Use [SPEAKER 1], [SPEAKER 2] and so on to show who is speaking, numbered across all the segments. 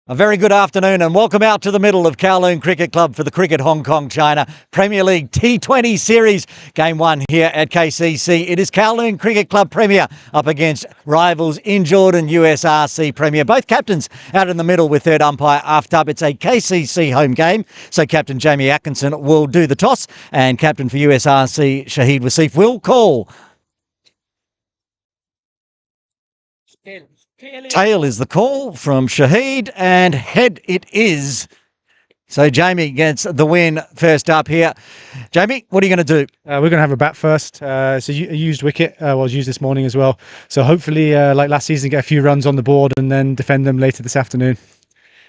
[SPEAKER 1] A very good afternoon and welcome out to the middle of Kowloon Cricket Club for the Cricket Hong Kong China Premier League T20 Series. Game 1 here at KCC. It is Kowloon Cricket Club Premier up against rivals in Jordan USRC Premier. Both captains out in the middle with third umpire Aftab. It's a KCC home game, so Captain Jamie Atkinson will do the toss and Captain for USRC Shahid Wasif will call. Tail is the call from Shahid, and head it is. So Jamie gets the win first up here. Jamie, what are you going to do?
[SPEAKER 2] We're going to have a bat first. So a used wicket was used this morning as well. So hopefully, like last season, get a few runs on the board and then defend them later this afternoon.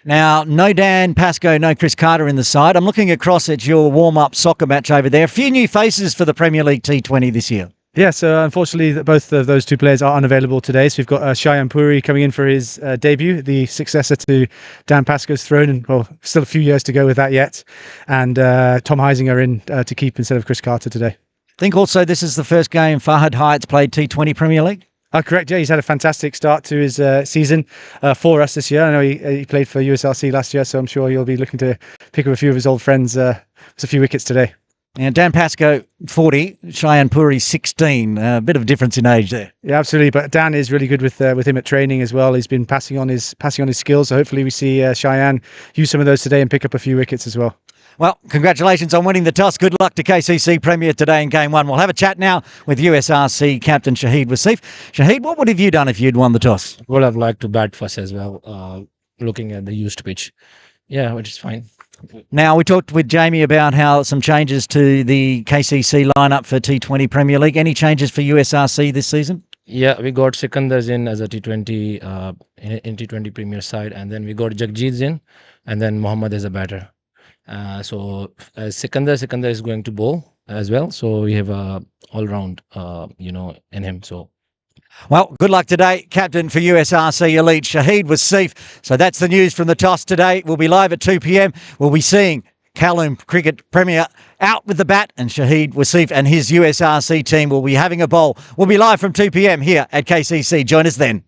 [SPEAKER 1] Now, no Dan Pascoe, no Chris Carter in the side. I'm looking across at your warm-up soccer match over there. A few new faces for the Premier League T20 this year.
[SPEAKER 2] Yeah, so unfortunately, both of those two players are unavailable today. So we've got Puri coming in for his debut, the successor to Dan Pascoe's throne, and well, still a few years to go with that yet. And Tom Heisinger in to keep instead of Chris Carter today.
[SPEAKER 1] I think also this is the first game Hayat's played T20 Premier League.
[SPEAKER 2] Correct, yeah. He's had a fantastic start to his season for us this year. I know he played for USRC last year, so I'm sure he'll be looking to pick up a few of his old friends. There's a few wickets today.
[SPEAKER 1] And Dan Pascoe, 40, Cheyenne Puri, 16. A bit of difference in age there.
[SPEAKER 2] Yeah, absolutely. But Dan is really good with him at training as well. He's been passing on his skills. So hopefully we see Cheyenne use some of those today and pick up a few wickets as well.
[SPEAKER 1] Well, congratulations on winning the toss. Good luck to KCC Premier today in Game 1. We'll have a chat now with USRC Captain Shahid Wasif. Shahid, what would have you done if you'd won the toss?
[SPEAKER 3] Would have liked to bat first as well, looking at the used pitch. Yeah, which is fine.
[SPEAKER 1] Now, we talked with Jamie about how some changes to the KCC lineup for T20 Premier League. Any changes for USRC this season?
[SPEAKER 3] Yeah, we got Sikandars in as a T20 in T20 Premier side, and then we got Jagjeet in, and then Mohammad as a batter. So as Sikandar is going to bowl as well. So we have a all-round, in him. So.
[SPEAKER 1] Well, good luck today, Captain for USRC Elite, Shahid Wasif. So that's the news from the toss today. We'll be live at 2 p.m. We'll be seeing Kowloon Cricket Premier out with the bat, and Shahid Wasif and his USRC team will be having a bowl. We'll be live from 2 p.m. here at KCC. Join us then.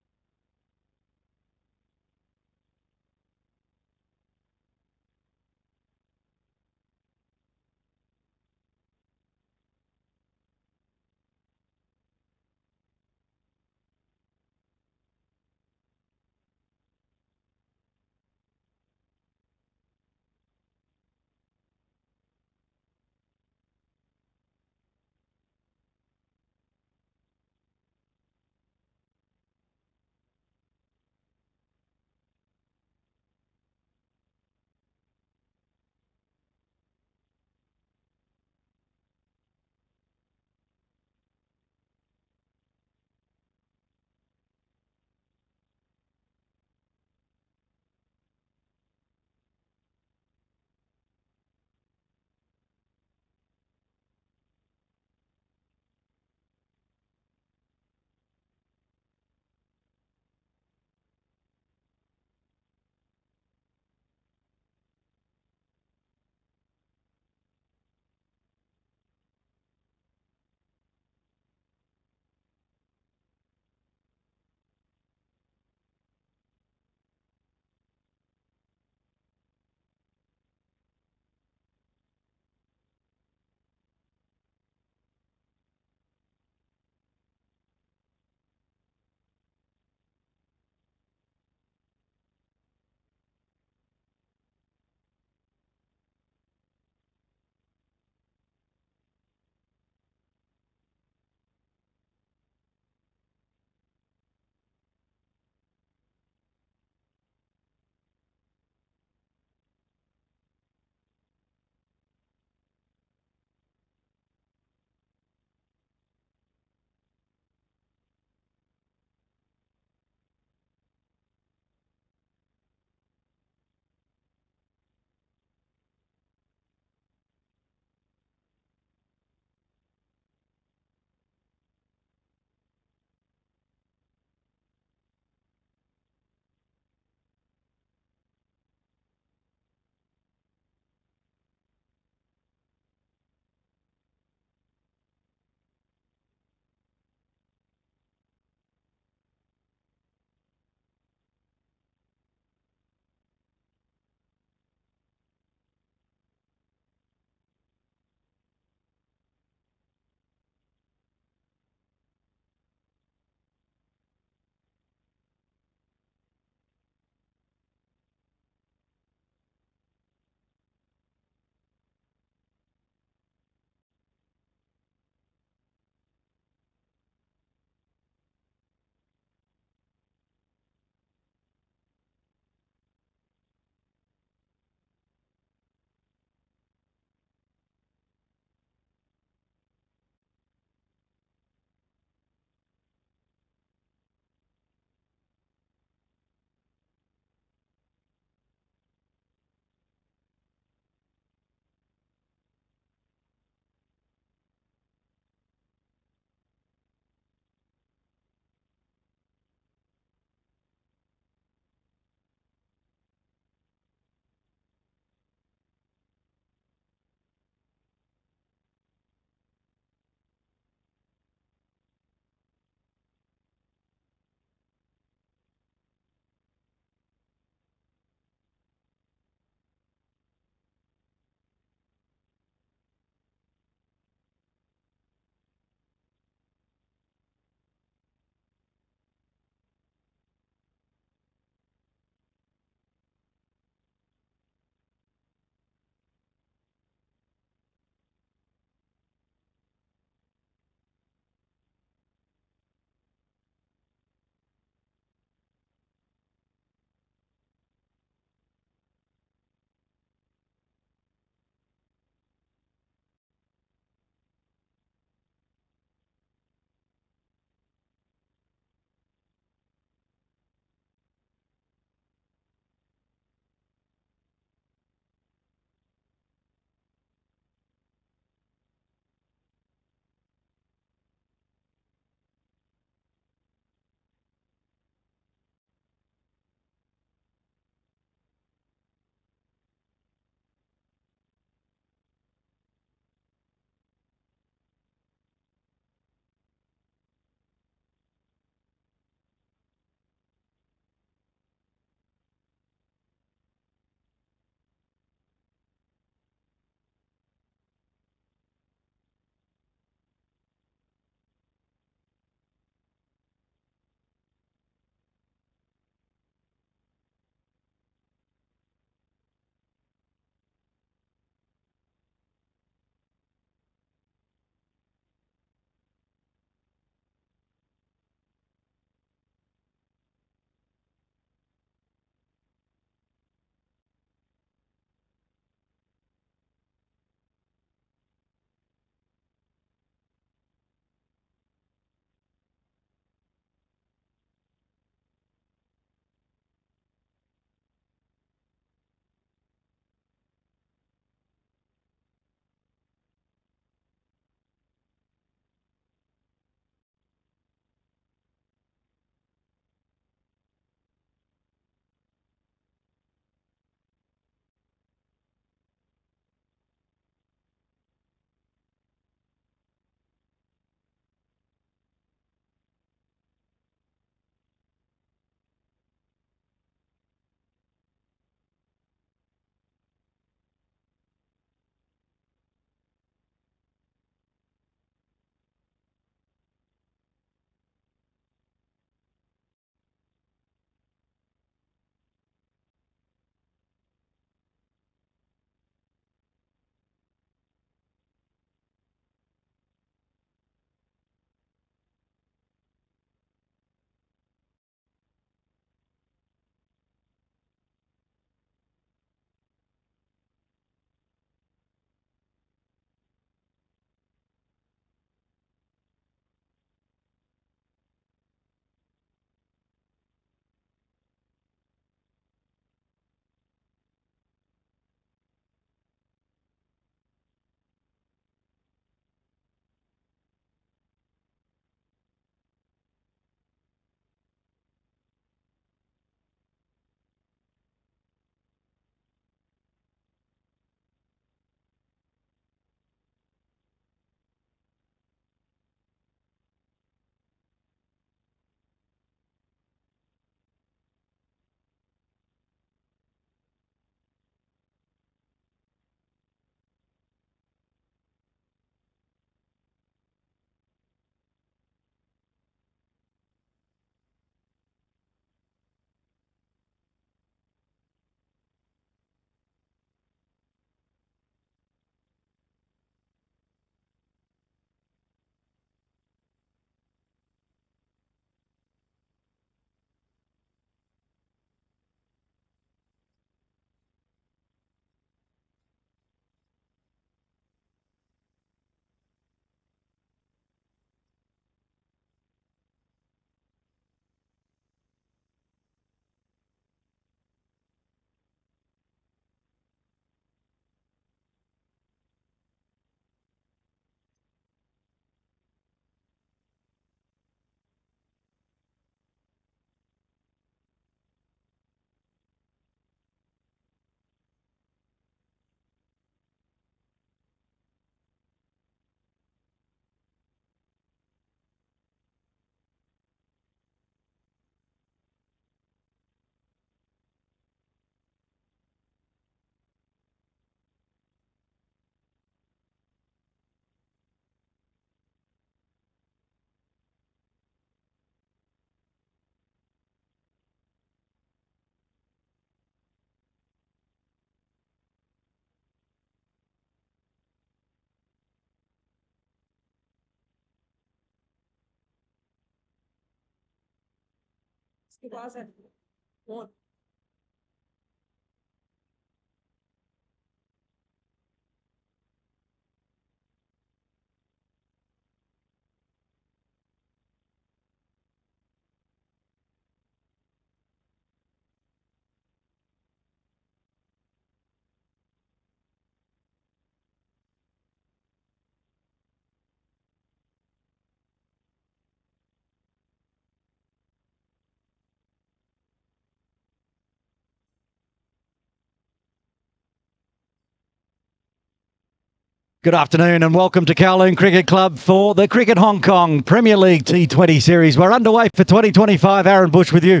[SPEAKER 1] Good afternoon and welcome to Kowloon Cricket Club for the Cricket Hong Kong Premier League T20 series. We're underway for 2025. Aaron Bush with you.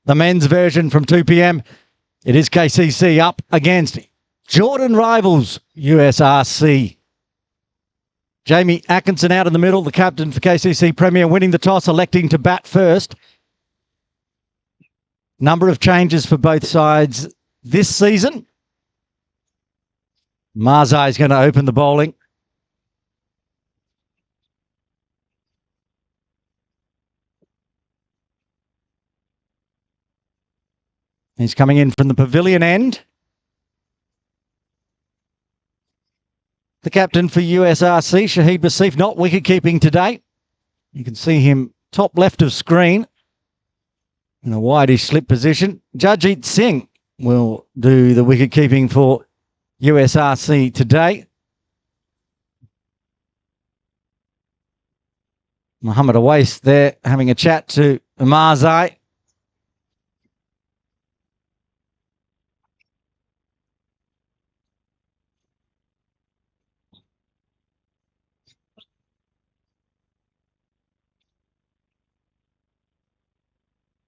[SPEAKER 1] The men's version from 2 p.m. It is KCC up against Jordan rivals USRC. Jamie Atkinson out in the middle, the captain for KCC Premier, winning the toss, electing to bat first. Number of changes for both sides this season. Marzai is going to open the bowling. He's coming in from the pavilion end. The captain for USRC, Shahid Basif, not wicket-keeping today. You can see him top left of screen in a wideish slip position. Jajit Singh will do the wicket-keeping for USRC today. Mohammed Awais there having a chat to Marzai.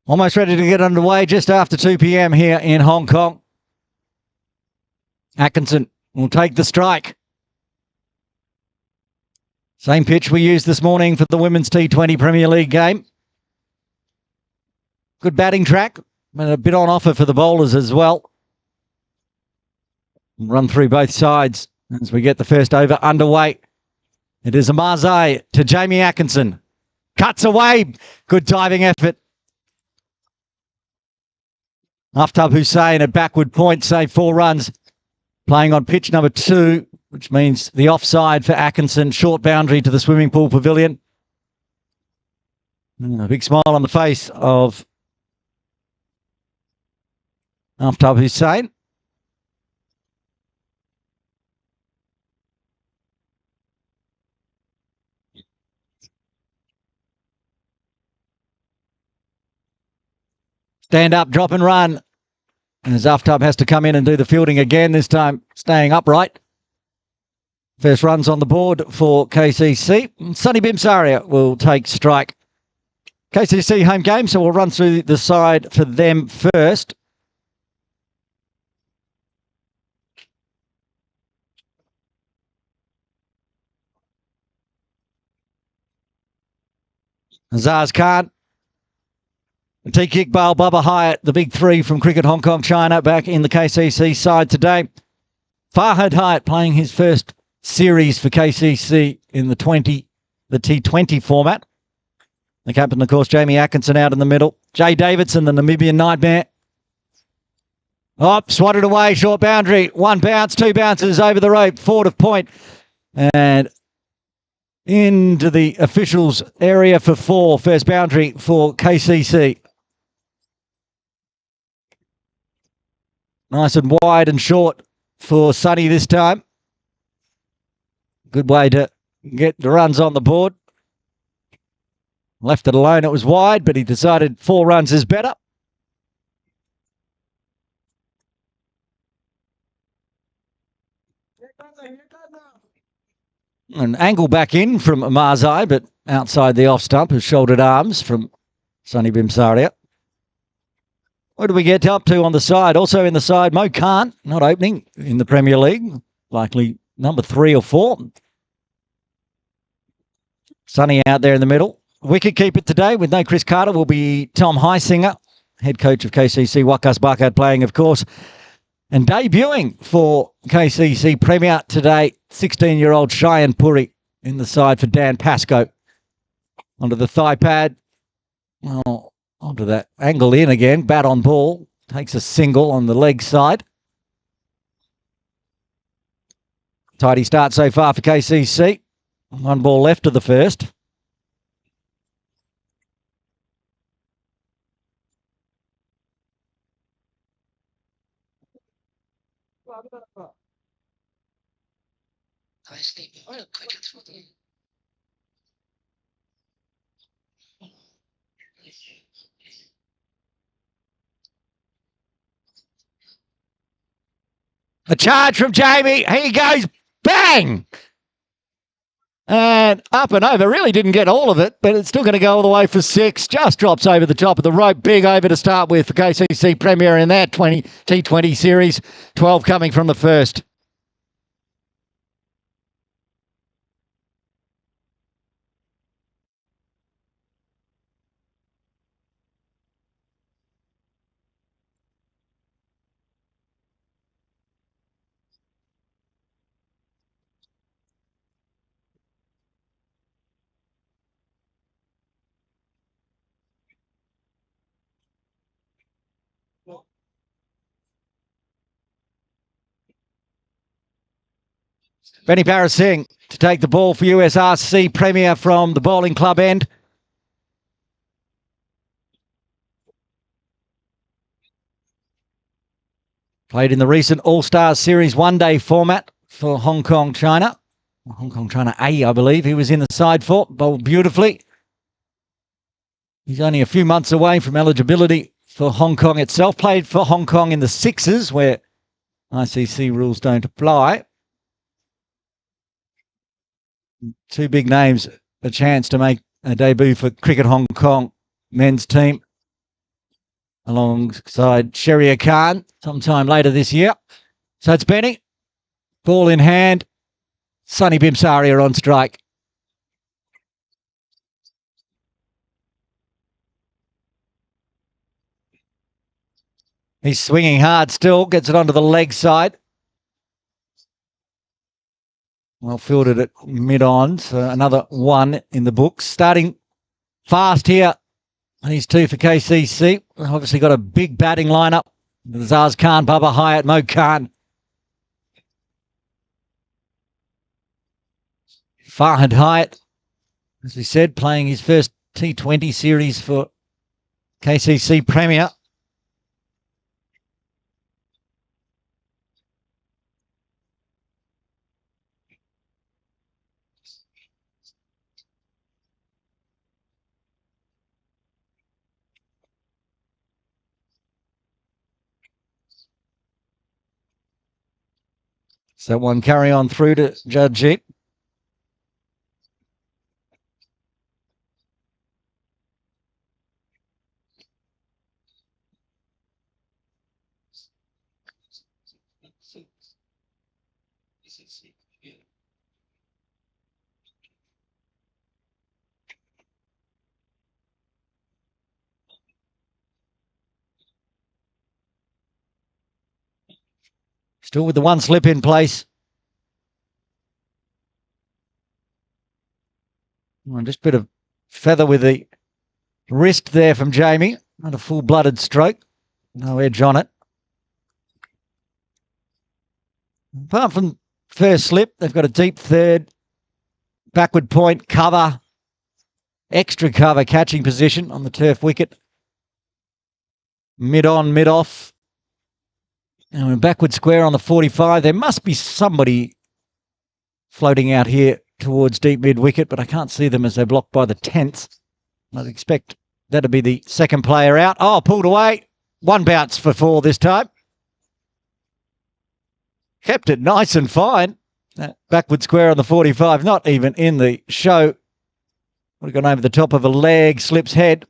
[SPEAKER 1] Almost ready to get underway just after 2 p.m. here in Hong Kong. Atkinson will take the strike. Same pitch we used this morning for the Women's T20 Premier League game. Good batting track, and a bit on offer for the bowlers as well. Run through both sides as we get the first over underway. It is a Marzai to Jamie Atkinson. Cuts away. Good diving effort. Aftab Hussain at backward point, saved 4 runs. Playing on pitch number 2, which means the offside for Atkinson. Short boundary to the swimming pool pavilion. A big smile on the face of Aftab Hussain. Stand up, drop and run. As Aftab has to come in and do the fielding again, this time staying upright. First runs on the board for KCC. Sunny Bimsaria will take strike. KCC home game, so we'll run through the side for them first. Azaz Khan. T-Kick Bale, Bubba Hayat, the big 3 from Cricket Hong Kong, China, back in the KCC side today. Farhad Hayat playing his first series for KCC in the T20 format. The captain, of course, Jamie Atkinson out in the middle. Jay Davidson, the Namibian nightmare. Oh, swatted away, short boundary. 1 bounce, 2 bounces over the rope, forward of point. And into the officials' area for 4. First boundary for KCC. Nice and wide and short for Sunny this time. Good way to get the runs on the board. Left it alone, it was wide, but he decided 4 runs is better. An angle back in from Marzai, but outside the off stump, his shouldered arms from Sunny Bimsaria. What do we get up to on the side? Also in the side, Mo Khan, not opening in the Premier League. Likely number 3 or 4. Sunny out there in the middle. Wicket keeper today with no Chris Carter will be Tom Heisinger, head coach of KCC, Wakas Barkat playing, of course. And debuting for KCC Premier today, 16-year-old Cheyenne Puri in the side for Dan Pascoe. Onto the thigh pad. Well, Onto that angle in again. Bat on ball. Takes a single on the leg side. Tidy start so far for KCC. One ball left of the first. A charge from Jamie. He goes bang! And up and over. Really didn't get all of it, but it's still going to go all the way for 6. Just drops over the top of the rope. Big over to start with for KCC Premier in that T20 series. 12 coming from the first. Benny Parasingh to take the ball for USRC Premier from the bowling club end. Played in the recent All-Stars Series one-day format for Hong Kong, China. Hong Kong, China A, I believe he was in the side for. Bowled beautifully. He's only a few months away from eligibility for Hong Kong itself. Played for Hong Kong in the sixes, where ICC rules don't apply. Two big names, a chance to make a debut for Cricket Hong Kong men's team alongside Sheria Khan sometime later this year. So it's Benny, ball in hand. Sonny Bimsaria on strike. He's swinging hard still, gets it onto the leg side. Well fielded at mid-on, so another 1 in the books. Starting fast here. He's 2 for KCC. Obviously got a big batting lineup. Zaz Khan, Baba Hayat, Mo Khan. Fahad Hayat, as we said, playing his first T20 series for KCC Premier. So one carry on through to Judge it. Still with the one slip in place. Well, just a bit of feather with the wrist there from Jamie. Not a full-blooded stroke. No edge on it. Apart from first slip, they've got a deep third, backward point, cover, extra cover catching position on the turf wicket. Mid-on, mid-off. And we're backward square on the 45. There must be somebody floating out here towards deep mid-wicket, but I can't see them as they're blocked by the 10th. I'd expect that to be the second player out. Oh, pulled away. One bounce for 4 this time. Kept it nice and fine. That backward square on the 45, not even in the show. Would have gone over the top of a leg, slips head.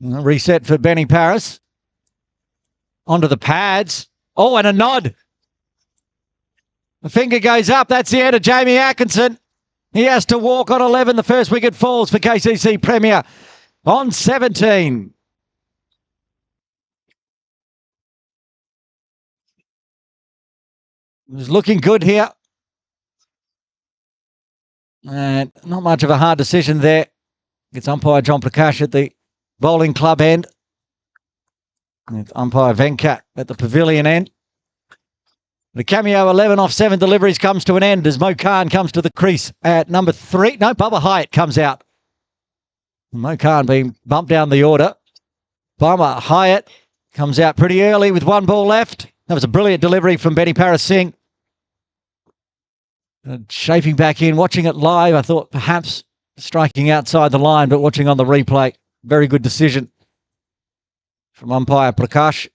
[SPEAKER 1] Reset for Benny Paris. Onto the pads. Oh, and a nod. The finger goes up. That's the end of Jamie Atkinson. He has to walk on 11. The first wicket falls for KCC Premier on 17. It was looking good here. And not much of a hard decision there. It's umpire John Prakash at the bowling club end. With umpire Venkat at the pavilion end. The cameo 11 off 7 deliveries comes to an end as Mo Khan comes to the crease at number 3. No, Bubba Hayat comes out. Mo Khan being bumped down the order. Bubba Hayat comes out pretty early with 1 ball left. That was a brilliant delivery from Benny Paras Singh. Shaping back in, watching it live, I thought perhaps striking outside the line, but watching on the replay, very good decision from umpire Prakash.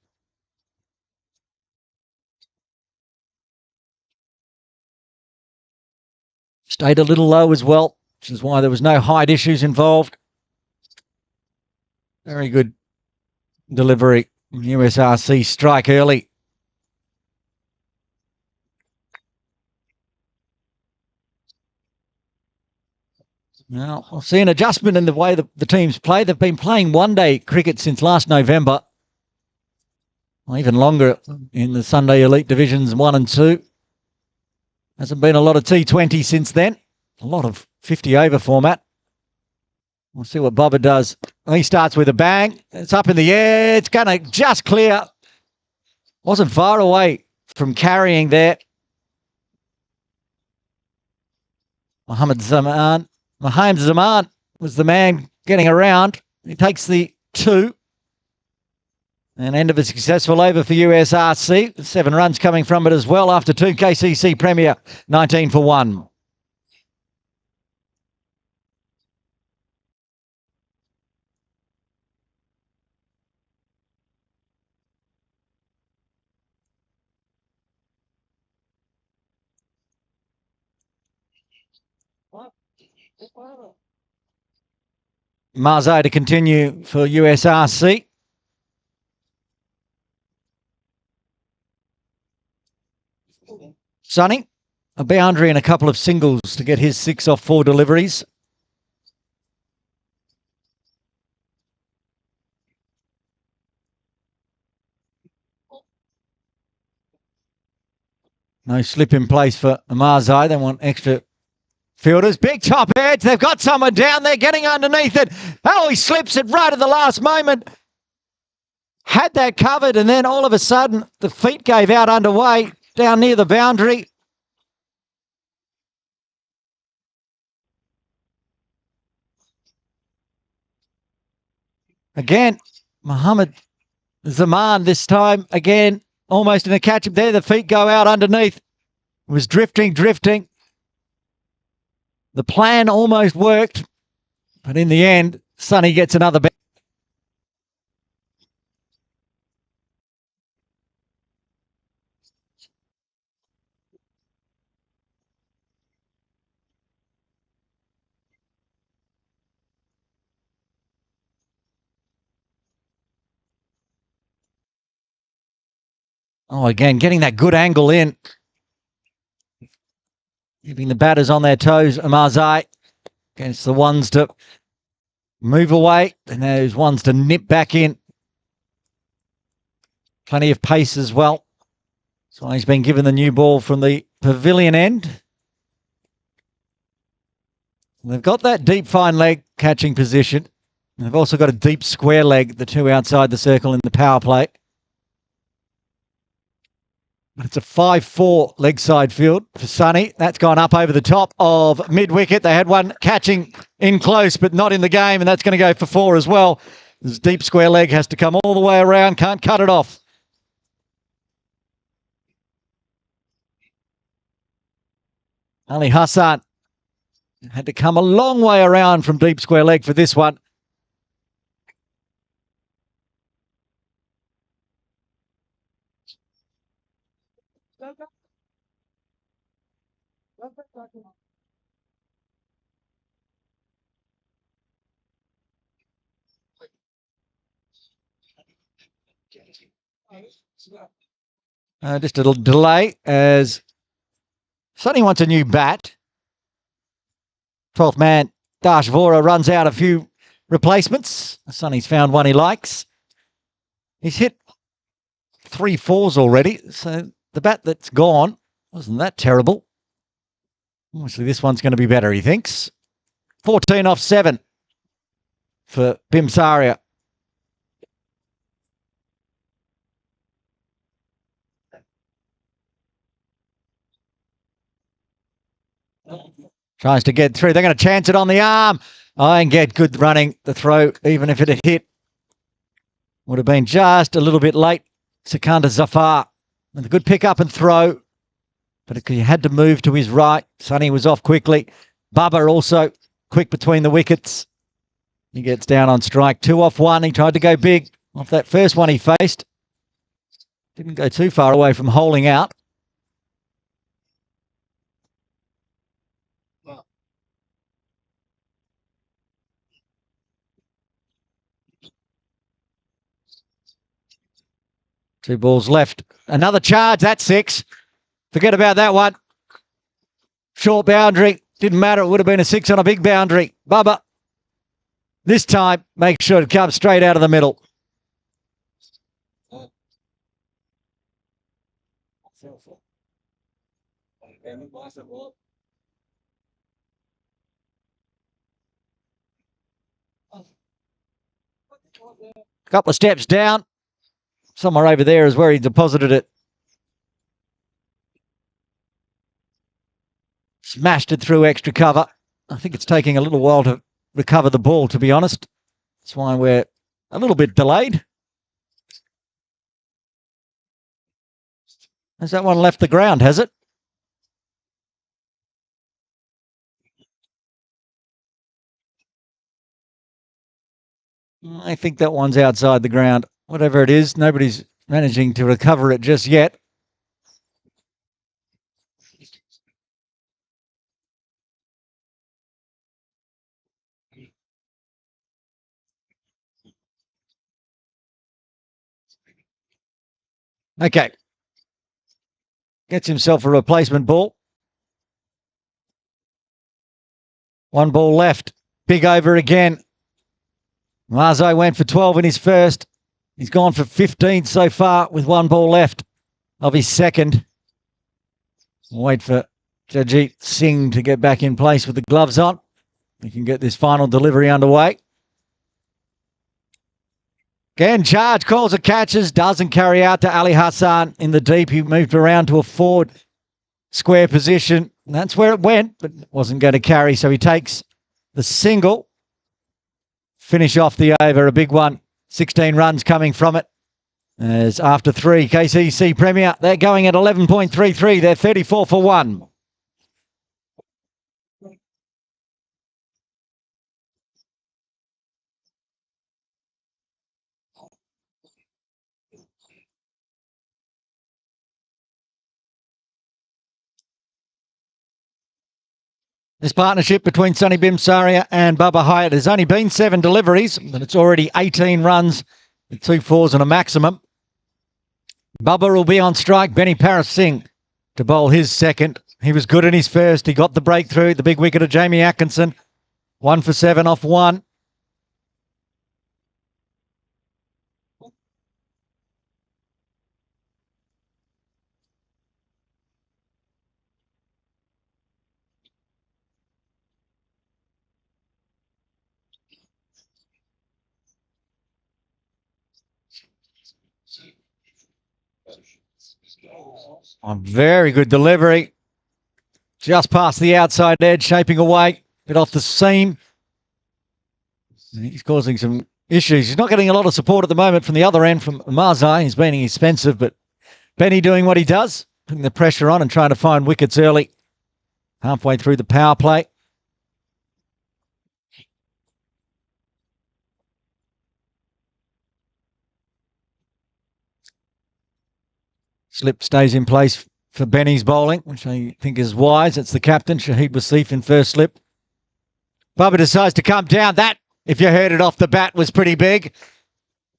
[SPEAKER 1] Stayed a little low as well, which is why there was no height issues involved. Very good delivery. USRC strike early. Now, I'll see an adjustment in the way the teams play. They've been playing one-day cricket since last November. Or even longer in the Sunday Elite Divisions 1 and 2. Hasn't been a lot of T20 since then. A lot of 50-over format. We'll see what Bubba does. He starts with a bang. It's up in the air. It's going to just clear. Wasn't far away from carrying there. Mohamed Zaman was the man getting around. He takes the 2. And end of a successful over for USRC. 7 runs coming from it as well after 2. KCC Premier, 19 for 1. Marzo to continue for USRC. Sonny, a boundary and a couple of singles to get his 6 off 4 deliveries. No slip in place for Marzo. They want extra fielders. Big top edge. They've got someone down there getting underneath it. Oh, he slips it right at the last moment. Had that covered, and then all of a sudden the feet gave out underway down near the boundary. Again, Mohamed Zaman this time. Again, almost in a catch-up there. The feet go out underneath. It was drifting. The plan almost worked, but in the end, Sonny gets another bet. Oh, again, getting that good angle in. Keeping the batters on their toes. Amarzai against the ones to move away and those ones to nip back in. Plenty of pace as well. So he's been given the new ball from the pavilion end. They've got that deep fine leg catching position. They've also got a deep square leg, the 2 outside the circle in the power play. But it's a 5-4 leg side field for Sonny. That's gone up over the top of mid-wicket. They had one catching in close, but not in the game, and that's going to go for 4 as well. This deep square leg has to come all the way around. Can't cut it off. Ali Hassan had to come a long way around from deep square leg for this one. Just a little delay as Sonny wants a new bat. 12th man, Dash Vora, runs out a few replacements. Sonny's found one he likes. He's hit 3 4s already, so the bat that's gone wasn't that terrible. Obviously, this one's going to be better, he thinks. 14 off 7 for Bimsaria. Tries to get through. They're going to chance it on the arm. And get good running. The throw, even if it had hit, would have been just a little bit late. Sikandar Zafar with a good pick up and throw. But he had to move to his right. Sonny was off quickly. Bubba also quick between the wickets. He gets down on strike. 2 off 1. He tried to go big off that first one he faced. Didn't go too far away from holing out. Two balls left. Another charge. That's 6. Forget about that one. Short boundary. Didn't matter. It would have been a 6 on a big boundary. Bubba, this time, make sure it comes straight out of the middle. Couple of steps down. Somewhere over there is where he deposited it. Smashed it through extra cover. I think it's taking a little while to recover the ball, to be honest. That's why we're a little bit delayed. Has that one left the ground, has it? I think that one's outside the ground. Whatever it is, nobody's managing to recover it just yet. Okay. Gets himself a replacement ball. 1 ball left. Big over again. Marzo went for 12 in his first. He's gone for 15 so far with 1 ball left of his second. Wait for Jagjeet Singh to get back in place with the gloves on. We can get this final delivery underway. Again, charge, calls it catches, doesn't carry out to Ali Hassan in the deep. He moved around to a forward square position. That's where it went, but wasn't going to carry, so he takes the single. Finish off the over, a big one. 16 runs coming from it. As after 3, KCC Premier, they're going at 11.33. They're 34 for 1. This partnership between Sonny Bimsaria and Bubba Hayat has only been 7 deliveries, but it's already 18 runs with 2 4s and a maximum. Bubba will be on strike. Benny Paras Singh to bowl his second. He was good in his first. He got the breakthrough. The big wicket of Jamie Atkinson. 1 for 7 off 1. On very good delivery. Just past the outside edge, shaping away. Bit off the seam. He's causing some issues. He's not getting a lot of support at the moment from the other end from Marzai. He's being expensive, but Benny doing what he does, putting the pressure on and trying to find wickets early. Halfway through the power play. Slip stays in place for Benny's bowling, which I think is wise. It's the captain, Shahid Wasif, in first slip. Bubba decides to come down. That, if you heard it off the bat, was pretty big.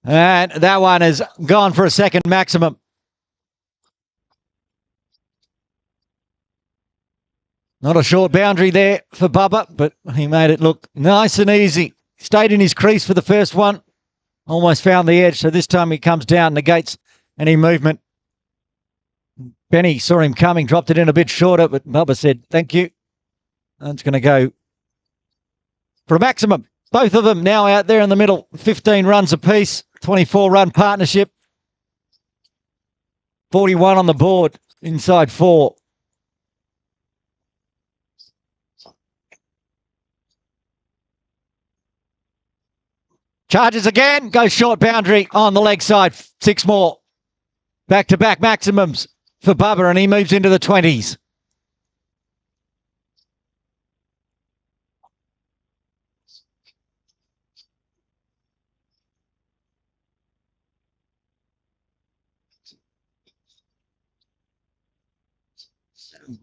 [SPEAKER 1] And that one has gone for a second maximum. Not a short boundary there for Bubba, but he made it look nice and easy. Stayed in his crease for the first one. Almost found the edge, so this time he comes down, negates any movement. Benny saw him coming, dropped it in a bit shorter, but Bubba said, thank you. That's going to go for a maximum. Both of them now out there in the middle, 15 runs apiece, 24-run partnership. 41 on the board, inside 4. Charges again, goes short boundary on the leg side. 6 more. Back-to-back maximums for Bubba, and he moves into the 20s.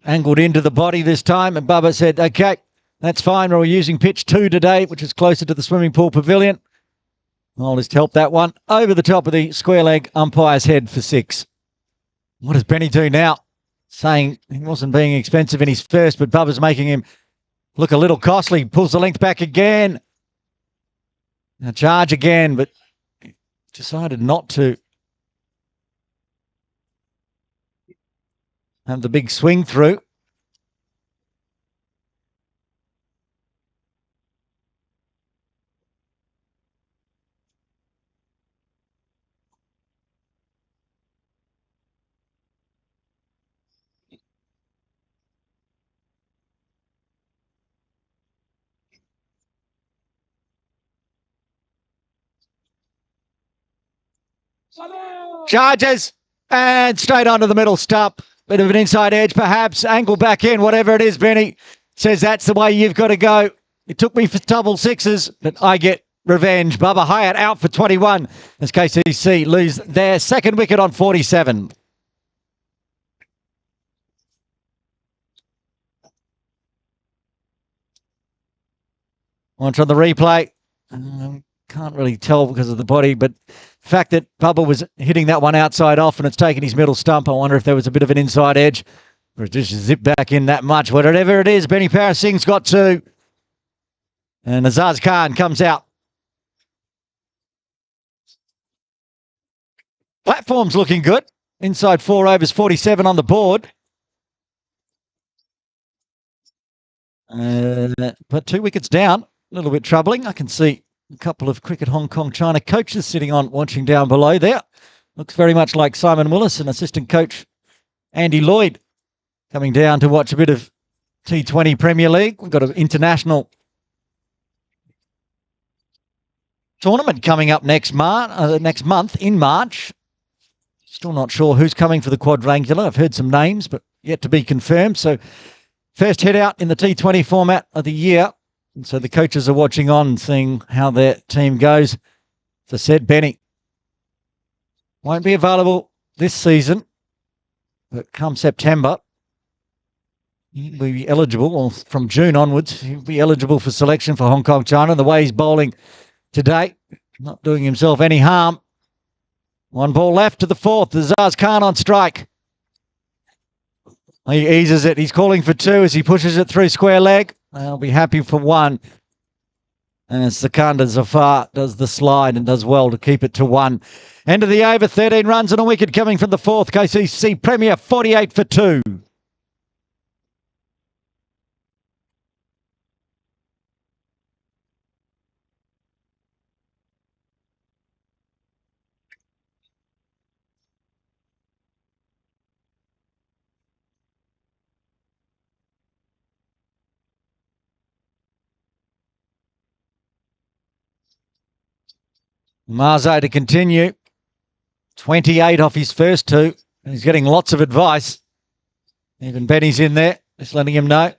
[SPEAKER 1] Angled into the body this time, and Bubba said, okay, that's fine. We're using pitch 2 today, which is closer to the swimming pool pavilion. I'll just help that one. Over the top of the square leg umpire's head for 6. What does Benny do now? Saying he wasn't being expensive in his first, but Bubba's making him look a little costly. Pulls the length back again. Now charge again, but decided not to have the big swing through. Charges and straight onto the middle stump. Bit of an inside edge, perhaps. Angle back in, whatever it is. Benny says that's the way you've got to go. It took me for double sixes, but I get revenge. Bubba Hayat out for 21 as KCC lose their second wicket on 47. Onto the replay. Can't really tell because of the body, but the fact that Bubba was hitting that one outside off and it's taken his middle stump, I wonder if there was a bit of an inside edge or it just zipped back in that much. Whatever it is, Benny Parasingh's got 2. And Azaz Khan comes out. Platform's looking good. Inside 4 overs, 47 on the board. But 2 wickets down. A little bit troubling. I can see a couple of Cricket Hong Kong China coaches sitting on, watching down below there. Looks very much like Simon Willis and assistant coach Andy Lloyd coming down to watch a bit of T20 Premier League. We've got an international tournament coming up next month in March. Still not sure who's coming for the quadrangular. I've heard some names, but yet to be confirmed. So first head out in the T20 format of the year. And so the coaches are watching on and seeing how their team goes. As I said, Benny won't be available this season, but come September, he'll be eligible, or from June onwards, he'll be eligible for selection for Hong Kong China. The way he's bowling today, not doing himself any harm. 1 ball left to the 4th. Azaz Khan on strike. He eases it. He's calling for 2 as he pushes it through square leg. I'll be happy for 1. And Sikandar Zafar does the slide and does well to keep it to 1. End of the over, 13 runs and a wicket coming from the 4th. KCC Premier, 48 for 2. Marzo to continue. 28 off his first 2. He's getting lots of advice. Even Benny's in there, just letting him know.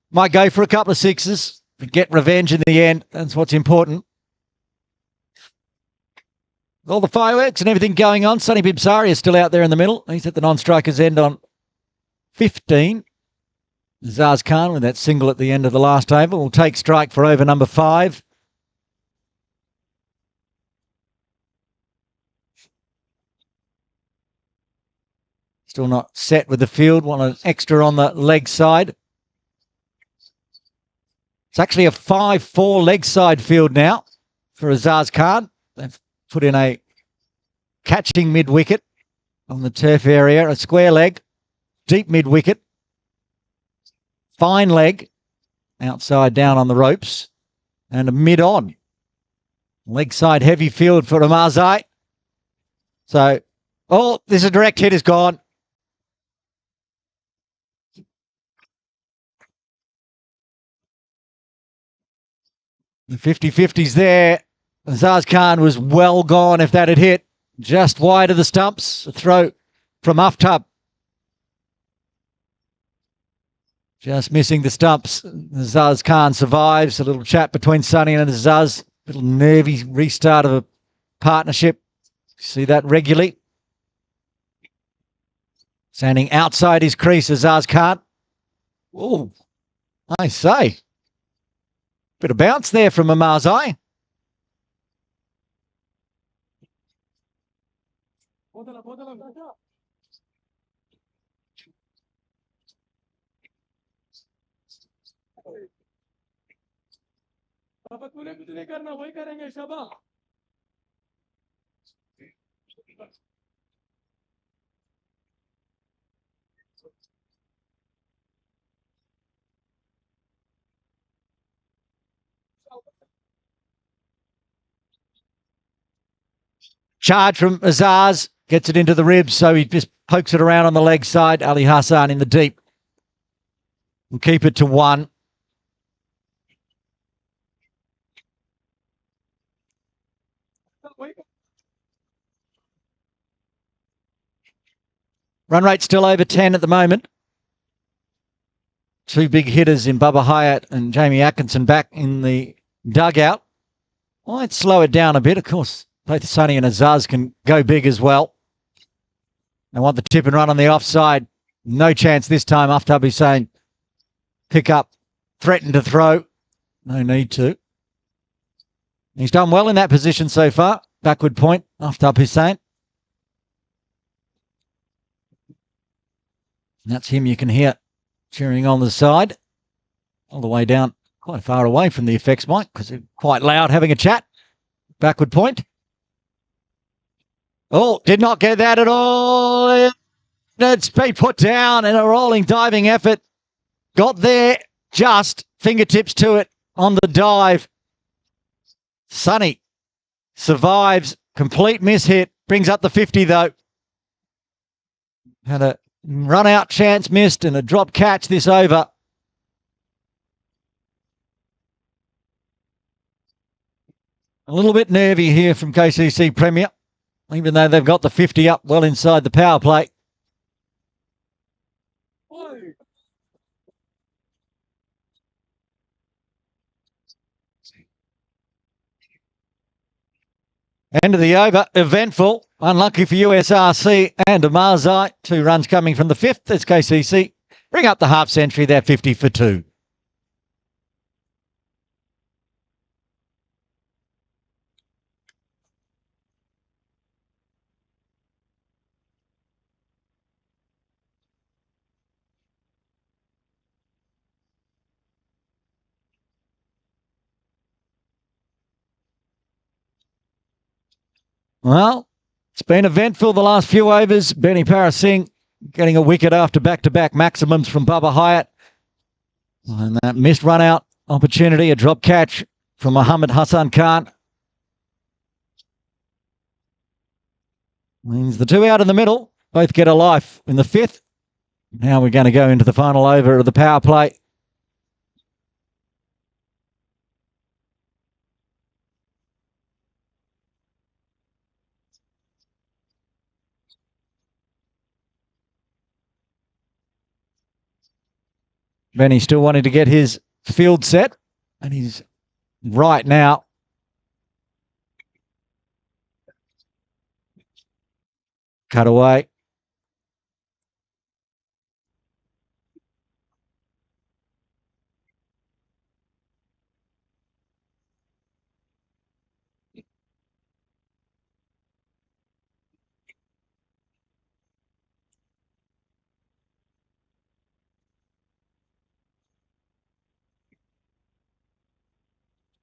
[SPEAKER 1] Might go for a couple of 6s, but get revenge in the end. That's what's important. All the fireworks and everything going on. Sonny Bibsari is still out there in the middle. He's at the non-strikers end on 15. Zaz Khan with that single at the end of the last over will take strike for over number 5. Still not set with the field. Want an extra on the leg side. It's actually a 5-4 leg side field now for Azaz Khan. They've put in a catching mid-wicket on the turf area, a square leg, deep mid-wicket, fine leg, outside down on the ropes, and a mid-on. Leg side heavy field for Amazai. So, oh, there's a direct hit, is gone. The 50-50's there. Azaz Khan was well gone if that had hit. Just wide of the stumps. A throw from Aftab. Just missing the stumps. Azaz Khan survives. A little chat between Sonny and Azaz. Little nervy restart of a partnership. See that regularly. Standing outside his crease, Azaz Khan. Oh, I say. Bit of bounce there from Amazai. Charge from Azaz. Gets it into the ribs, so he just pokes it around on the leg side. Ali Hassan in the deep. We'll keep it to 1. Run rate still over 10 at the moment. 2 big hitters in Bubba Hayat and Jamie Atkinson back in the dugout. Might slow it down a bit. Of course, both Sonny and Azaz can go big as well. They want the tip and run on the offside. No chance this time. Aftab Hussain pick up, threaten to throw. No need to. He's done well in that position so far. Backward point, Aftab Hussain. That's him you can hear cheering on the side. All the way down, quite far away from the effects mic because they're quite loud having a chat. Backward point. Oh, did not get that at all. It's been put down in a rolling diving effort. Got there just fingertips to it on the dive. Sonny survives. Complete mishit. Brings up the 50 though. Had a run out chance missed and a drop catch this over. A little bit nervy here from KCC Premier, even though they've got the 50 up well inside the power play. End of the over, eventful. Unlucky for USRC and Amazai. 2 runs coming from the 5th as KCC bring up the half century. They're 50 for 2. Well, it's been eventful the last few overs. Benny Parasingh getting a wicket after back-to-back maximums from Bubba Hayat. And that missed run-out opportunity, a drop catch from Mohammad Hassan Khan. Means the 2 out in the middle both get a life in the 5th. Now we're going to go into the final over of the power play. Benny still wanting to get his field set, and he's right now. Cut away.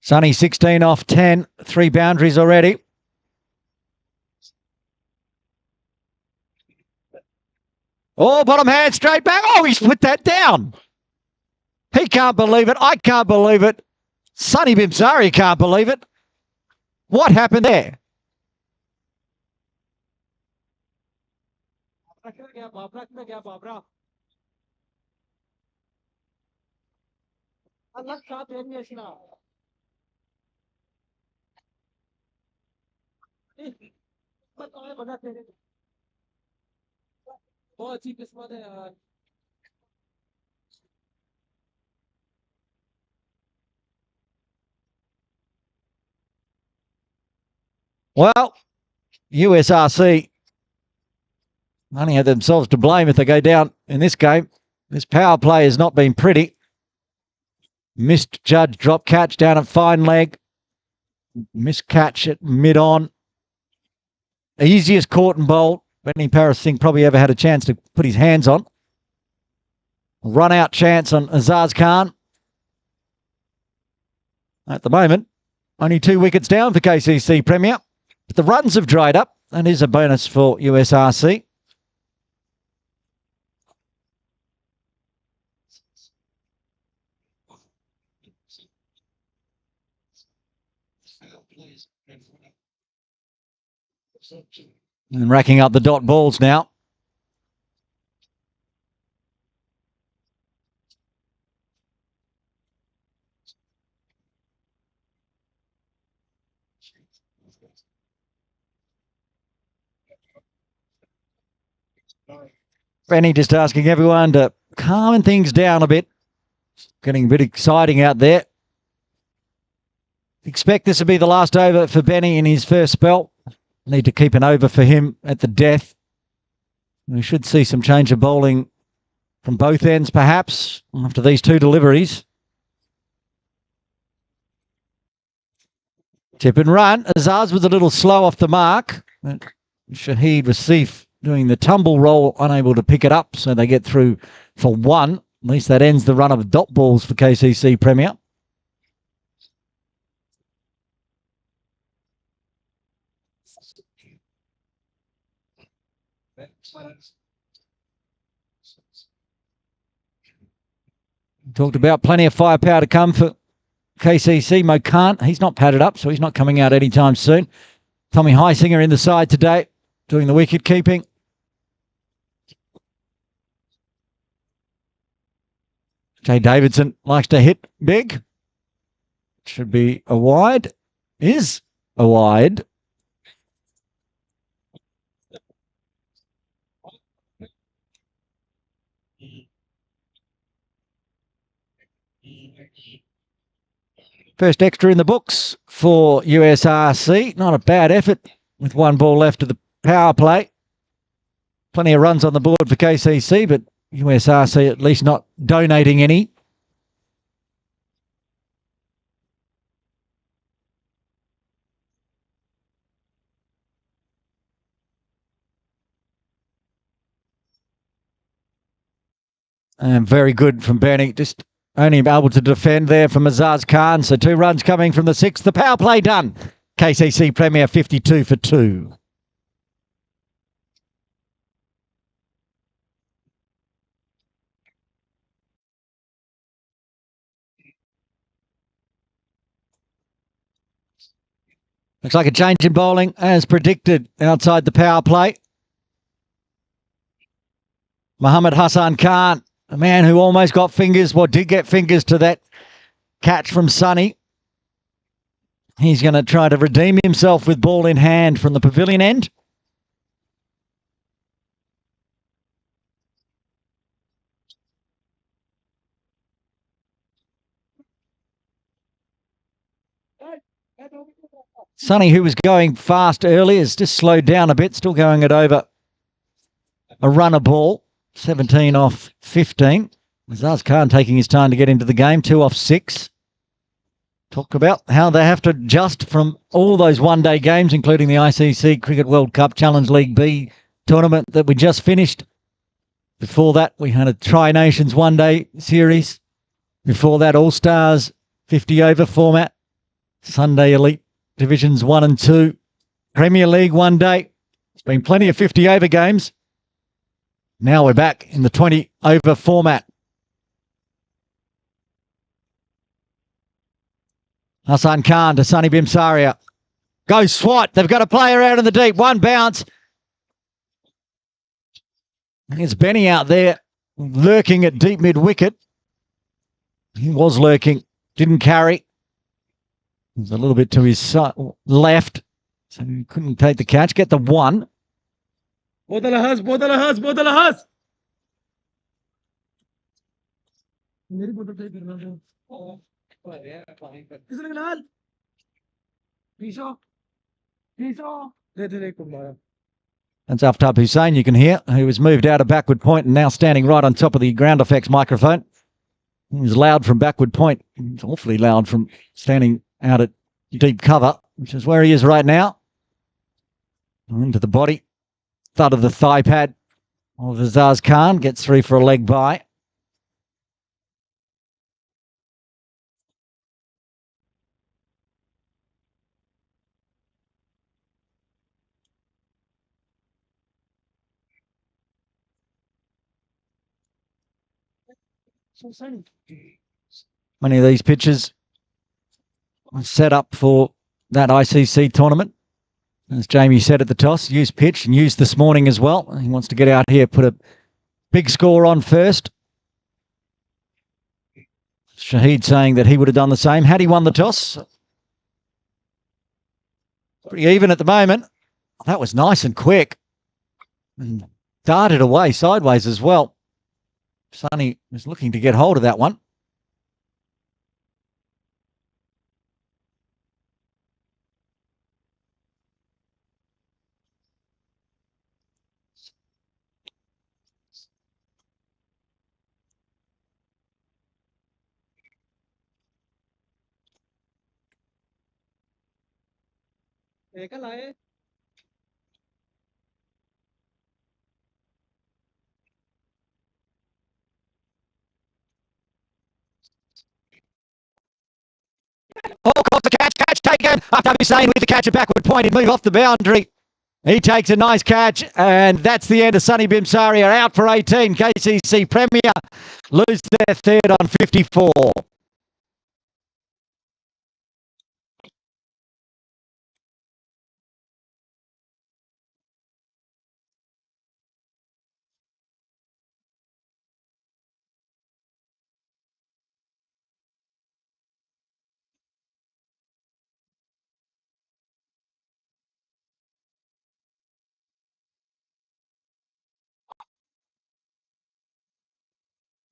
[SPEAKER 1] Sonny 16 off 10, 3 boundaries already. Oh, bottom hand, straight back. Oh, he's put that down. He can't believe it. I can't believe it. Sonny Bimsari can't believe it. What happened there? Well, USRC only have themselves to blame if they go down in this game. This power play has not been pretty. Missed judge drop catch down at fine leg. Missed catch at mid-on. Easiest caught and bowled Benny Paris Singh probably ever had a chance to put his hands on. Run out chance on Azaz Khan. At the moment, only 2 wickets down for KCC Premier. But the runs have dried up. That is a bonus for USRC. And racking up the dot balls now. Benny just asking everyone to calm things down a bit. Getting a bit exciting out there. Expect this to be the last over for Benny in his first spell. Need to keep an over for him at the death. We should see some change of bowling from both ends, perhaps, after these 2 deliveries. Tip and run. Azaz was a little slow off the mark. Shahid Wasif doing the tumble roll, unable to pick it up, so they get through for 1. At least that ends the run of dot balls for KCC Premier. Talked about plenty of firepower to come for KCC. Mo Khan, he's not padded up, so he's not coming out anytime soon. Tommy Heisinger in the side today, doing the wicket keeping. Jay Davidson likes to hit big. Should be a wide. Is a wide. First extra in the books for USRC. Not a bad effort with 1 ball left of the power play. Plenty of runs on the board for KCC, but USRC at least not donating any. And very good from Benny. Just only able to defend there from Azaz Khan. So 2 runs coming from the 6th. The power play done. KCC Premier 52 for 2. Looks like a change in bowling as predicted outside the power play. Mohammad Hassan Khan, a man who almost got fingers, well, did get fingers to that catch from Sonny. He's going to try to redeem himself with ball in hand from the pavilion end. Sonny, who was going fast early, has just slowed down a bit, still going at over a runner ball. 17 off 15. Azaz Khan taking his time to get into the game. 2 off 6. Talk about how they have to adjust from all those one-day games, including the ICC Cricket World Cup Challenge League B tournament that we just finished. Before that, we had a Tri-Nations one-day series. Before that, All-Stars 50-over format. Sunday Elite Divisions 1 and 2. Premier League one day. It's been plenty of 50 over games. Now we're back in the 20 over format. Hassan Khan to Sunny Bimsaria. Go swat. They've got a player out in the deep. One bounce. There's Benny out there lurking at deep mid wicket. He was lurking. Didn't carry. There's a little bit to his left. So he couldn't take the catch. Get the one. That's Aftab Hussain, you can hear, who was moved out of backward point and now standing right on top of the ground effects microphone. He was loud from backward point. It's awfully loud from standing out at deep cover, which is where he is right now. Into the body. Thud of the thigh pad of Azaz Khan. Gets through for a leg by. Many of these pitches are set up for that ICC tournament. As Jamie said at the toss, used pitch and used this morning as well. He wants to get out here, put a big score on first. Shahid saying that he would have done the same had he won the toss. Pretty even at the moment. That was nice and quick. And darted away sideways as well. Sonny was looking to get hold of that one. Oh, caught the catch taken. After Hussain with the catch at backward point, he'd move off the boundary. He takes a nice catch, and that's the end of Sunny Bimsaria. Out for 18. KCC Premier lose their third on 54.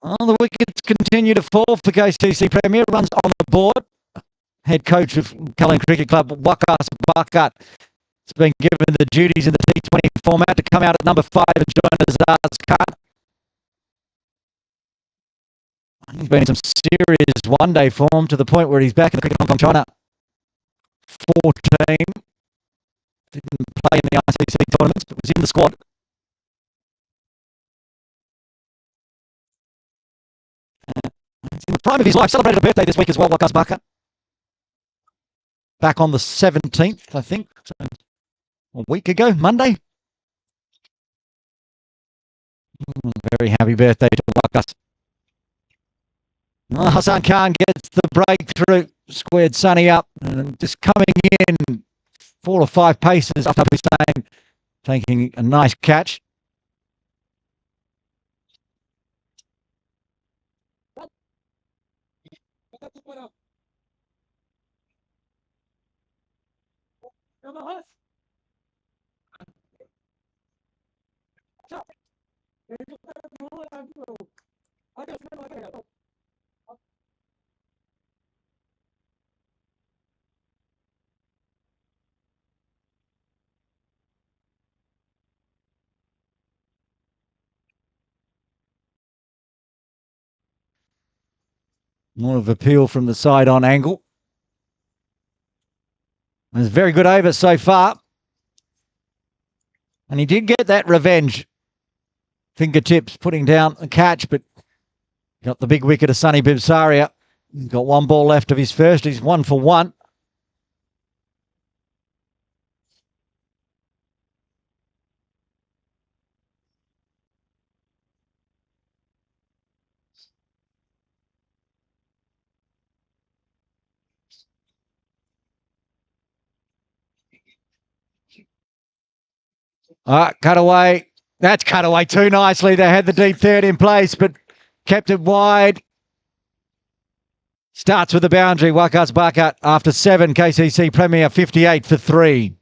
[SPEAKER 1] Well, the wickets continue to fall for KCC Premier. Runs on the board. Head coach of Kalyan Cricket Club, Wakas Bakat, has been given the duties in the T20 format to come out at number 5 and join Azaz Khan. He's been in some serious one-day form to the point where he's back in the Cricket Hong Kong China 14. Didn't play in the ICC tournaments, but was in the squad. He's in the prime of his life. Celebrated a birthday this week as well, Wakas Bakat. Back on the 17th, I think. So a week ago, Monday. Very happy birthday to Wakas. Oh, Hassan Khan gets the breakthrough. Squared Sunny up. And just coming in 4 or 5 paces after Hussain taking a nice catch. More of appeal from the side on angle. It's a very good over so far. And he did get that revenge. Fingertips putting down the catch, but got the big wicket of Sunny Bimsaria. He's got 1 ball left of his first. He's 1 for 1. Cut away. That's cut away too nicely. They had the deep third in place, but kept it wide. Starts with the boundary. Wakat's Bakat after 7. KCC Premier 58 for 3.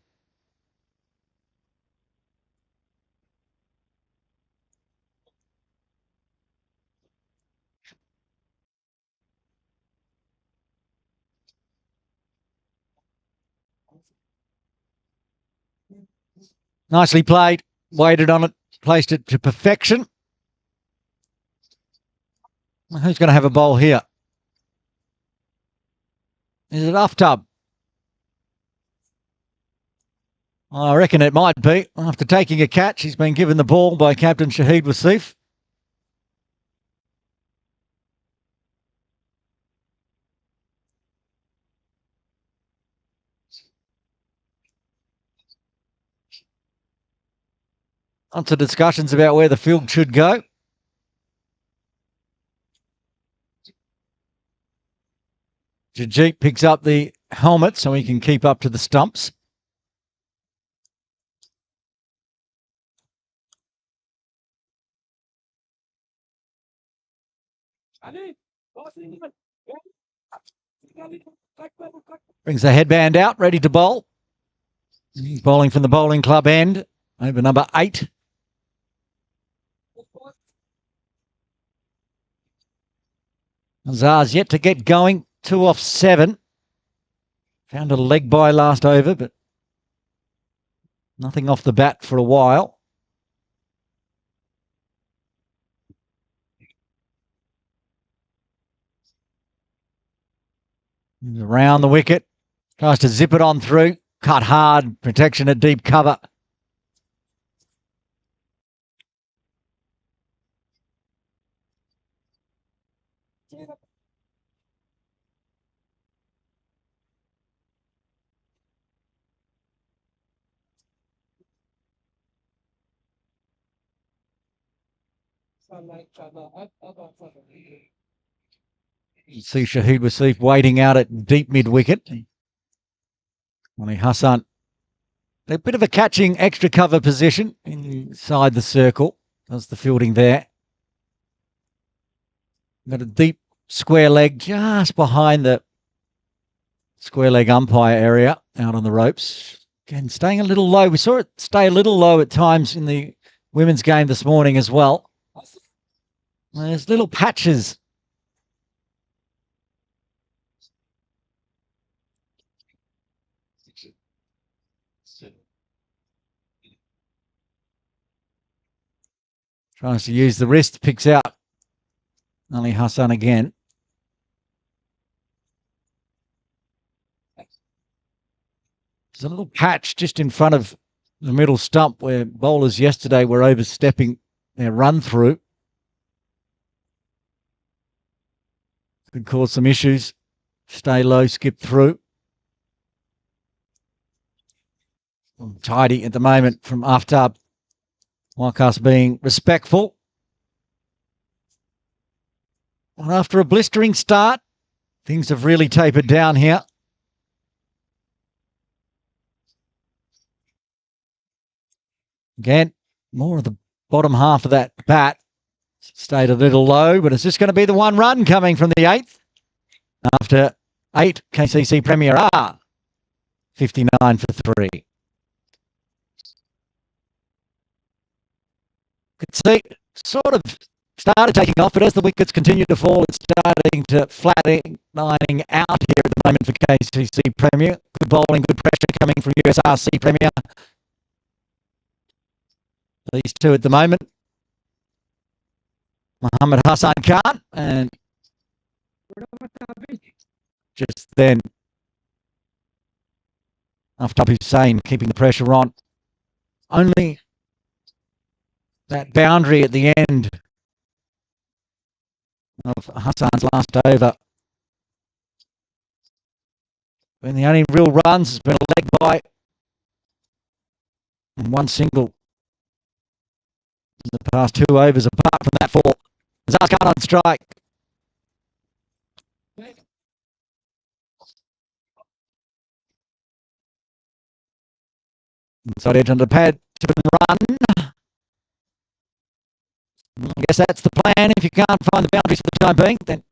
[SPEAKER 1] Nicely played. Waited on it. Placed it to perfection. Who's going to have a bowl here? Is it Aftab? I reckon it might be. After taking a catch, he's been given the ball by Captain Shahid Wasif. Lots of discussions about where the field should go. Jajit picks up the helmet so he can keep up to the stumps. Brings the headband out, ready to bowl. He's bowling from the bowling club end, over number 8. Azar's yet to get going. 2 off 7. Found a leg by last over, but nothing off the bat for a while. Around the wicket. Tries to zip it on through. Cut hard. Protection at deep cover. You see Shahid Wasif waiting out at deep mid-wicket. Ali Hassan. A bit of a catching extra cover position inside the circle. Does the fielding there. Got a deep square leg just behind the square leg umpire area out on the ropes. Again, staying a little low. We saw it stay a little low at times in the women's game this morning as well. There's little patches. Tries to use the wrist, picks out Ali Hassan again. There's a little patch just in front of the middle stump where bowlers yesterday were overstepping their run through. Could cause some issues. Stay low, skip through. Tidy at the moment from Aftab. Wakas being respectful. And after a blistering start, things have really tapered down here. Again, more of the bottom half of that bat. Stayed a little low, but it's just going to be the 1 run coming from the 8th. After 8, KCC Premier are 59 for 3. Could see sort of started taking off, but as the wickets continue to fall, it's starting to flattening out here at the moment for KCC Premier. Good bowling, good pressure coming from USRC Premier. These two at the moment. Muhammad Hassan Khan and just then Aftab Hussain keeping the pressure on. Only that boundary at the end of Hassan's last over. When the only real runs has been a leg by and 1 single in the past 2 overs apart from that 4. Azaz Khan on strike. Inside edge on the pad. run. I guess that's the plan. If you can't find the boundaries for the time being, then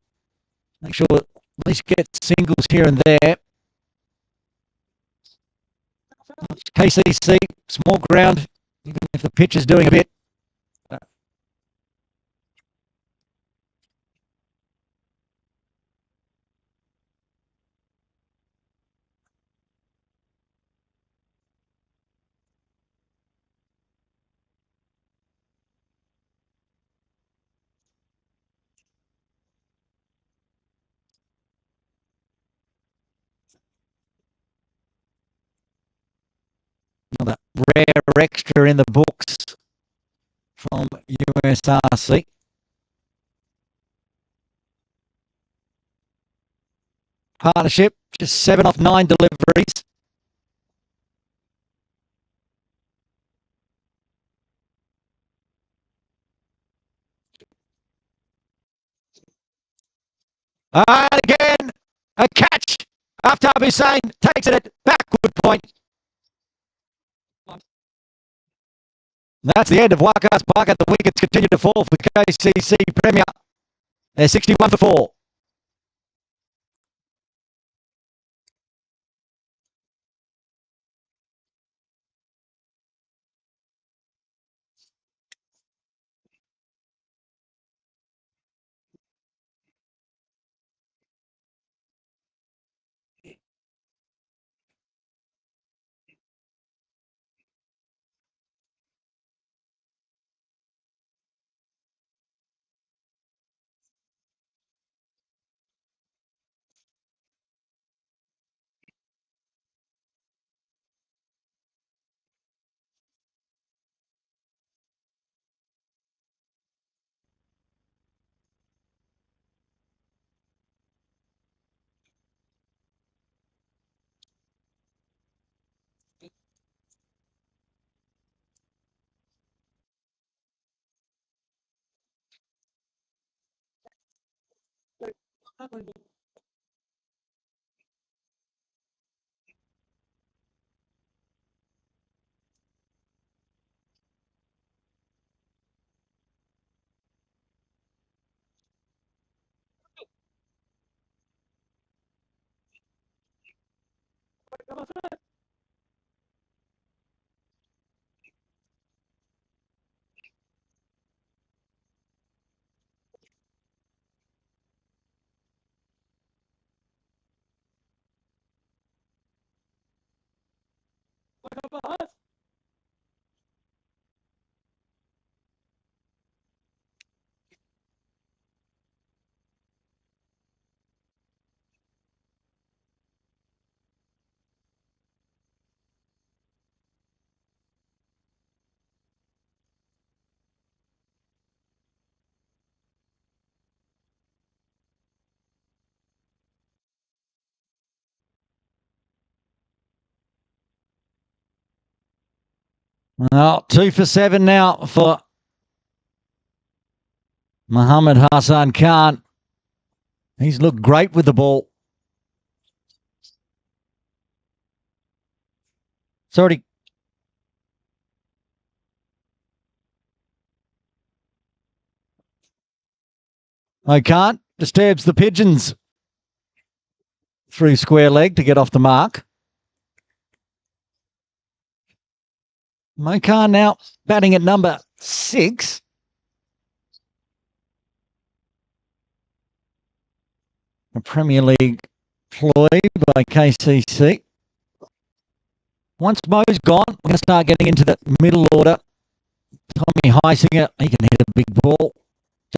[SPEAKER 1] make sure at least get singles here and there. KCC, small ground, even if the pitch is doing a bit. Another rare extra in the books from USRC. Partnership, just 7 off 9 deliveries. And again, a catch. Aftab Hussain takes it at backward point. That's the end of Waqas Park. The wickets continue to fall for the KCC Premier. They're 61 for 4. Well, 2 for 7 now for Mohammad Hassan Khan. He's looked great with the ball. Sorry. I can't. Disturbs the pigeons through square leg to get off the mark. Mokan now batting at number 6. A Premier League ploy by KCC. Once Mo's gone, we're going to start getting into the middle order. Tommy Heisinger, he can hit a big ball.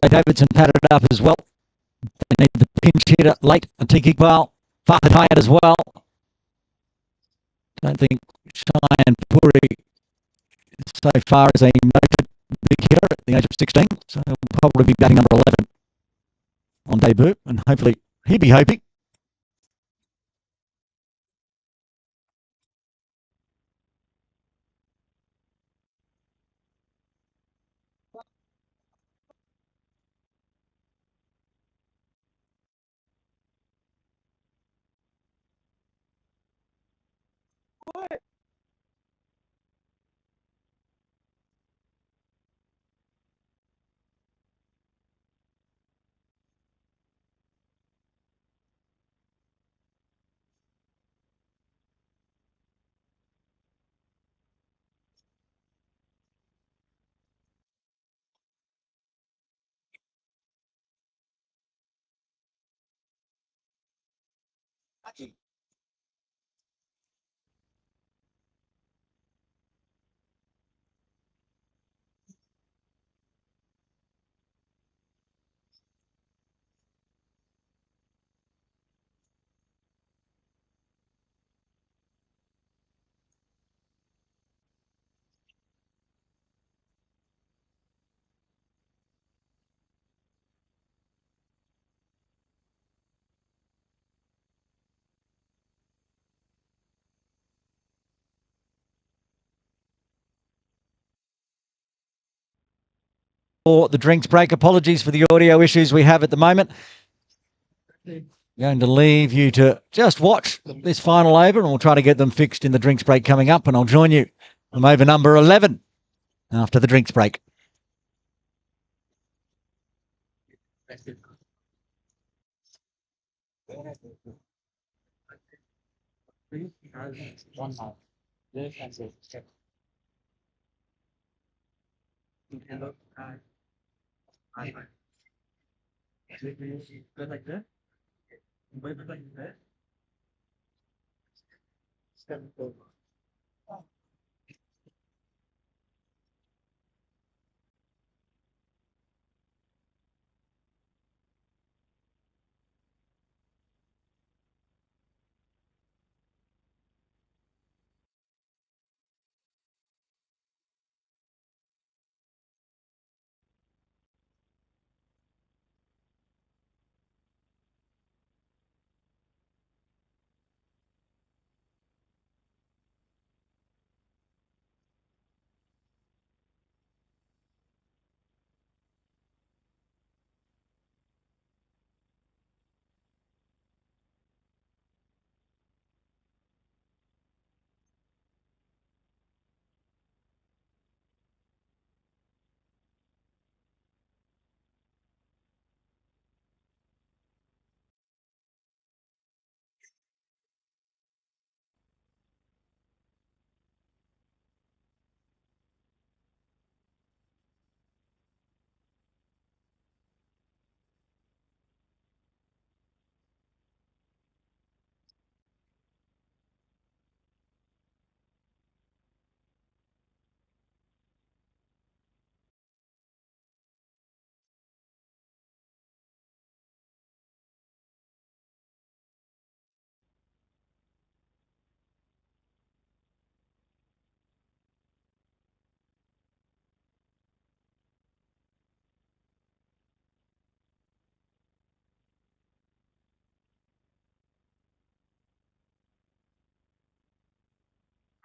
[SPEAKER 1] Jay Davidson patted it up as well. They need the pinch hitter late. Atik Iqbal, Farhad Hayat as well. Don't think Cheyenne Puri so far as a noted big hitter at the age of 16. So he'll probably be batting number 11 on debut. And hopefully he'll be hoping. For the drinks break, apologies for the audio issues we have at the moment. Going to leave you to just watch this final over, and we'll try to get them fixed in the drinks break coming up, and I'll join you from over number 11 after the drinks break.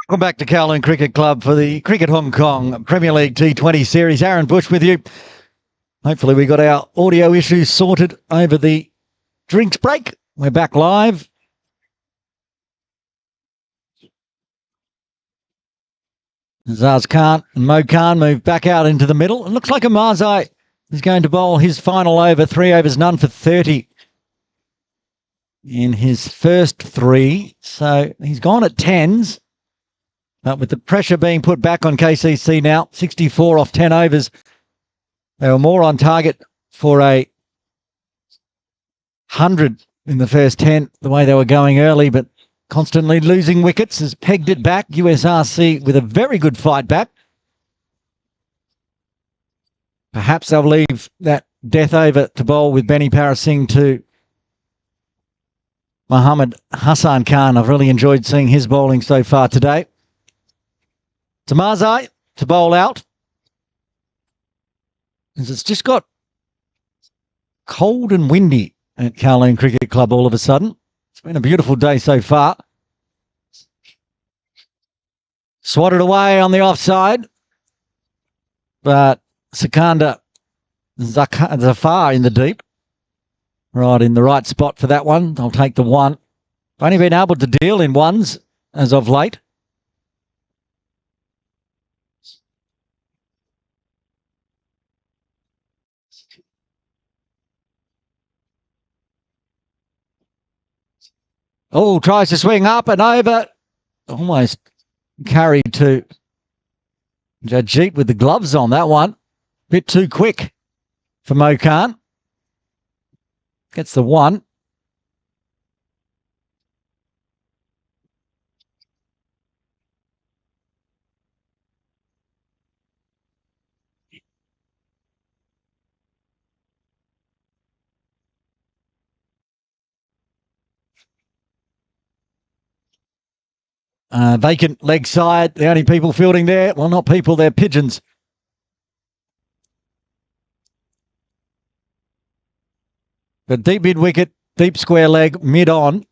[SPEAKER 1] Welcome back to Kowloon Cricket Club for the Cricket Hong Kong Premier League T20 series. Aaron Bush with you. Hopefully we got our audio issues sorted over the drinks break. We're back live. Zaz Khan and Mo Khan move back out into the middle. It looks like Amazai is going to bowl his final over, 3 overs, none for 30 in his first 3. So he's gone at 10s. But with the pressure being put back on KCC now, 64 off 10 overs, they were more on target for a 100 in the first 10, the way they were going early, but constantly losing wickets has pegged it back. USRC with a very good fight back. Perhaps they'll leave that death over to bowl with Benny Parasingh to Mohammad Hassan Khan. I've really enjoyed seeing his bowling so far today. Tamazai to bowl out. It's just got cold and windy at Kowloon Cricket Club all of a sudden. It's been a beautiful day so far. Swatted away on the offside. But Sikandar Zafar in the deep. Right, in the right spot for that one. I'll take the 1. Only been able to deal in 1s as of late. Oh, tries to swing up and over. Almost carried to Jajit with the gloves on that one. Bit too quick for Mo Khan. Gets the 1. Vacant leg side. The only people fielding there, well, not people, they're pigeons. But deep mid wicket, deep square leg, mid on.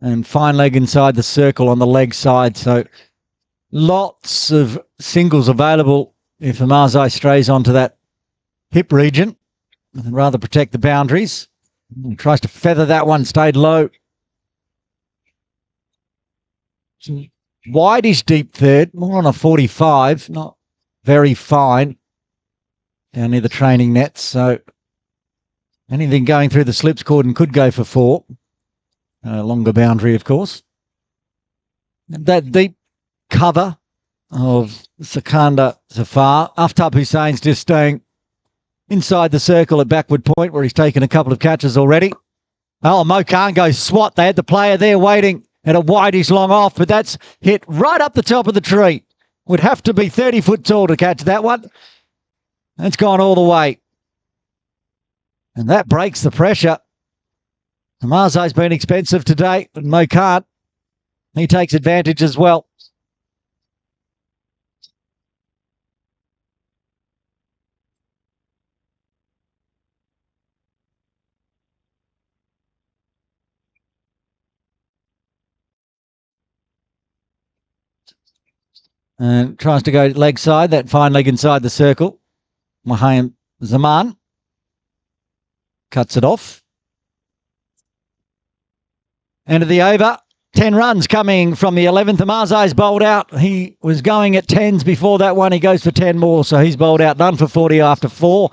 [SPEAKER 1] And fine leg inside the circle on the leg side. So lots of singles available if Amazai strays onto that hip region. And rather protect the boundaries. He tries to feather that one, stayed low. Wide-ish deep third, more on a 45, not very fine down near the training nets. So anything going through the slips cordon could go for 4. Longer boundary, of course. And that deep cover of Sikandar Zafar. Aftab Hussein's just staying inside the circle at backward point where he's taken a couple of catches already. Oh, Mo Khan goes swat. They had the player there waiting at a wideish long off, but that's hit right up the top of the tree. Would have to be 30 foot tall to catch that one. That's gone all the way. And that breaks the pressure. Amazai's been expensive today, but Mo Khan, he takes advantage as well. And tries to go leg side, that fine leg inside the circle. Mohamed Zaman cuts it off. End of the over. 10 runs coming from the 11th. Amazai's bowled out. He was going at 10s before that one. He goes for 10 more, so he's bowled out. None for 40 after 4.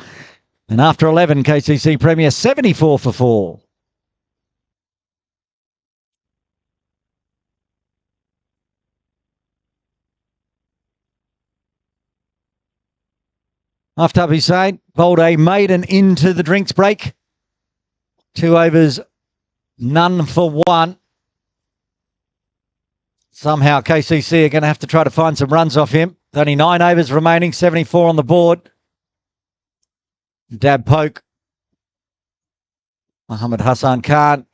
[SPEAKER 1] And after 11, KCC Premier 74 for 4. Aftab Hussain bowled a maiden into the drinks break. 2 overs, none for 1. Somehow KCC are going to have to try to find some runs off him. Only 9 overs remaining, 74 on the board. Dab poke. Muhammad Hassan Khan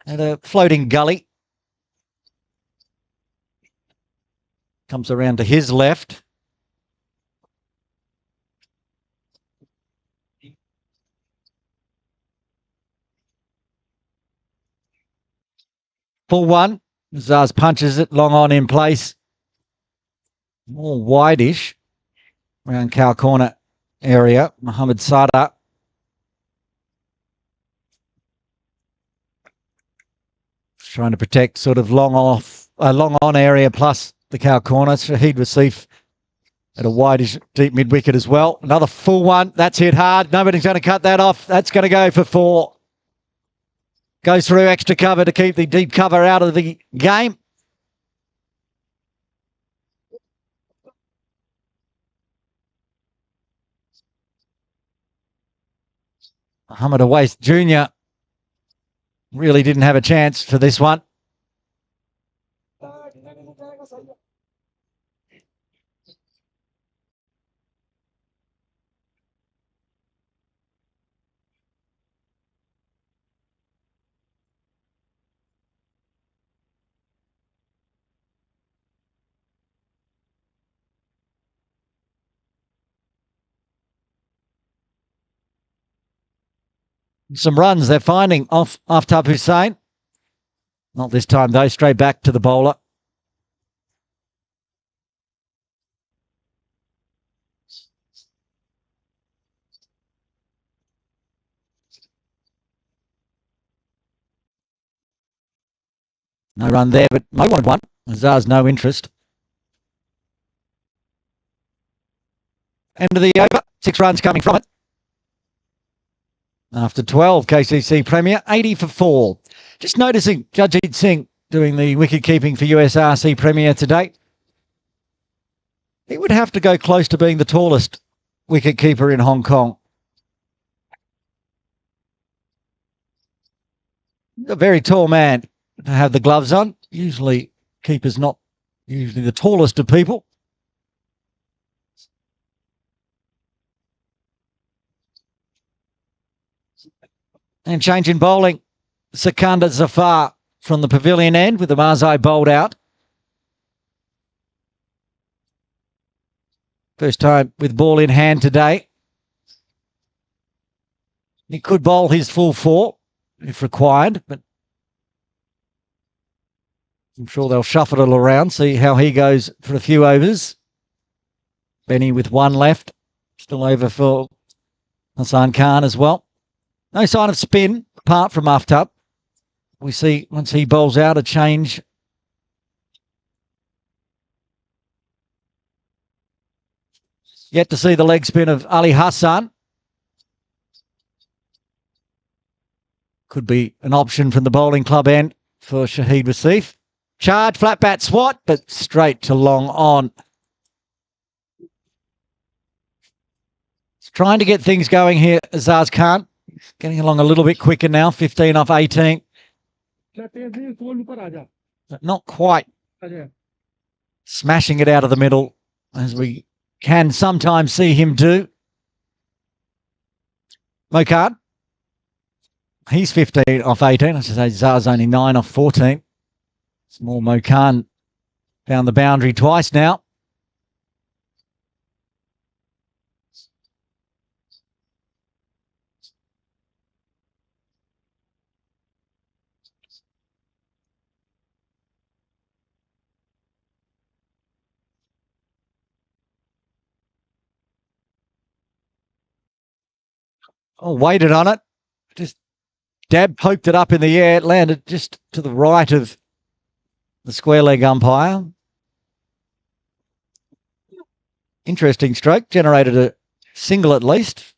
[SPEAKER 1] at a floating gully. Comes around to his left. Full one. Zaz punches it long on in place. More wide-ish around cow corner area. Mohammed Sada. Trying to protect sort of long on area plus the cow corner. Shahid Wasif at a wide-ish deep mid-wicket as well. Another full one. That's hit hard. Nobody's going to cut that off. That's going to go for 4. Goes through extra cover to keep the deep cover out of the game. Muhammad Awais Jr. really didn't have a chance for this one. Some runs they're finding off Aftab Hussain. Not this time, though. Straight back to the bowler. No run there, but Mo wanted one. Azar's no interest. End of the over. 6 runs coming from it. After 12, KCC Premier, 80 for 4. Just noticing Jagjeet Singh doing the wicket keeping for USRC Premier today. He would have to go close to being the tallest wicket keeper in Hong Kong. A very tall man to have the gloves on. Usually, keeper's not usually the tallest of people. And change in bowling. Sikandar Zafar from the pavilion end with the Marzai bowled out. First time with ball in hand today. He could bowl his full 4 if required, but I'm sure they'll shuffle it around, see how he goes for a few overs. Benny with 1 left. Still over for Hassan Khan as well. No sign of spin apart from Aftab. We see once he bowls out a change. Yet to see the leg spin of Ali Hassan. Could be an option from the bowling club end for Shahid Wasif. Charge, flat bat swat, but straight to long on. He's trying to get things going here, Azaz Khan. He's getting along a little bit quicker now, 15 off 18. But not quite smashing it out of the middle, as we can sometimes see him do. Mokan. He's 15 off 18. I should say Zah's only 9 off 14. Small Mokan found the boundary twice now. Oh, waited on it. Just Dab poked it up in the air. It landed just to the right of the square leg umpire. Interesting stroke. Generated a single at least.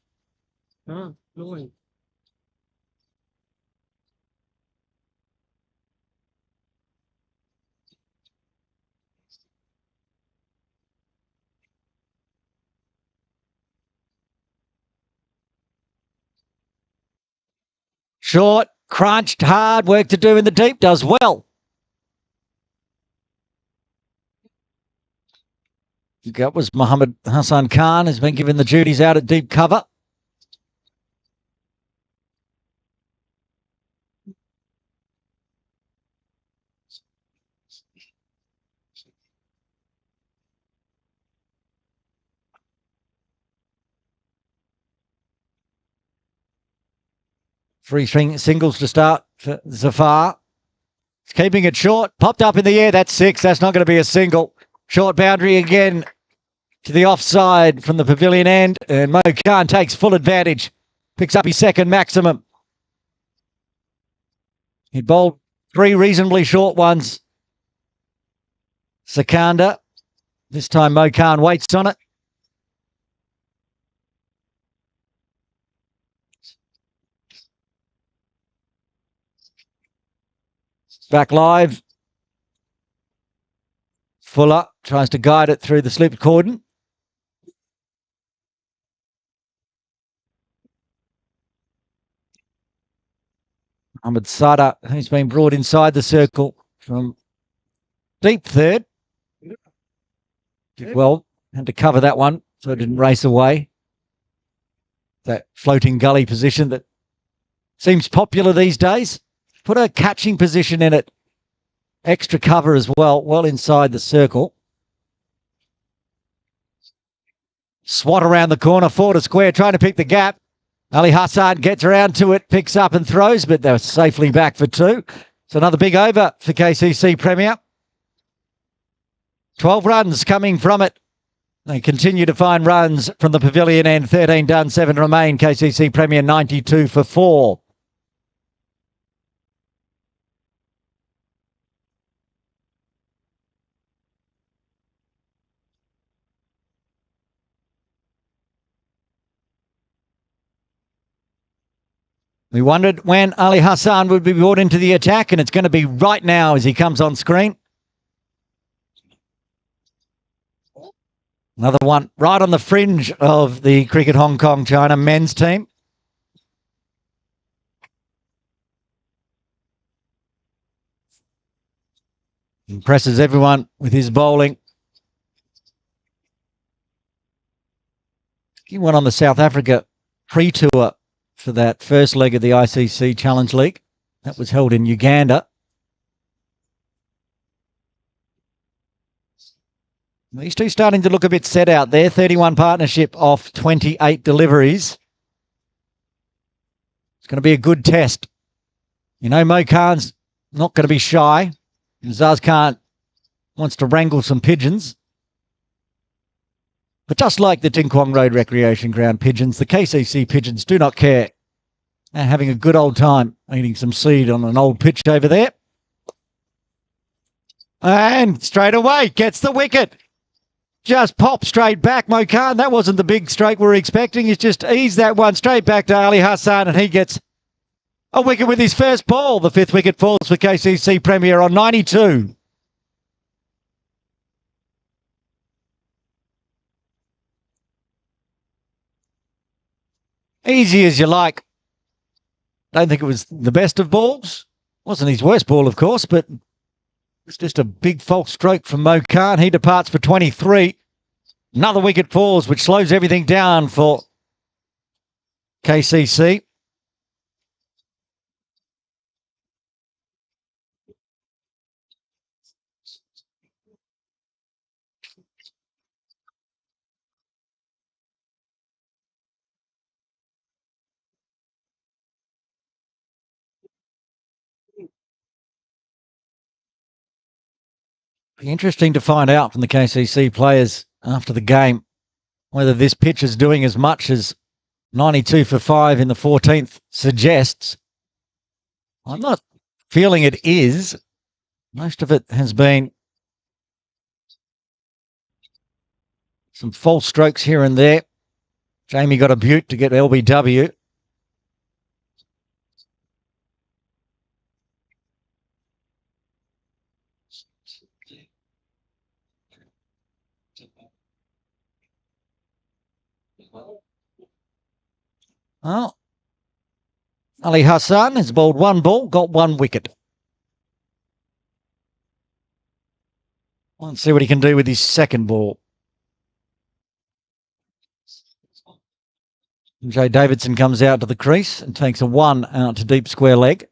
[SPEAKER 1] Short, crunched, hard work to do in the deep, does well. That was Mohammed Hassan Khan, has been given the duties out at deep cover. Three singles to start for Zafar. He's keeping it short. Popped up in the air. That's 6. That's not going to be a single. Short boundary again to the offside from the pavilion end. And Mo Khan takes full advantage. Picks up his second maximum. He bowled 3 reasonably short ones. Sikandar. This time Mo Khan waits on it. Back live. Fuller tries to guide it through the slipped cordon. Ahmed Sada, who's been brought inside the circle from deep third. Did well, had to cover that one so it didn't race away. That floating gully position that seems popular these days. Put a catching position in it. Extra cover as well, well inside the circle. Swat around the corner, 4 to square, trying to pick the gap. Ali Hassan gets around to it, picks up and throws, but they're safely back for 2. It's another big over for KCC Premier. 12 runs coming from it. They continue to find runs from the pavilion end. 13 done, 7 remain. KCC Premier 92 for 4. We wondered when Ali Hassan would be brought into the attack, and it's going to be right now as he comes on screen. Another one right on the fringe of the Cricket Hong Kong China men's team. Impresses everyone with his bowling. He went on the South Africa pre-tour for that first leg of the ICC Challenge League. That was held in Uganda. These two starting to look a bit set out there. 31 partnership off 28 deliveries. It's going to be a good test. You know, Mo Khan's not going to be shy. Zaz Khan wants to wrangle some pigeons. But just like the Ting Kwong Road Recreation Ground pigeons, the KCC pigeons do not care. They're having a good old time eating some seed on an old pitch over there. And straight away gets the wicket. Just pop straight back, Mo Khan. That wasn't the big stroke we were expecting. He's just eased that one straight back to Ali Hassan, and he gets a wicket with his first ball. The fifth wicket falls for KCC Premier on 92. Easy as you like. Don't think it was the best of balls. Wasn't his worst ball, of course, but it's just a big false stroke from Mo Khan. He departs for 23. Another wicket falls, which slows everything down for KCC. Be interesting to find out from the KCC players after the game whether this pitch is doing as much as 92 for 5 in the 14th suggests. I'm not feeling it is. Most of it has been some false strokes here and there. Jamie got a butte to get LBW. Well, Ali Hassan has bowled one ball, got one wicket. Let's see what he can do with his second ball. Jay Davidson comes out to the crease and takes a one out to deep square leg.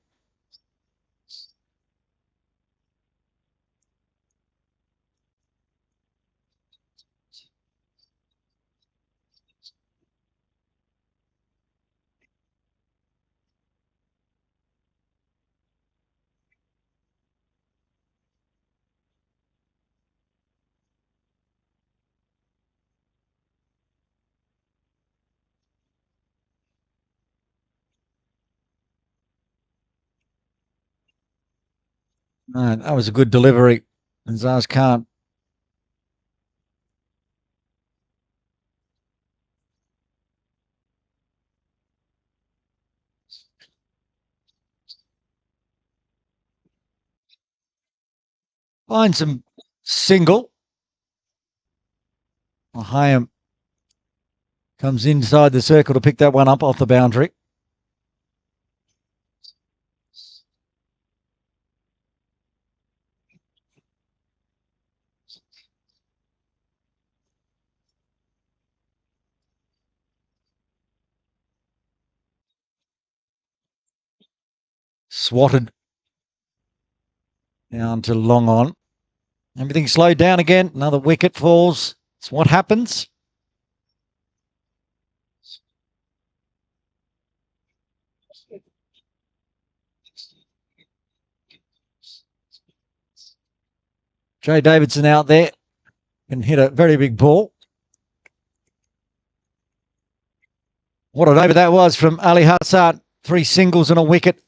[SPEAKER 1] No, that was a good delivery. And Zaz Khan finds some single. Hayat comes inside the circle to pick that one up off the boundary. Swatted down to long on. Everything slowed down again. Another wicket falls. It's what happens. Jay Davidson out there can hit a very big ball. What an over that was from Ali Hassan. 3 singles and a wicket.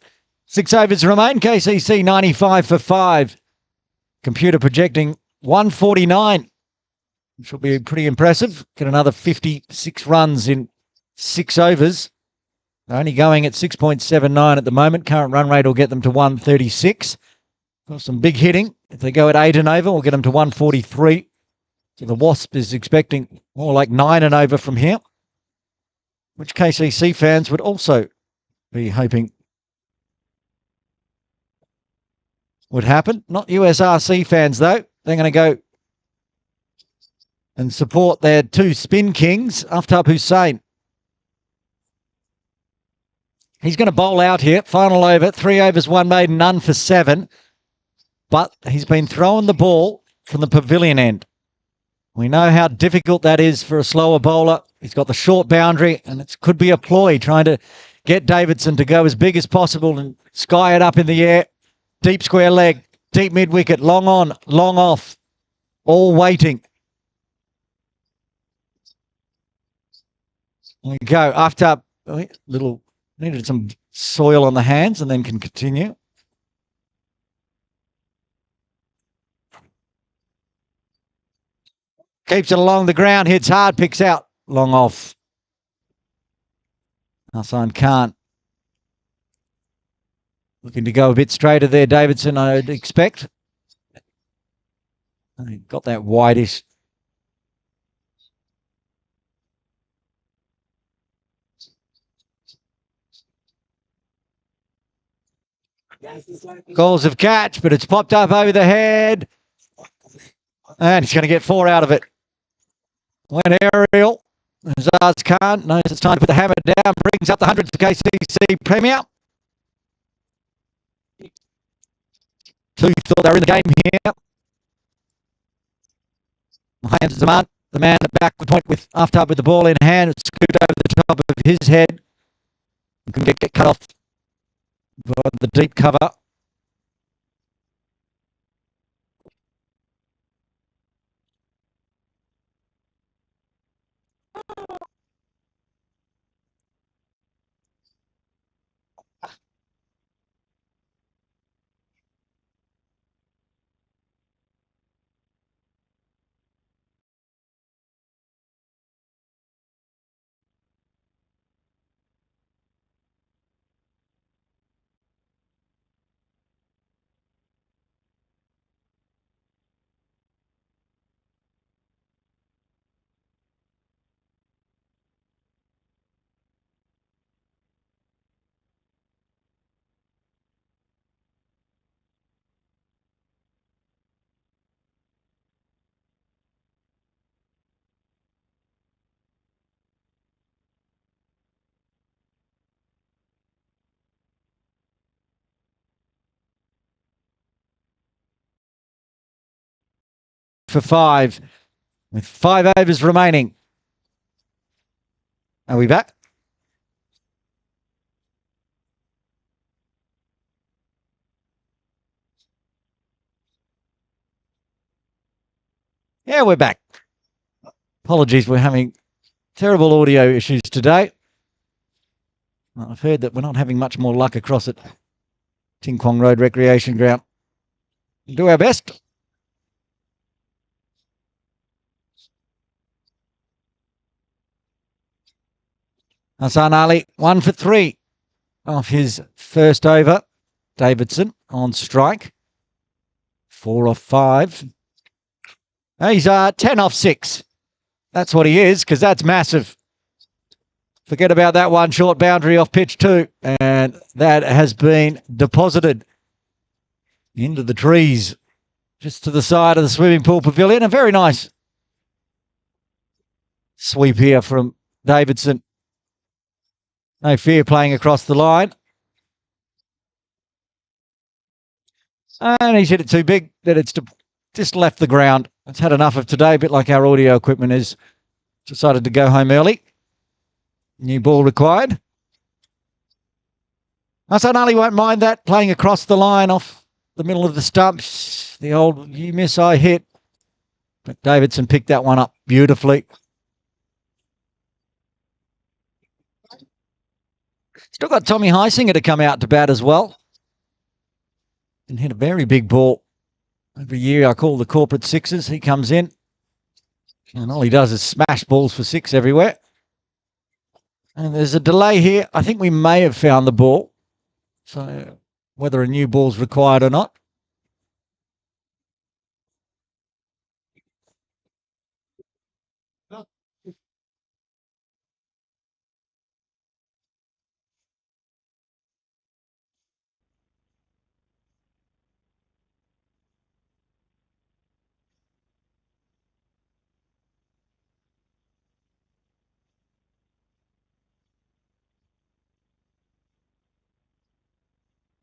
[SPEAKER 1] 6 overs remain. KCC 95 for 5. Computer projecting 149, which will be pretty impressive. Get another 56 runs in 6 overs. They're only going at 6.79 at the moment. Current run rate will get them to 136. Got some big hitting. If they go at 8 and over, we'll get them to 143. So the Wasp is expecting more like 9 and over from here, which KCC fans would also be hoping would happen. Not USRC fans, though. They're going to go and support their 2 spin kings, Aftab Hussain. He's going to bowl out here. Final over, 3 overs, 1 maiden, none for 7. But he's been throwing the ball from the pavilion end. We know how difficult that is for a slower bowler. He's got the short boundary, and it could be a ploy trying to get Davidson to go as big as possible and sky it up in the air. Deep square leg, deep mid wicket, long on, long off, all waiting. There we go. After little needed some soil on the hands and then can continue. Keeps it along the ground, hits hard, picks out, long off. Hassan Khan looking to go a bit straighter there, Davidson, I'd expect. He got that wideish. Calls of catch, but it's popped up over the head. And he's going to get 4 out of it. Went aerial. Zaz Khan knows it's time to put the hammer down. Brings up the 100 for KCC Premier. Two thought they were in the game here. Hands Zaman, the man at backward point with Aftab with the ball in hand. It's scooped over the top of his head. You can get cut off by the deep cover. For 5, with 5 overs remaining. Are we back? Yeah, we're back. Apologies, we're having terrible audio issues today. I've heard that we're not having much more luck across at Ting Kwong Road Recreation Ground. We'll do our best. Hassan Ali, 1 for 3 off his first over. Davidson on strike. 4 off 5. He's 10 off 6. That's what he is, because that's massive. Forget about that one short boundary off pitch 2. And that has been deposited into the trees just to the side of the swimming pool pavilion. A very nice sweep here from Davidson. No fear playing across the line. And he's hit it too big that it's just left the ground. It's had enough of today, a bit like our audio equipment is. Decided to go home early. New ball required. Hassan Ali won't mind that, playing across the line off the middle of the stumps. The old you miss, I hit. But Davidson picked that one up beautifully. Still got Tommy Heisinger to come out to bat as well. And hit a very big ball. Every year I call the corporate sixes. He comes in. And all he does is smash balls for 6 everywhere. And there's a delay here. I think we may have found the ball. So whether a new ball's required or not.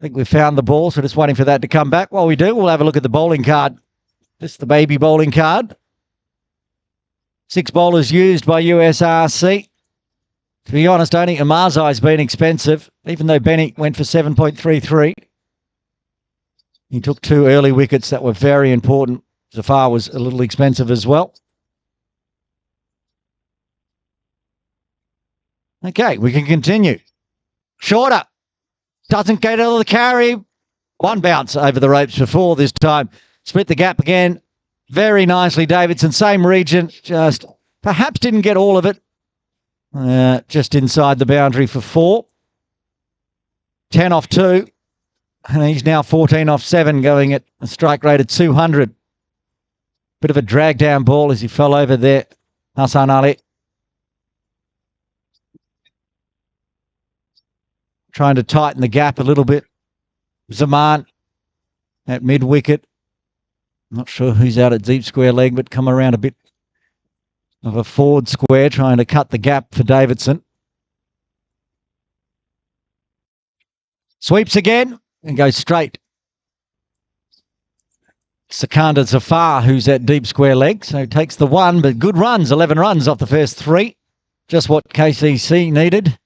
[SPEAKER 1] I think we've found the ball, so just waiting for that to come back. While we do, we'll have a look at the bowling card. This is the baby bowling card. 6 bowlers used by USRC. To be honest, only Amazai's been expensive, even though Benny went for 7.33. He took 2 early wickets that were very important. Zafar was a little expensive as well. Okay, we can continue. Shorter. Doesn't get out of the carry. 1 bounce over the ropes before this time. Split the gap again. Very nicely, Davidson. Same region. Just perhaps didn't get all of it. Just inside the boundary for 4. 10 off 2. And he's now 14 off 7, going at a strike rate of 200. Bit of a drag down ball as he fell over there. Hassan Ali. Trying to tighten the gap a little bit. Zaman at mid-wicket. Not sure who's out at deep square leg, but come around a bit of a forward square, trying to cut the gap for Davidson. Sweeps again and goes straight. Sikandar Zafar, who's at deep square leg, so takes the 1, but good runs, 11 runs off the first 3. Just what KCC needed.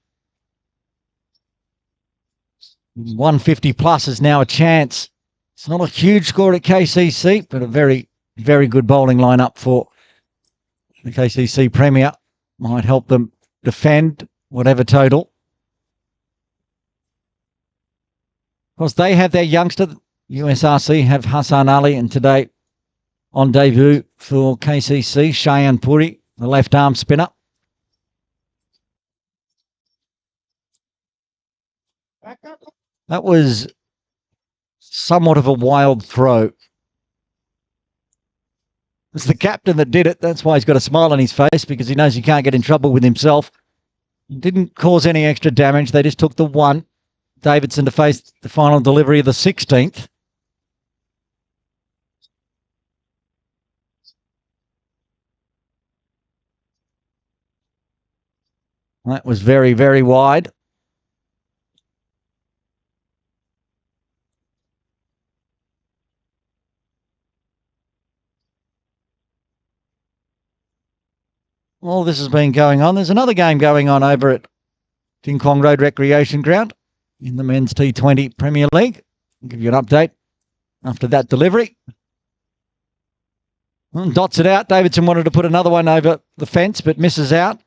[SPEAKER 1] 150 plus is now a chance. It's not a huge score at KCC, but a very, very good bowling lineup for the KCC Premier. Might help them defend whatever total. Of course, they have their youngster. USRC have Hassan Ali, and today on debut for KCC, Hayat Puri, the left arm spinner. That was somewhat of a wild throw. It was the captain that did it. That's why he's got a smile on his face, because he knows he can't get in trouble with himself. It didn't cause any extra damage. They just took the 1. Davidson to face the final delivery of the 16th. That was very, very wide. All this has been going on. There's another game going on over at Ting Kwong Road Recreation Ground in the men's T20 Premier League. I'll give you an update after that delivery. Dots it out. Davidson wanted to put another one over the fence, but misses out.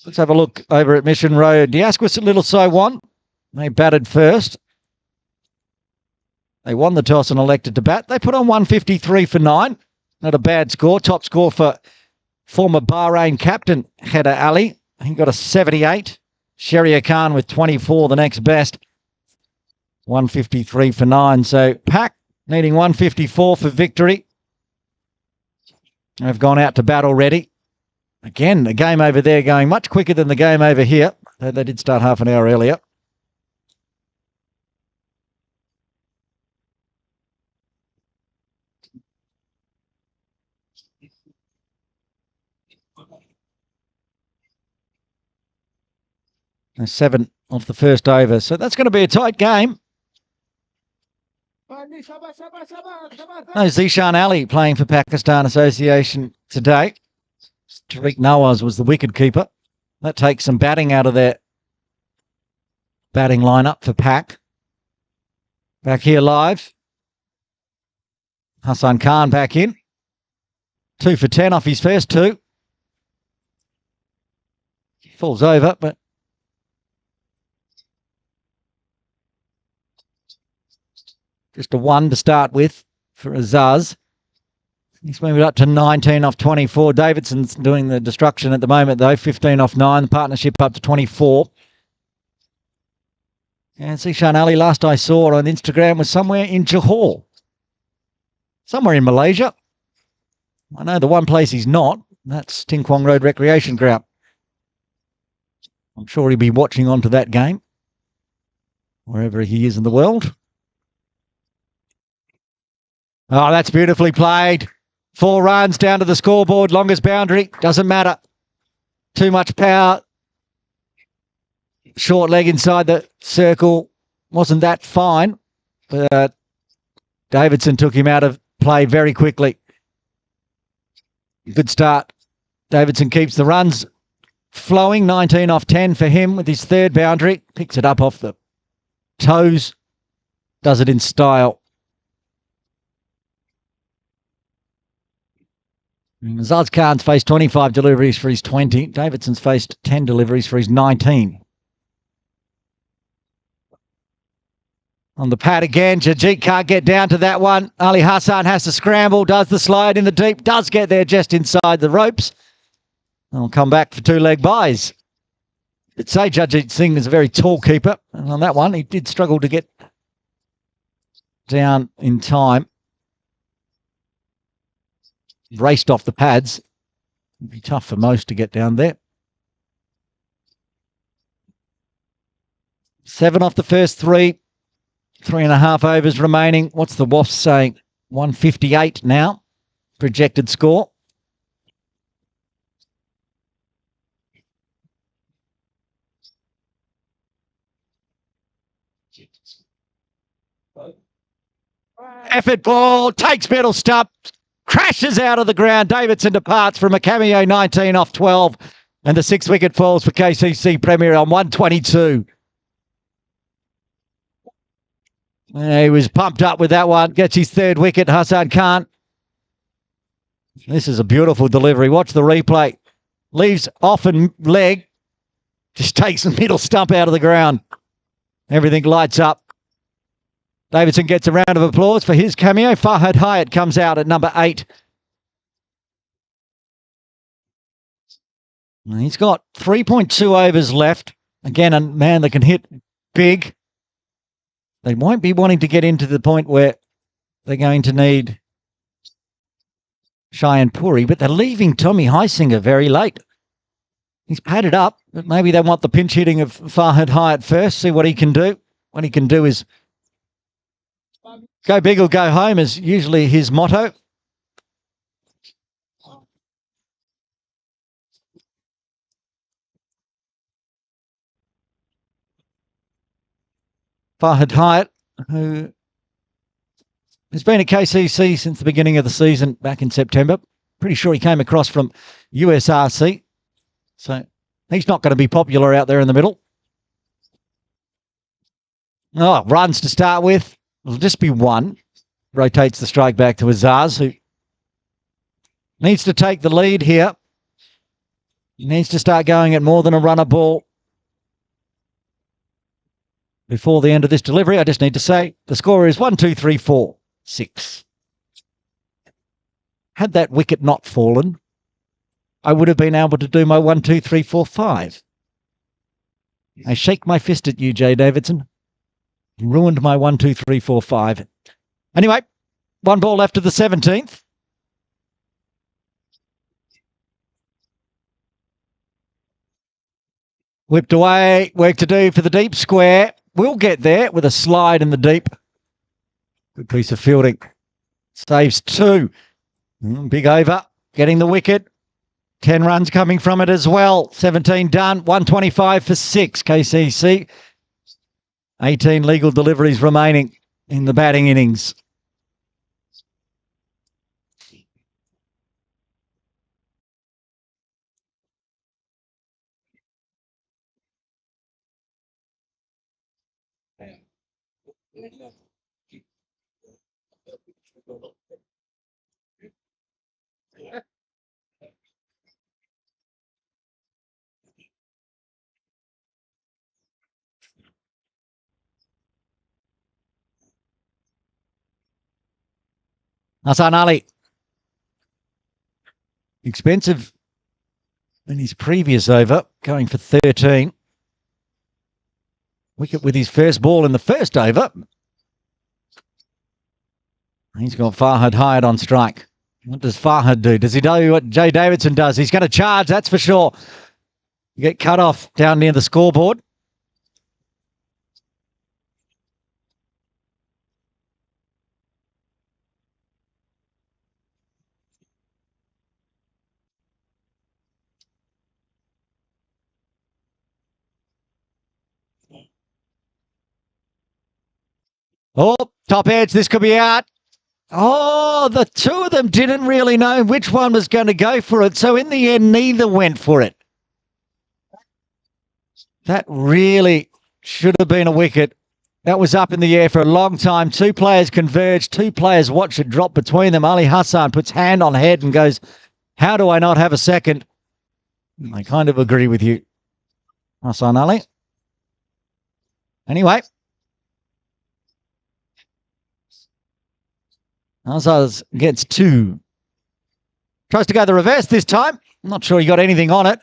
[SPEAKER 1] Let's have a look over at Mission Road. Diasquith at Little Saiwan. They batted first. They won the toss and elected to bat. They put on 153 for 9. Not a bad score. Top score for former Bahrain captain Hayat Ali. He got a 78. Sharia Khan with 24, the next best. 153 for 9. So Pack needing 154 for victory. They've gone out to bat already. Again, the game over there going much quicker than the game over here. They did start half an hour earlier. And 7 off the first over. So that's going to be a tight game. No, Zishan Ali playing for Pakistan Association today. Tariq Nawaz was the wicket keeper. That takes some batting out of their batting lineup for Pak. Back here live. Hassan Khan back in. 2 for 10 off his first 2. Falls over, but just a 1 to start with for Azaz. He's moved up to 19 off 24. Davidson's doing the destruction at the moment, though. 15 off 9. The partnership up to 24. And Zishan Ali, last I saw on Instagram, was somewhere in Johor. Somewhere in Malaysia. I know the one place he's not. That's Ting Kwong Road Recreation Ground. I'm sure he'll be watching onto that game, wherever he is in the world. Oh, that's beautifully played. 4 runs down to the scoreboard. Longest boundary. Doesn't matter. Too much power. Short leg inside the circle. Wasn't that fine. But Davidson took him out of play very quickly. Good start. Davidson keeps the runs flowing. 19 off 10 for him with his third boundary. Picks it up off the toes. Does it in style. Zaz Khan's faced 25 deliveries for his 20. Davidson's faced 10 deliveries for his 19. On the pad again, Jajit can't get down to that one. Ali Hassan has to scramble, does the slide in the deep, does get there just inside the ropes. I'll come back for two-leg buys. I'd say Jajit Singh is a very tall keeper, and on that one, he did struggle to get down in time. Raced off the pads. It'd be tough for most to get down there. 7 off the first 3. 3.5 overs remaining. What's the Wasps saying? 158 now. Projected score. Effort ball. Takes middle stump. Crashes out of the ground. Davidson departs from a cameo 19 off 12. And the 6th wicket falls for KCC Premier on 122. He was pumped up with that one. Gets his 3rd wicket, Hassan Khan. This is a beautiful delivery. Watch the replay. Leaves off and leg. Just takes the middle stump out of the ground. Everything lights up. Davidson gets a round of applause for his cameo. Farhad Hayat comes out at number 8. He's got 3.2 overs left. Again, a man that can hit big. They won't be wanting to get into the point where they're going to need Cheyenne Puri, but they're leaving Tommy Heisinger very late. He's padded up, but maybe they want the pinch hitting of Farhad Hayat first, see what he can do. What he can do is go big or go home is usually his motto. Farhad Hayat, who has been at KCC since the beginning of the season back in September. Pretty sure he came across from USRC. So he's not going to be popular out there in the middle. Oh, runs to start with. It'll just be 1. Rotates the strike back to Azaz, who needs to take the lead here. He needs to start going at more than a runner ball. Before the end of this delivery, I just need to say the score is 1, 2, 3, 4, 6. Had that wicket not fallen, I would have been able to do my 1, 2, 3, 4, 5. I shake my fist at you, Jay Davidson. You ruined my 1, 2, 3, 4, 5. Anyway, 1 ball left of the 17th. Whipped away, work to do for the deep square. We'll get there with a slide in the deep. Good piece of fielding. Saves 2. Big over. Getting the wicket. 10 runs coming from it as well. 17 done. 125 for 6. KCC. 18 legal deliveries remaining in the batting innings. Hassan Ali. Expensive in his previous over, going for 13. Wicket with his first ball in the first over. He's got Farhad Hayat on strike. What does Farhad do? Does he do what Jay Davidson does? He's going to charge, that's for sure. You get cut off down near the scoreboard. Oh, top edge. This could be out. Oh, the two of them didn't really know which one was going to go for it. So in the end, neither went for it. That really should have been a wicket. That was up in the air for a long time. Two players converged. Two players watch it drop between them. Ali Hassan puts hand on head and goes, how do I not have a second? I kind of agree with you, Hassan Ali. Anyway. Azaz gets two. Tries to go the reverse this time. I'm not sure he got anything on it.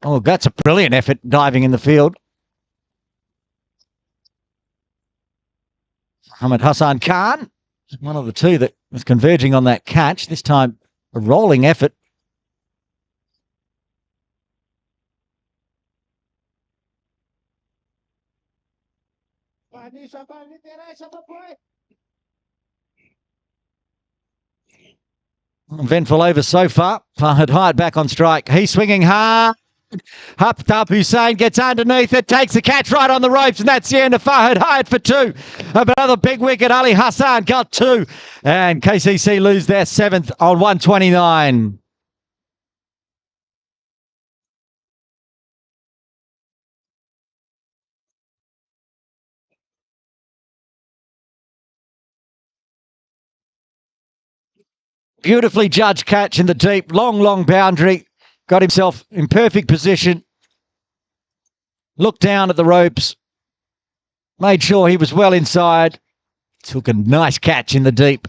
[SPEAKER 1] Oh, that's a brilliant effort diving in the field. Muhammad Hassan Khan, one of the two that was converging on that catch. This time, a rolling effort. Eventful over so far. Fahad Hayat back on strike. He's swinging hard. Up Hussein gets underneath it, takes the catch right on the ropes, and that's the end of Fahad Hayat for two. Another big wicket. Ali Hassan got two. And KCC lose their seventh on 129. Beautifully judged catch in the deep. Long boundary. Got himself in perfect position. Looked down at the ropes. Made sure he was well inside. Took a nice catch in the deep.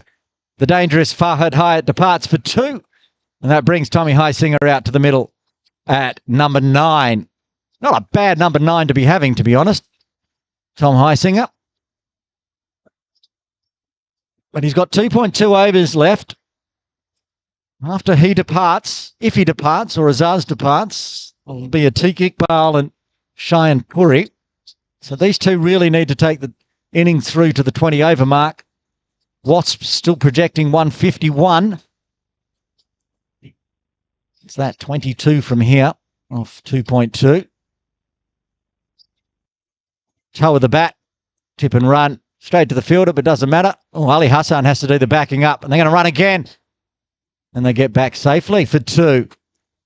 [SPEAKER 1] The dangerous Fahad Hayat departs for two. And that brings Tommy Heisinger out to the middle at number 9. Not a bad number 9 to be having, to be honest. Tom Heisinger. But he's got 2.2 overs left. After he departs, if he departs or Azaz departs, it'll be a Atiq Iqbal and Cheyenne Puri. So these two really need to take the inning through to the 20-over mark. Wasps still projecting 151. It's that 22 from here off 2.2. Toe of the bat, tip and run straight to the fielder, but doesn't matter. Oh, Ali Hassan has to do the backing up, and they're going to run again. And they get back safely for two.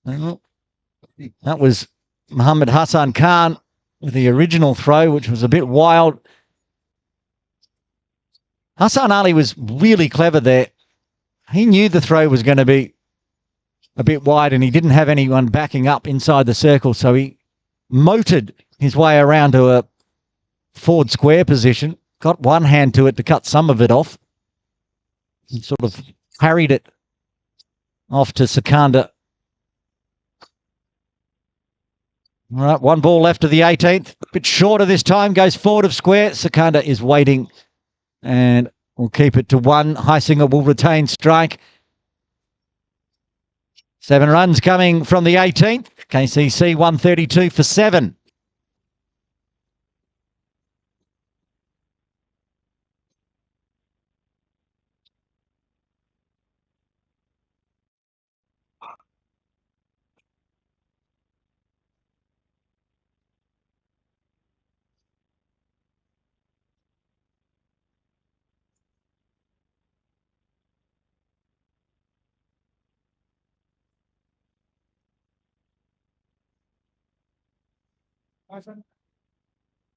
[SPEAKER 1] That was Muhammad Hassan Khan with the original throw, which was a bit wild. Hassan Ali was really clever there. He knew the throw was going to be a bit wide and he didn't have anyone backing up inside the circle, so he motored his way around to a forward square position, got one hand to it to cut some of it off, and sort of parried it off to Sikandar. All right, one ball left of the 18th. A bit shorter this time, goes forward of square. Sikandar is waiting and we'll keep it to 1. Heisinger will retain strike. 7 runs coming from the 18th. KCC 132 for 7.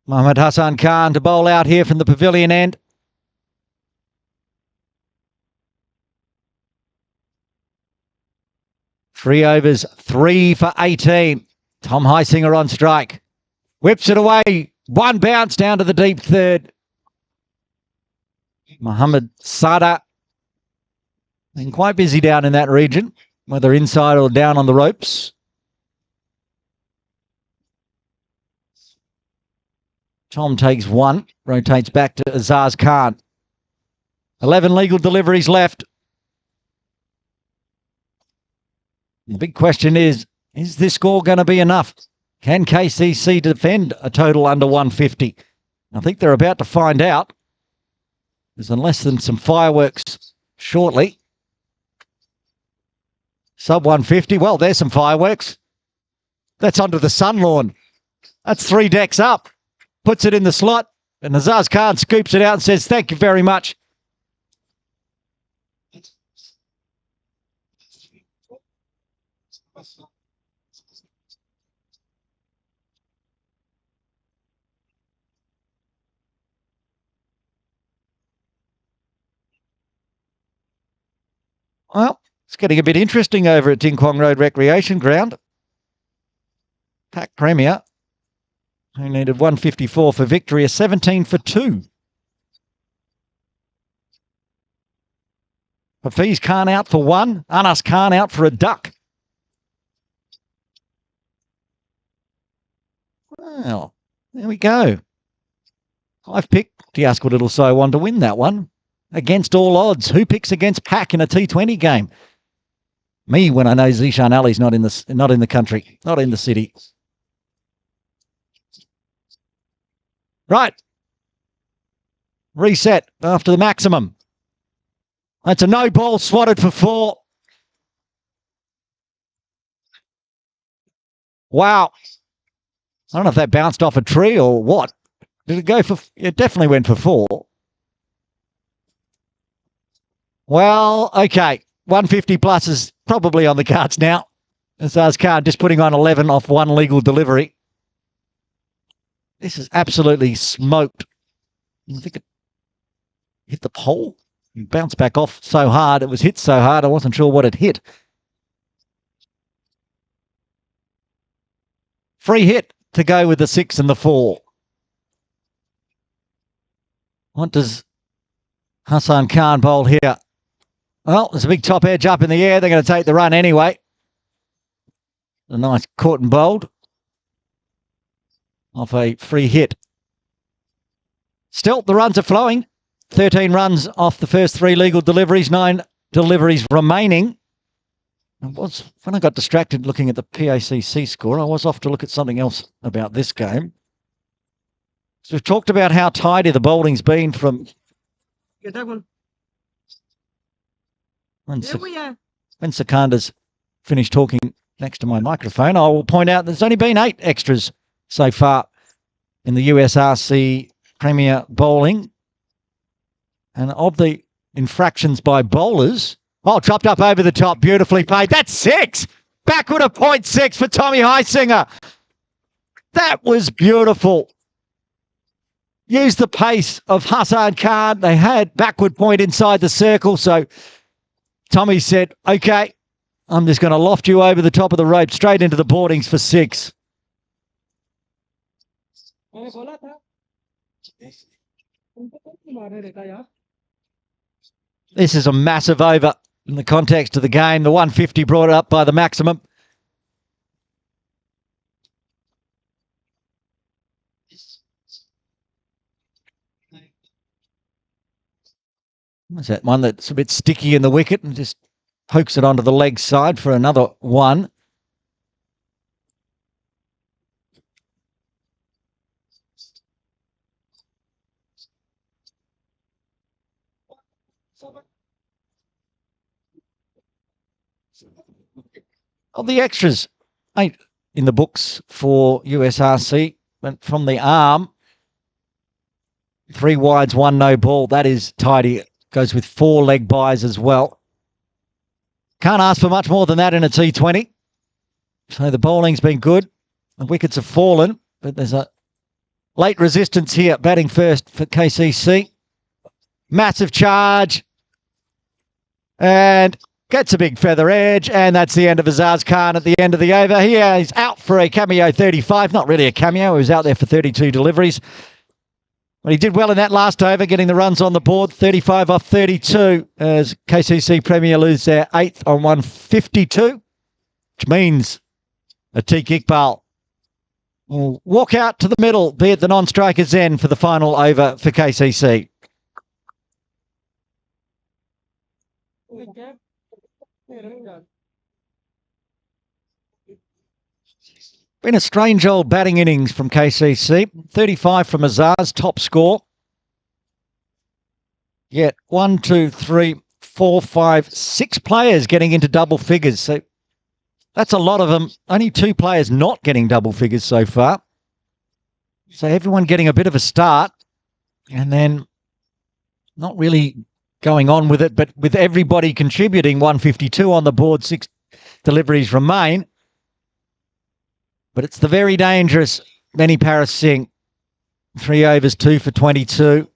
[SPEAKER 1] Muhammad Hassan Khan to bowl out here from the pavilion end. Three overs, 3 for 18. Tom Heisinger on strike. Whips it away. One bounce down to the deep third. Mohammed Sada been quite busy down in that region, whether inside or down on the ropes. Tom takes 1, rotates back to Azaz Khan. 11 legal deliveries left. The big question is this score going to be enough? Can KCC defend a total under 150? I think they're about to find out. There's less than some fireworks shortly. Sub 150. Well, there's some fireworks. That's under the sun lawn. That's 3 decks up. Puts it in the slot, and Azaz Khan scoops it out and says, thank you very much. It's getting a bit interesting over at Ting Kwong Road Recreation Ground. Pack Premier, who needed 154 for victory, a 17 for 2. Hafiz Khan out for 1. Anas Khan out for a duck. Well, there we go. I've picked Diaskal Little So1 to win that one. Against all odds. Who picks against Pack in a T20 game? Me, when I know Zishan Ali's not in the country, not in the city. Right. Reset after the maximum. That's a no ball swatted for 4. Wow. I don't know if that bounced off a tree or what. Did it go for... It definitely went for 4. Well, okay. 150 plus is probably on the cards now. Azaz Khan just putting on 11 off 1 legal delivery. This is absolutely smoked. I think it hit the pole. It bounced back off so hard. It was hit so hard, I wasn't sure what it hit. Free hit to go with the 6 and the 4. What does Hassan Khan bowl here? Well, there's a big top edge up in the air. They're going to take the run anyway. A nice caught and bowled off a free hit. Still, the runs are flowing. 13 runs off the first 3 legal deliveries, 9 deliveries remaining. When I got distracted looking at the PACC score, I was off to look at something else about this game. So we've talked about how tidy the bowling's been from...
[SPEAKER 4] Yeah, that one.
[SPEAKER 1] When
[SPEAKER 4] Yeah,
[SPEAKER 1] Sekanda's finished talking next to my microphone, I will point out there's only been 8 extras so far in the USRC Premier Bowling. And of the infractions by bowlers, chopped up over the top, beautifully played. That's 6! Backward of 0.6 for Tommy Heisinger. That was beautiful. Used the pace of Hassan Khan. They had backward point inside the circle, so Tommy said, okay, I'm just going to loft you over the top of the rope, straight into the boardings for 6. This is a massive over in the context of the game. The 150 brought up by the maximum. What's that one that's a bit sticky in the wicket and just pokes it onto the leg side for another 1? Of the extras, 8 in the books for USRC, went from the arm. 3 wides, 1 no ball. That is tidy. Goes with 4 leg byes as well. Can't ask for much more than that in a T20. So the bowling's been good. The wickets have fallen, but there's a late resistance here. Batting first for KCC. Massive charge. And gets a big feather edge. And that's the end of Azaz Khan at the end of the over. Here he's out for a cameo 35. Not really a cameo. He was out there for 32 deliveries. But he did well in that last over, getting the runs on the board. 35 off 32 as KCC Premier lose their 8th on 152, which means Atiq Iqbal will walk out to the middle, be at the non-striker's end for the final over for KCC. Been a strange old batting innings from KCC. 35 from Azaz, top score. Yet 1, 2, 3, 4, 5, 6 players getting into double figures. So that's a lot of them. Only 2 players not getting double figures so far. So everyone getting a bit of a start and then not really going on with it, but with everybody contributing. 152 on the board, 6 deliveries remain. But it's the very dangerous Benny Paris Singh. 3 overs, 2 for 22.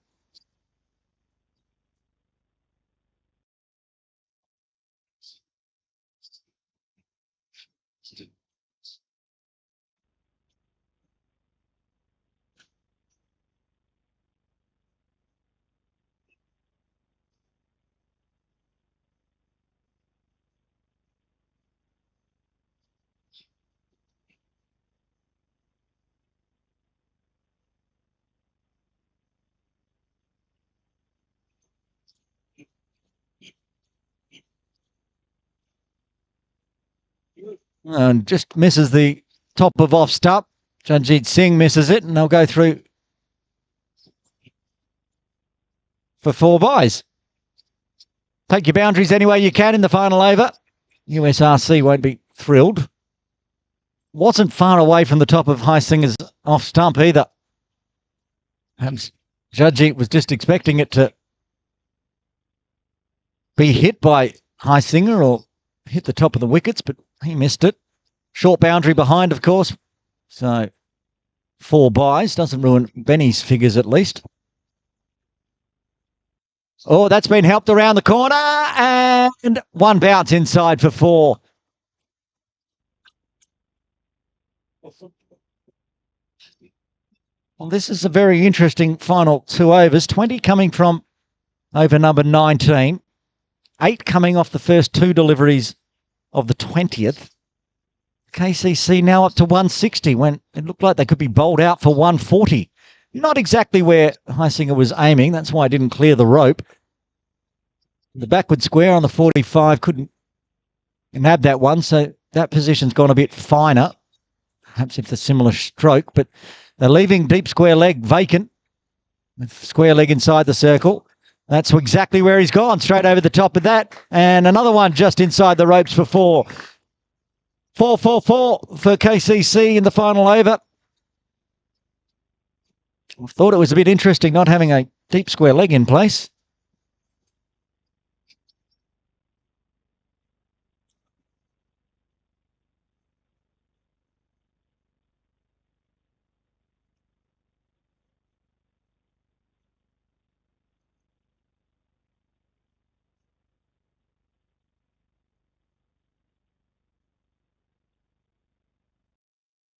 [SPEAKER 1] And just misses the top of off stump. Janjit Singh misses it, and they'll go through for 4 byes. Take your boundaries any way you can in the final over. USRC won't be thrilled. Wasn't far away from the top of Haisinger's off stump either. Perhaps Janjit was just expecting it to be hit by Haisinger or hit the top of the wickets, but he missed it. Short boundary behind, of course. So 4 byes. Doesn't ruin Benny's figures, at least. Oh, that's been helped around the corner, and 1 bounce inside for 4. Well, this is a very interesting final 2 overs. 20 coming from over number 19. 8 coming off the first 2 deliveries of the 20th. KCC now up to 160 when it looked like they could be bowled out for 140. Not exactly where Haisinger was aiming. That's why I didn't clear the rope. The backward square on the 45 couldn't nab that one, so that position's gone a bit finer. Perhaps if the similar stroke, but they're leaving deep square leg vacant. Square leg inside the circle. That's exactly where he's gone, straight over the top of that. And another one just inside the ropes for 4. 4-4-4 for KCC in the final over. I thought it was a bit interesting not having a deep square leg in place.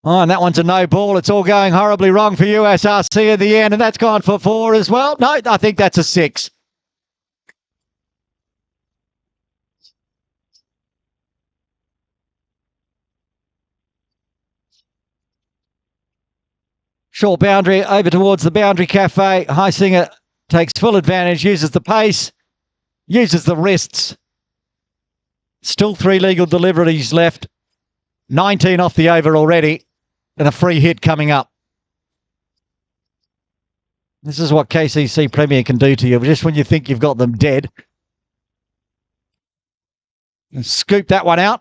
[SPEAKER 1] Oh, and that one's a no ball. It's all going horribly wrong for USRC in the end, and that's gone for 4 as well. No, I think that's a 6. Short boundary over towards the boundary cafe. Haisinger takes full advantage, uses the pace, uses the wrists. Still 3 legal deliveries left. 19 off the over already. And a free hit coming up. This is what KCC Premier can do to you, just when you think you've got them dead. And scoop that one out.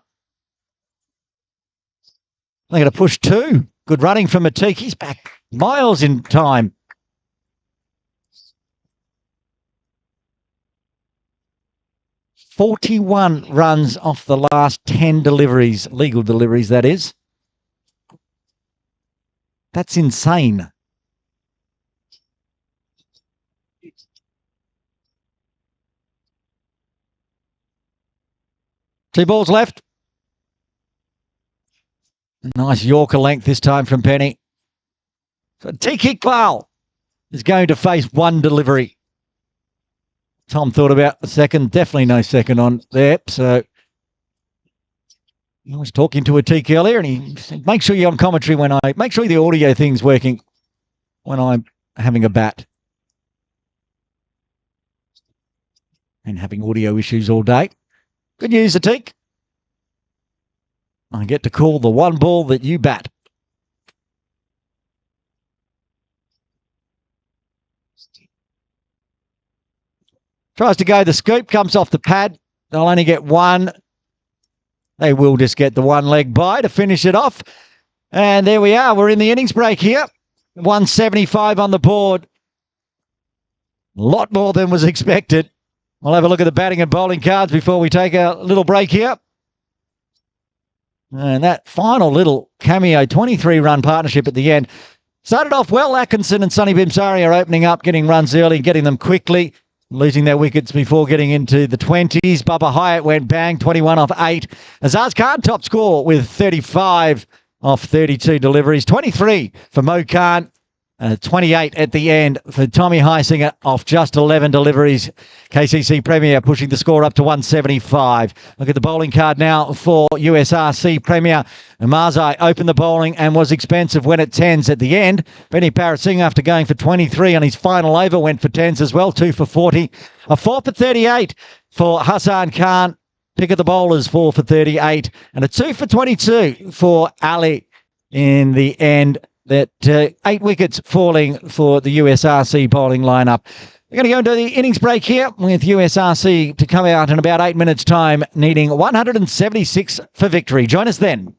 [SPEAKER 1] They're going to push 2. Good running from Matik. He's back miles in time. "41 runs off the last 10 deliveries, legal deliveries, that is. That's insane. Two balls left. Nice Yorker length this time from Penny. So Atiq Iqbal is going to face 1 delivery. Tom thought about the second. Definitely no second on there. So I was talking to Atiq earlier, and he said, make sure you're on commentary make sure the audio thing's working when I'm having a bat. And having audio issues all day. Good news, Atiq. I get to call the 1 ball that you bat. Tries to go the scoop, comes off the pad. They'll only get 1. They will just get the 1 leg bye to finish it off. And there we are. We're in the innings break here. 175 on the board. A lot more than was expected. We'll have a look at the batting and bowling cards before we take a little break here. And that final little cameo 23-run partnership at the end started off well. Atkinson and Sonny Bimsari are opening up, getting runs early, getting them quickly. Losing their wickets before getting into the 20s. Bubba Hayat went bang, 21 off 8. Azaz Khan top score with 35 off 32 deliveries. 23 for Mo Khan. 28 at the end for Tommy Haisinger off just 11 deliveries. KCC Premier pushing the score up to 175. Look at the bowling card now for USRC Premier. Marzai opened the bowling and was expensive when it 10s at the end. Benny Parasingh, after going for 23 on his final over, went for 10s as well, 2 for 40. A 4 for 38 for Hassan Khan. Pick of the bowlers, 4 for 38, and a 2 for 22 for Ali in the end. That 8 wickets falling for the USRC bowling lineup. We're going to go into the innings break here with USRC to come out in about 8 minutes' time, needing 176 for victory. Join us then.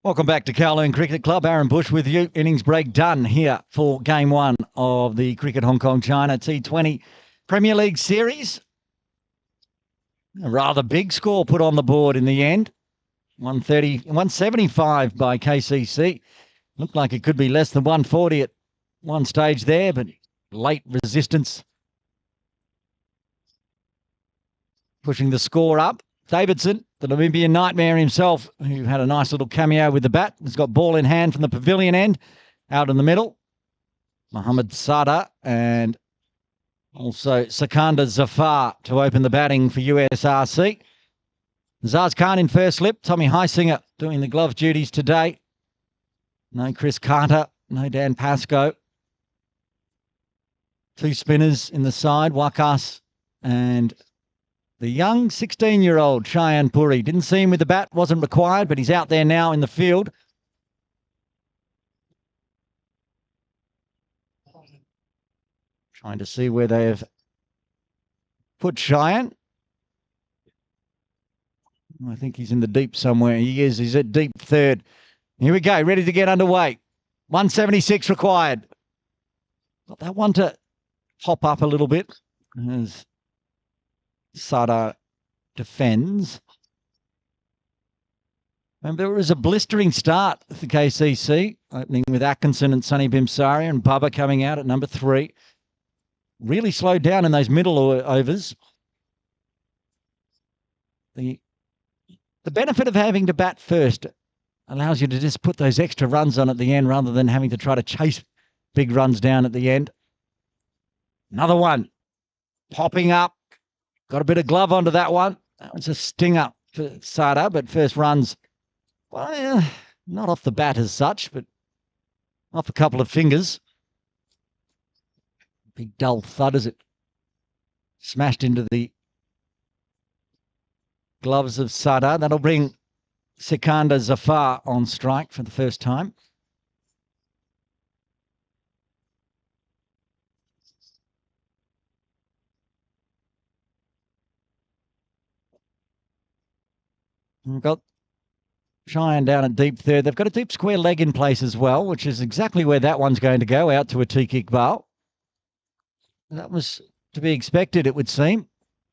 [SPEAKER 1] Welcome back to Kowloon Cricket Club. Aaron Bush with you. Innings break done here for Game 1 of the Cricket Hong Kong China T20 Premier League Series. A rather big score put on the board in the end. 175 by KCC. Looked like it could be less than 140 at one stage there, but late resistance pushing the score up. Davidson, the Namibian nightmare himself, who had a nice little cameo with the bat, has got ball in hand from the pavilion end, out in the middle. Mohammad Sada and also Sikandar Zafar to open the batting for USRC. Zaz Khan in first slip. Tommy Heisinger doing the glove duties today. No Chris Carter, no Dan Pascoe. Two spinners in the side, Wakas and the young 16-year-old Cheyenne Puri. Didn't see him with the bat, wasn't required, but he's out there now in the field. Trying to see where they have put Cheyenne. I think he's in the deep somewhere. He is. He's at deep third. Here we go, ready to get underway. 176 required. Got that one to hop up a little bit as Sada defends. Remember, it was a blistering start for KCC, opening with Atkinson and Sonny Bimsaria and Bubba coming out at number 3. Really slowed down in those middle overs. The benefit of having to bat first allows you to just put those extra runs on at the end rather than having to try to chase big runs down at the end. Another one popping up. Got a bit of glove onto that one. That was a stinger for Sada, but first runs, well, not off the bat as such, but off a couple of fingers. Big dull thud as it smashed into the gloves of Sada. That'll bring Sikandar Zafar on strike for the first time. We've got Cheyenne down at deep third. They've got a deep square leg in place as well, which is exactly where that one's going to go, out to a T-kick bowl. That was to be expected, it would seem.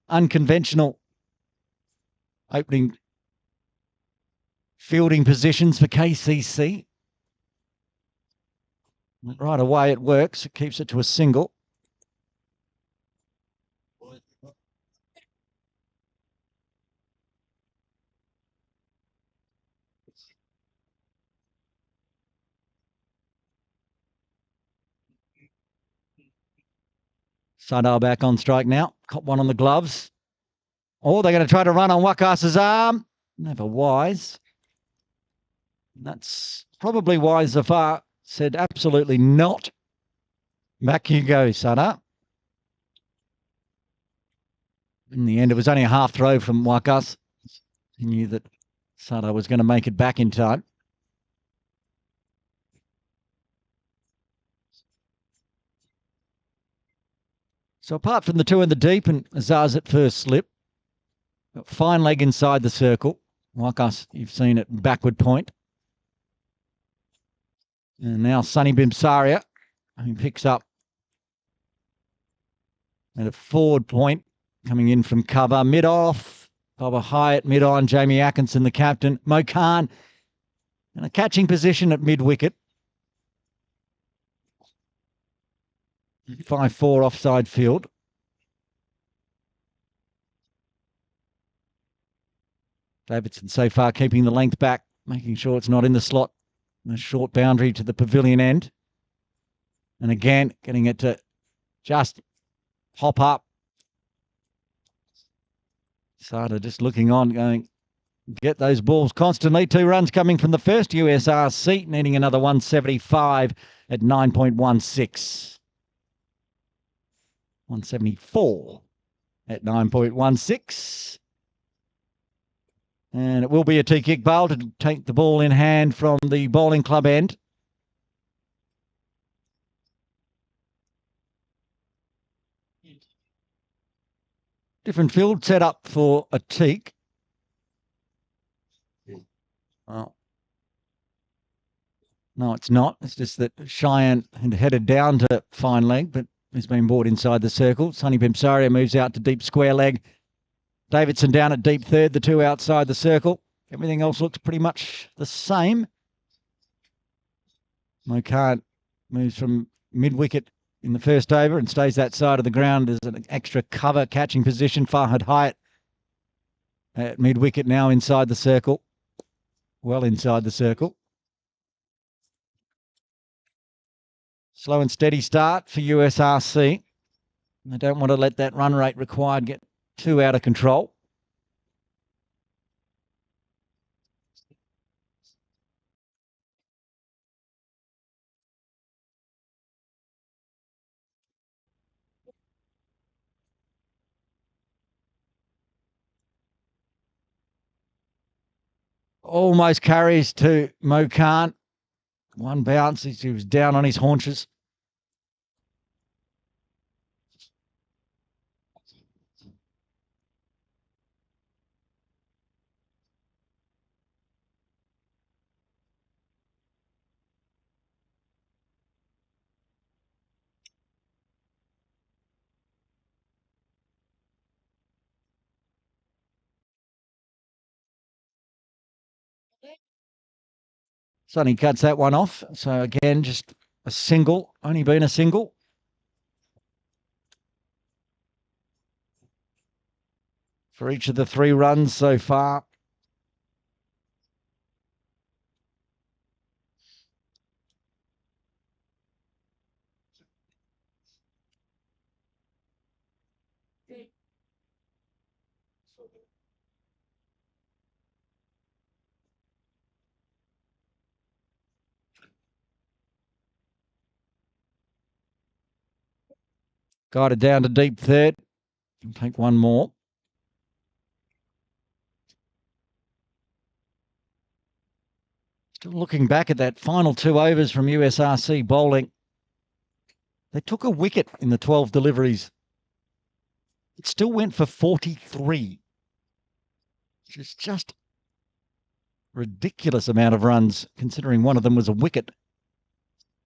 [SPEAKER 1] Unconventional opening fielding positions for KCC. Right away it works. It keeps it to a single. Sadar back on strike now. Caught one on the gloves. Oh, they're going to try to run on Wakas's arm. Never wise. That's probably why Zafar said absolutely not. Back you go, Sadar. In the end, it was only a half throw from Wakas. He knew that Sadar was going to make it back in time. So apart from the two in the deep and Azaz at first slip, fine leg inside the circle. Wakas, you've seen it backward point. And now Sonny Bimsaria, who picks up at a forward point, coming in from cover. Mid-off, Bubba Hayat, mid-on, Jamie Atkinson, the captain. Mo Khan in a catching position at mid-wicket. 5-4 offside field. Davidson so far keeping the length back, making sure it's not in the slot. A short boundary to the pavilion end. And again, getting it to just hop up. Sada just looking on, going, get those balls constantly. 2 runs coming from the first. USRC needing another 175 at 9.16. 174 at 9.16. And it will be a T-kick bowl to take the ball in hand from the bowling club end. Different field set up for a teak. Well, No, it's not. It's just that Cheyenne had headed down to fine leg, but has been brought inside the circle. Sonny Bimsaria moves out to deep square leg. Davidson down at deep third, the two outside the circle. Everything else looks pretty much the same. Mokan moves from mid-wicket in the first over and stays that side of the ground as an extra cover catching position. Farhad Hayat at mid-wicket now inside the circle. Well inside the circle. Slow and steady start for USRC. They don't want to let that run rate required get too out of control. Almost carries to Mokan. One bounce, he was down on his haunches. Sonny cuts that one off. So again, just a single, only been a single. For each of the 3 runs so far. Guided down to deep third. Can take one more. Still looking back at that final 2 overs from USRC bowling. They took a wicket in the 12 deliveries. It still went for 43. Which is just ridiculous amount of runs, considering one of them was a wicket.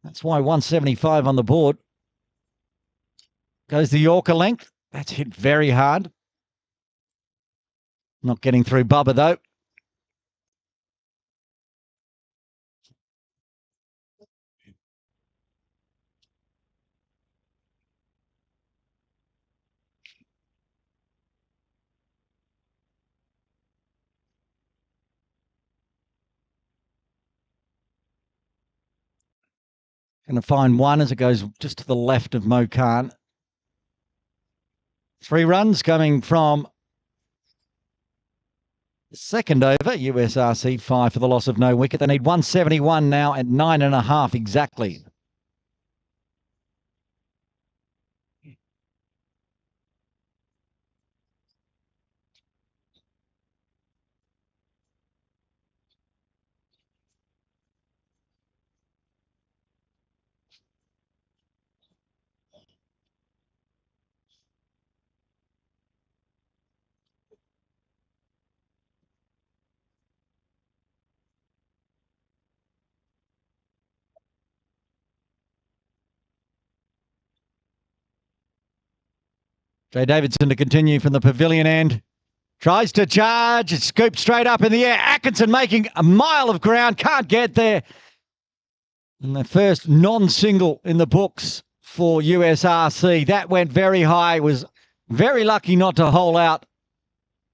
[SPEAKER 1] That's why 175 on the board. Goes the Yorker length. That's hit very hard. Not getting through Bubba, though. Going to find one as it goes just to the left of Mokan. 3 runs coming from the second over. USRC 5 for the loss of no wicket. They need 171 now at 9.5 exactly. Jay Davidson to continue from the pavilion end. Tries to charge. It's scooped straight up in the air. Atkinson making a mile of ground. Can't get there. And the first non-single in the books for USRC. That went very high. Was very lucky not to hole out.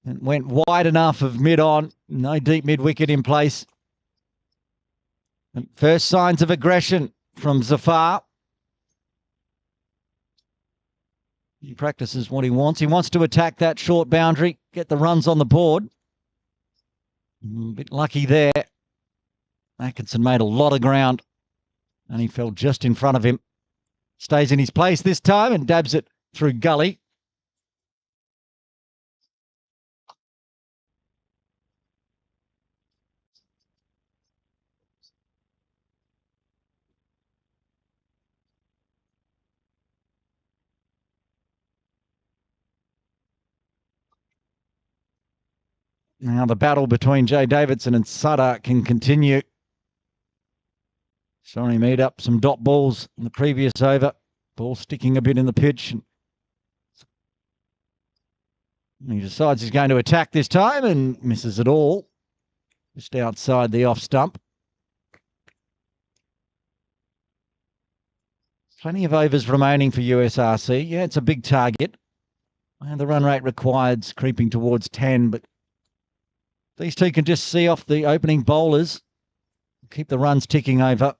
[SPEAKER 1] And went wide enough of mid-on. No deep mid-wicket in place. And first signs of aggression from Zafar. He practices what he wants. He wants to attack that short boundary, get the runs on the board. A bit lucky there. Atkinson made a lot of ground and he fell just in front of him. Stays in his place this time and dabs it through gully. Now the battle between Jay Davidson and Saud can continue. Sorry, made up some dot balls in the previous over. Ball sticking a bit in the pitch. He decides he's going to attack this time and misses it all. Just outside the off stump. Plenty of overs remaining for USRC. Yeah, it's a big target. And the run rate required's creeping towards 10, but these two can just see off the opening bowlers. Keep the runs ticking over.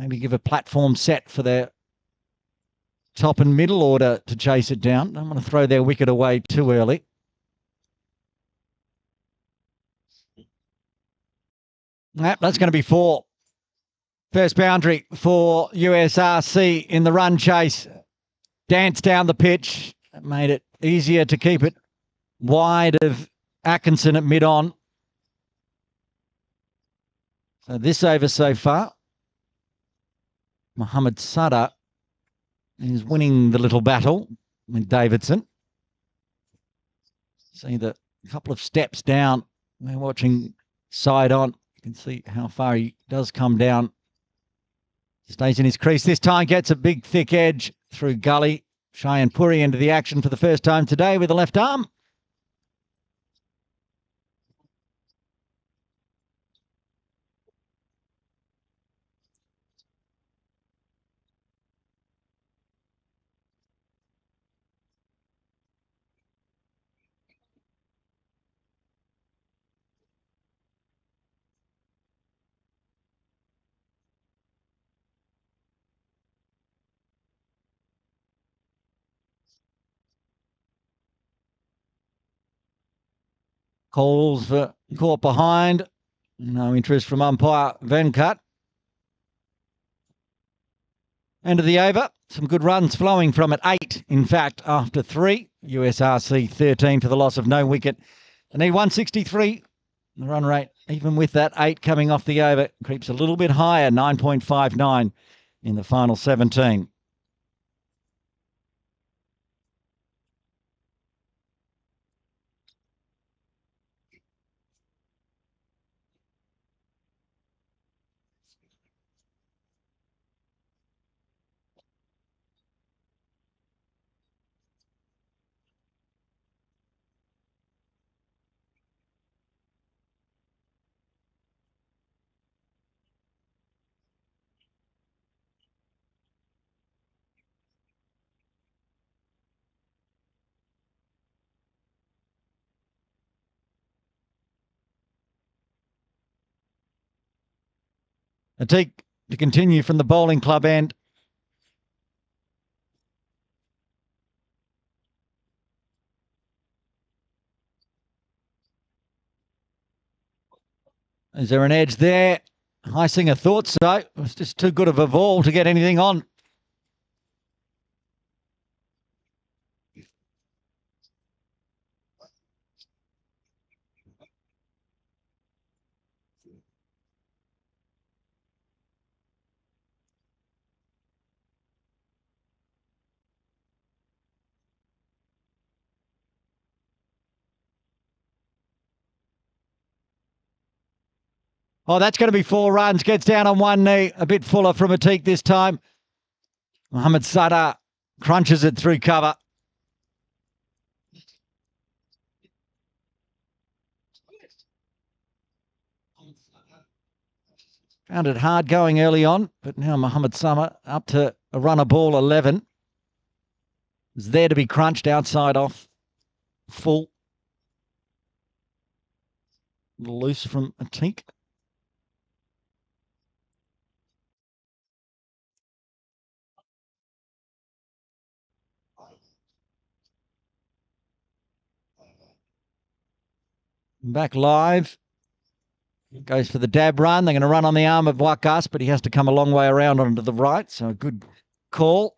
[SPEAKER 1] Maybe give a platform set for their top and middle order to chase it down. Don't want to throw their wicket away too early. That's going to be 4. First boundary for USRC in the run chase. Danced down the pitch. That made it easier to keep it wide of Atkinson at mid-on. So this over so far, Mohammad Sada is winning the little battle with Davidson. See the couple of steps down. We're watching side on. You can see how far he does come down. Stays in his crease this time, gets a big thick edge through gully. Cheyenne Puri into the action for the first time today with the left arm. Calls for caught behind. No interest from umpire Venkat. End of the over. Some good runs flowing from it. 8, in fact, after 3. USRC 13 for the loss of no wicket. They need 163. The run rate, even with that 8 coming off the over, creeps a little bit higher, 9.59 in the final 17. Ateek to continue from the bowling club end. Is there an edge there? Heisinger thought so. It was just too good of a ball to get anything on. Oh, that's going to be 4 runs. Gets down on one knee. A bit fuller from Ateek this time. Mohammad Sada crunches it through cover. Found it hard going early on, but now Mohammad Summer up to a runner ball 11. Is there to be crunched outside off. Full. Loose from Ateek. Back live. Goes for the dab run. They're going to run on the arm of Wakas, but he has to come a long way around onto the right. So a good call.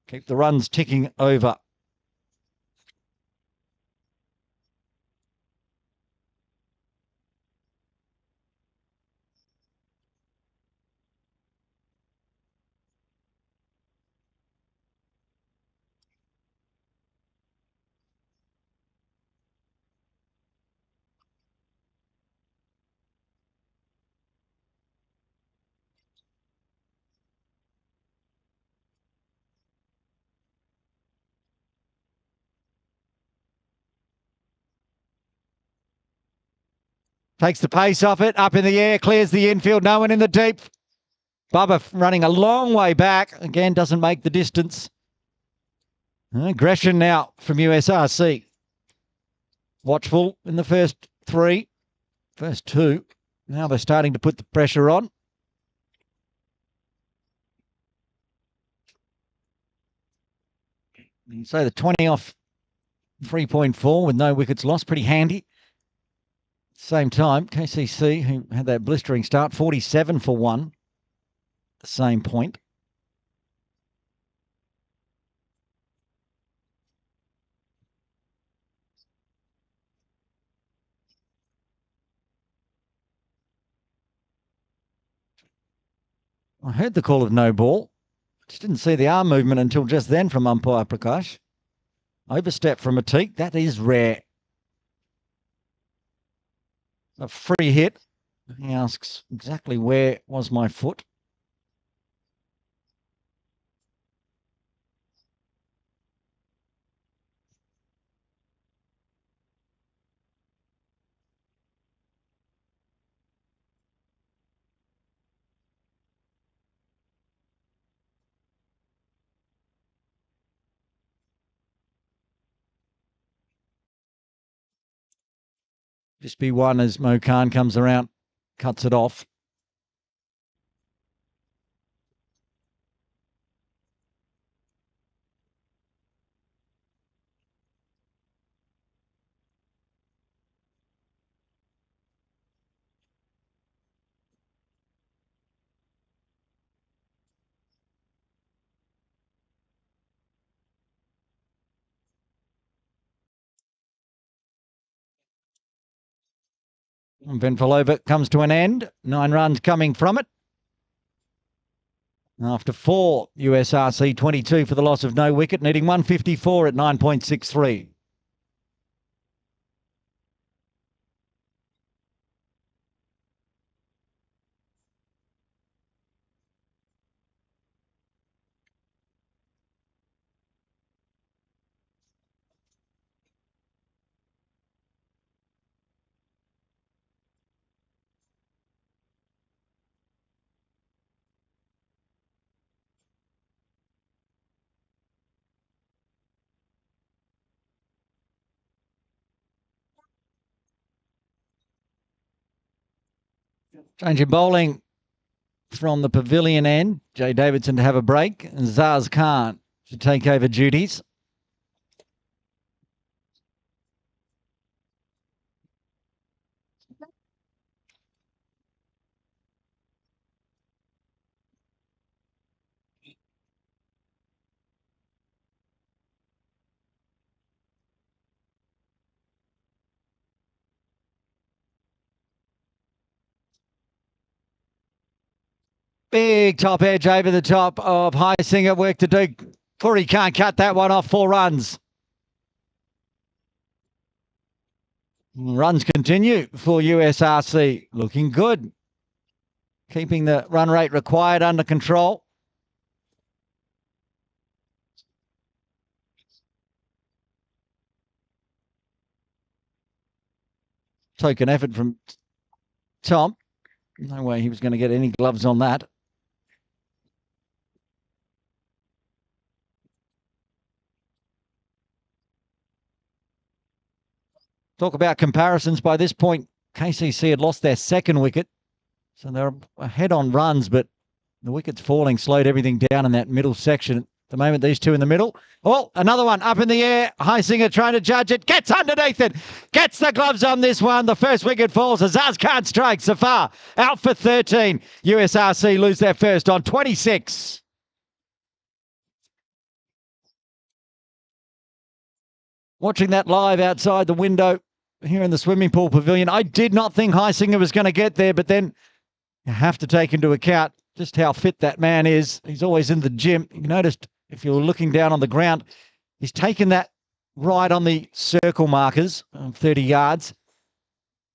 [SPEAKER 1] Keep the runs ticking over. Takes the pace off it, up in the air, clears the infield, no one in the deep. Bubba running a long way back. Again, doesn't make the distance. Aggression now from USRC. Watchful in the first two. Now they're starting to put the pressure on. So the 20 off 3.4 with no wickets lost, pretty handy. Same time, KCC, who had that blistering start, 47 for 1, the same point. I heard the call of no ball. Just didn't see the arm movement until just then from umpire Prakash. Overstep from Atik, that is rare. A free hit. He asks exactly where was my foot. Just be one as Mo Khan comes around, cuts it off. Eventful over comes to an end. 9 runs coming from it. After 4, USRC 22 for the loss of no wicket, needing 154 at 9.63. Change in bowling from the pavilion end. Jay Davidson to have a break, and Zaz Khan to take over duties. Big top edge over the top of Hyacinth. Work to do. Puri can't cut that one off. 4 runs. Runs continue for USRC. Looking good. Keeping the run rate required under control. Token effort from Tom. No way he was going to get any gloves on that. Talk about comparisons. By this point, KCC had lost their second wicket. So they're ahead on runs, but the wicket's falling slowed everything down in that middle section. At the moment, these two in the middle. Oh, another one up in the air. Highsinger trying to judge it. Gets underneath it. Gets the gloves on this one. The first wicket falls. Azaz can't strike. Safar out for 13. USRC lose their first on 26. Watching that live outside the window here in the swimming pool pavilion, I did not think Highsinger was going to get there, but then you have to take into account just how fit that man is. He's always in the gym. You noticed if you were looking down on the ground, he's taken that right on the circle markers, 30 yards,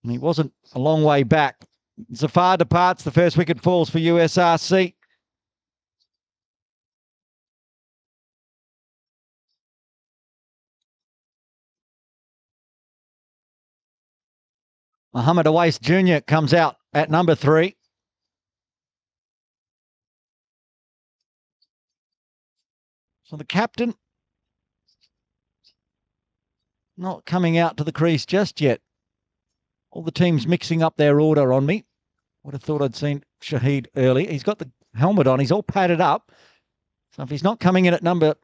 [SPEAKER 1] and he wasn't a long way back. Zafar departs. The first wicket falls for USRC. Muhammad Awais Jr. comes out at number 3. So the captain not coming out to the crease just yet. All the teams mixing up their order on me. Would have thought I'd seen Shahid early. He's got the helmet on. He's all padded up. So if he's not coming in at number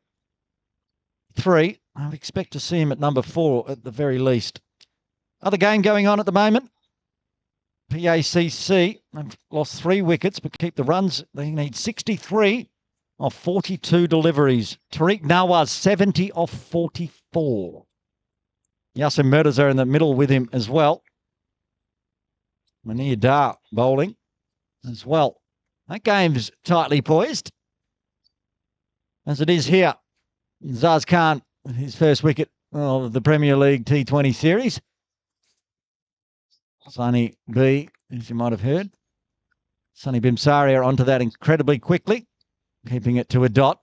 [SPEAKER 1] 3, I would expect to see him at number 4 at the very least. Other game going on at the moment. PACC, they've lost 3 wickets, but keep the runs. They need 63 of 42 deliveries. Tariq Nawaz, 70 of 44. Yasser Mirza in the middle with him as well. Munir Dar bowling as well. That game's tightly poised, as it is here. Zaz Khan, his first wicket of the Premier League T20 series. Sunny B, as you might have heard. Sunny Bimsaria onto that incredibly quickly, keeping it to a dot.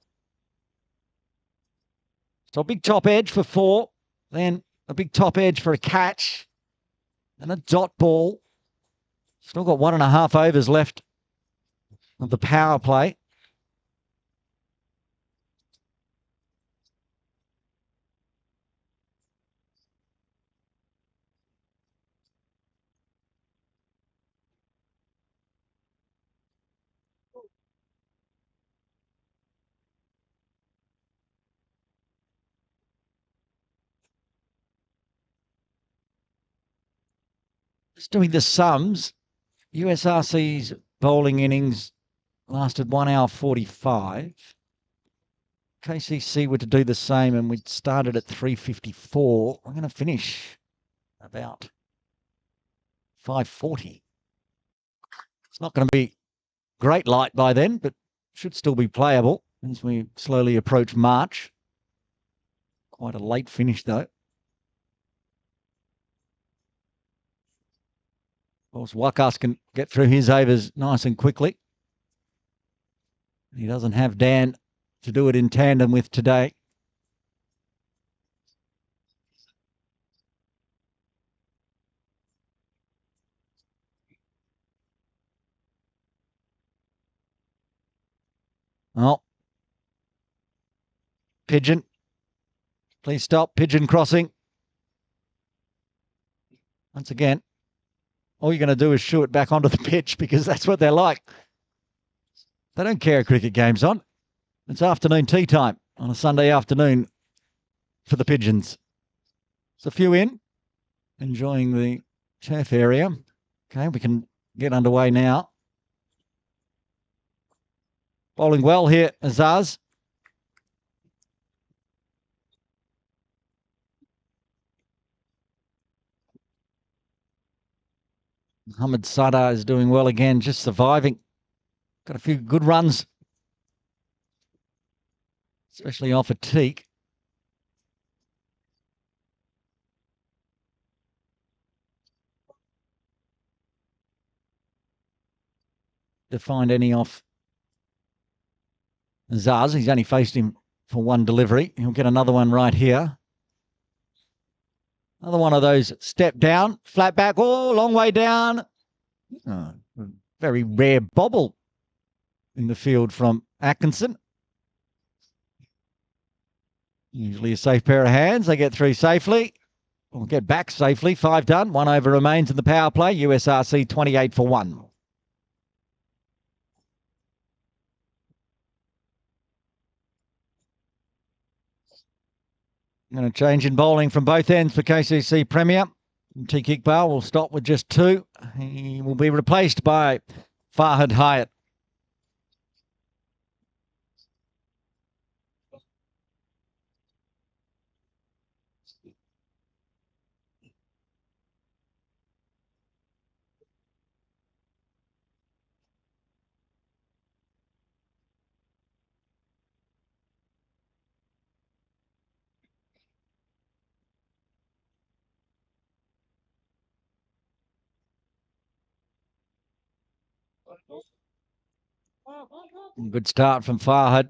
[SPEAKER 1] So a big top edge for 4, then a big top edge for a catch, and a dot ball. Still got 1.5 overs left of the power play. Just doing the sums. USRC's bowling innings lasted 1 hour 45. KCC were to do the same, and we'd started at 3:54. We're going to finish about 5:40. It's not going to be great light by then, but should still be playable as we slowly approach March. Quite a late finish, though. Of course, Wakas can get through his overs nice and quickly. He doesn't have Dan to do it in tandem with today. Oh. Pigeon. Please stop. Pigeon crossing. Once again, all you're going to do is shoo it back onto the pitch because that's what they're like. They don't care a cricket game's on. It's afternoon tea time on a Sunday afternoon for the Pigeons. There's a few in, enjoying the turf area. Okay, we can get underway now. Bowling well here, Azaz. Muhammad Sadar is doing well again, just surviving. Got a few good runs, especially off a teak. To find any off Zaz. He's only faced him for 1 delivery. He'll get another one right here. Another one of those step down, flat back, oh, long way down. Oh, very rare bobble in the field from Atkinson. Usually a safe pair of hands. They get through safely. Or get back safely. 5 done. 1 over remains in the power play. USRC 28 for 1. Going to change in bowling from both ends for KCC Premier. T. Iqbal will stop with just 2. He will be replaced by Farhad Hayat. Good start from Farhad.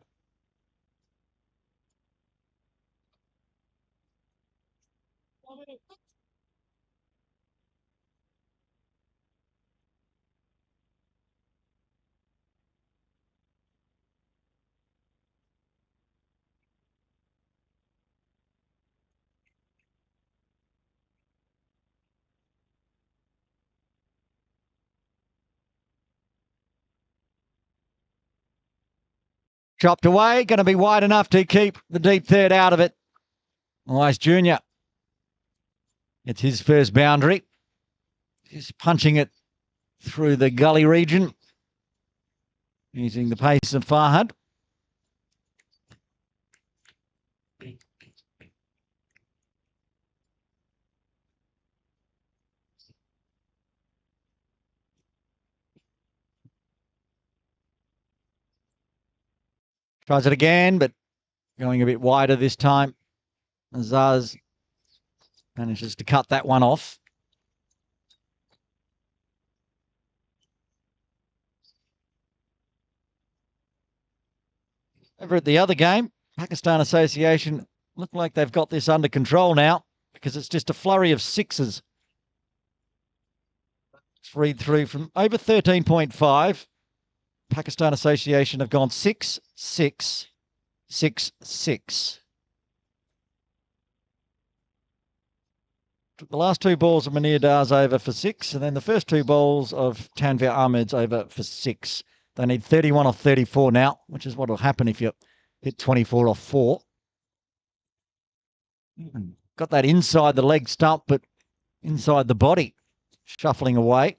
[SPEAKER 1] Chopped away, going to be wide enough to keep the deep third out of it. Wise Junior. It's his first boundary. He's punching it through the gully region, using the pace of Farhad. Tries it again, but going a bit wider this time. Azaz manages to cut that one off. Over at the other game, Pakistan Association look like they've got this under control now because it's just a flurry of sixes. Let's read through from over 13.5. Pakistan Association have gone 6, 6, 6, 6. The last two balls of Munir Dar's over for 6, and then the first two balls of Tanvir Ahmed's over for 6. They need 31 off 34 now, which is what will happen if you hit 24 off 4. Got that inside the leg stump, but inside the body, shuffling away.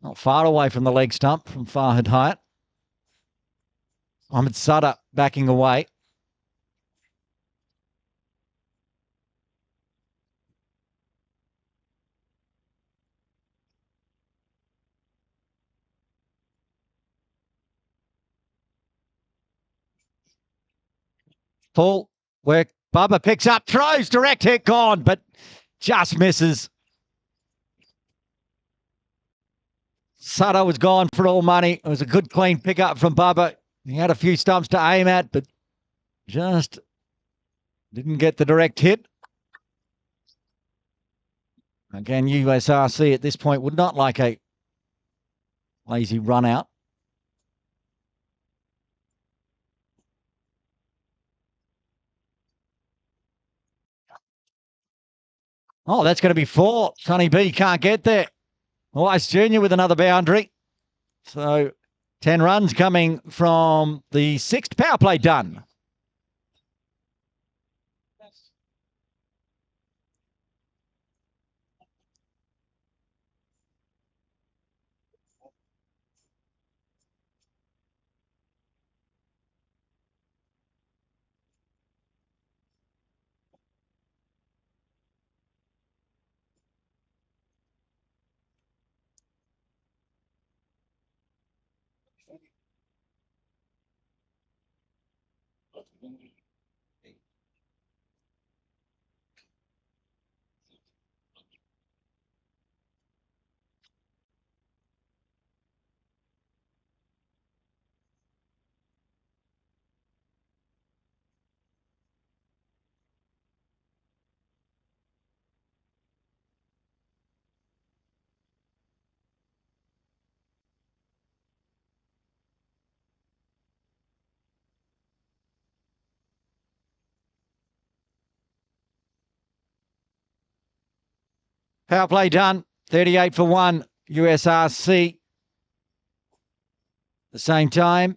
[SPEAKER 1] Not far away from the leg stump from Farhad Hayat. Ahmed Sada backing away. Full work. Bubba picks up, throws, direct hit gone, but just misses. Sada was gone for all money. It was a good, clean pickup from Bubba. He had a few stumps to aim at, but just didn't get the direct hit. Again, USRC at this point would not like a lazy run out. Oh, that's going to be 4. Sonny B can't get there. Wise Junior with another boundary. So 10 runs coming from the 6th power play done. Power play done. 38 for 1. USRC. The same time,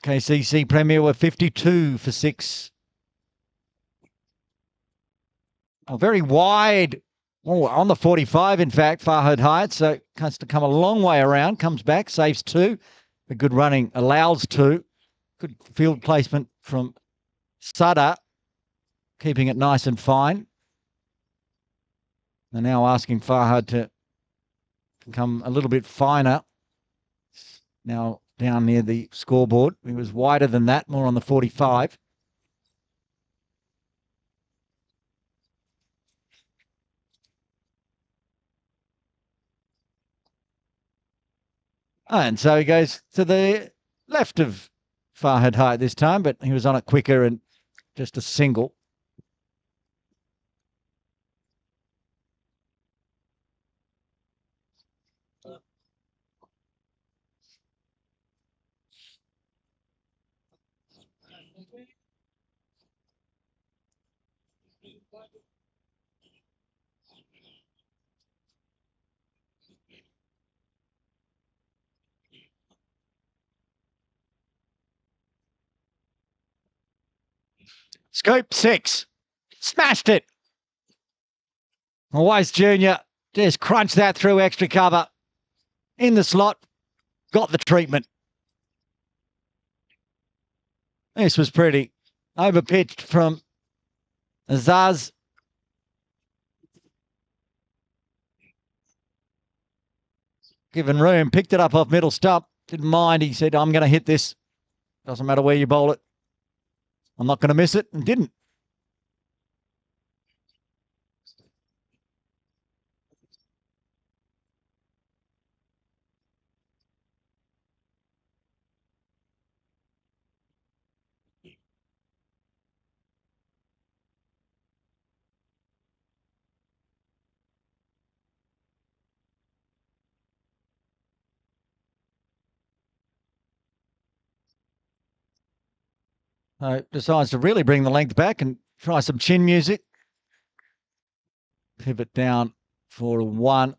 [SPEAKER 1] KCC Premier were 52 for 6. Oh, very wide. Oh, on the 45, in fact, Farhad Hayat. So has to come a long way around. Comes back, saves 2. A good running allows 2. Good field placement from Sada, keeping it nice and fine. They're now asking Farhad to come a little bit finer. Now down near the scoreboard. He was wider than that, more on the 45. And so he goes to the left of Farhad Hayat this time, but he was on it quicker and just a single. Scoop 6. Smashed it. Weiss Jr. just crunched that through extra cover. In the slot. Got the treatment. This was pretty. Overpitched from Azaz. Given room. Picked it up off middle stump. Didn't mind. He said, I'm going to hit this. Doesn't matter where you bowl it. I'm not going to miss it. And didn't. Decides to really bring the length back and try some chin music. Pivot down for 1.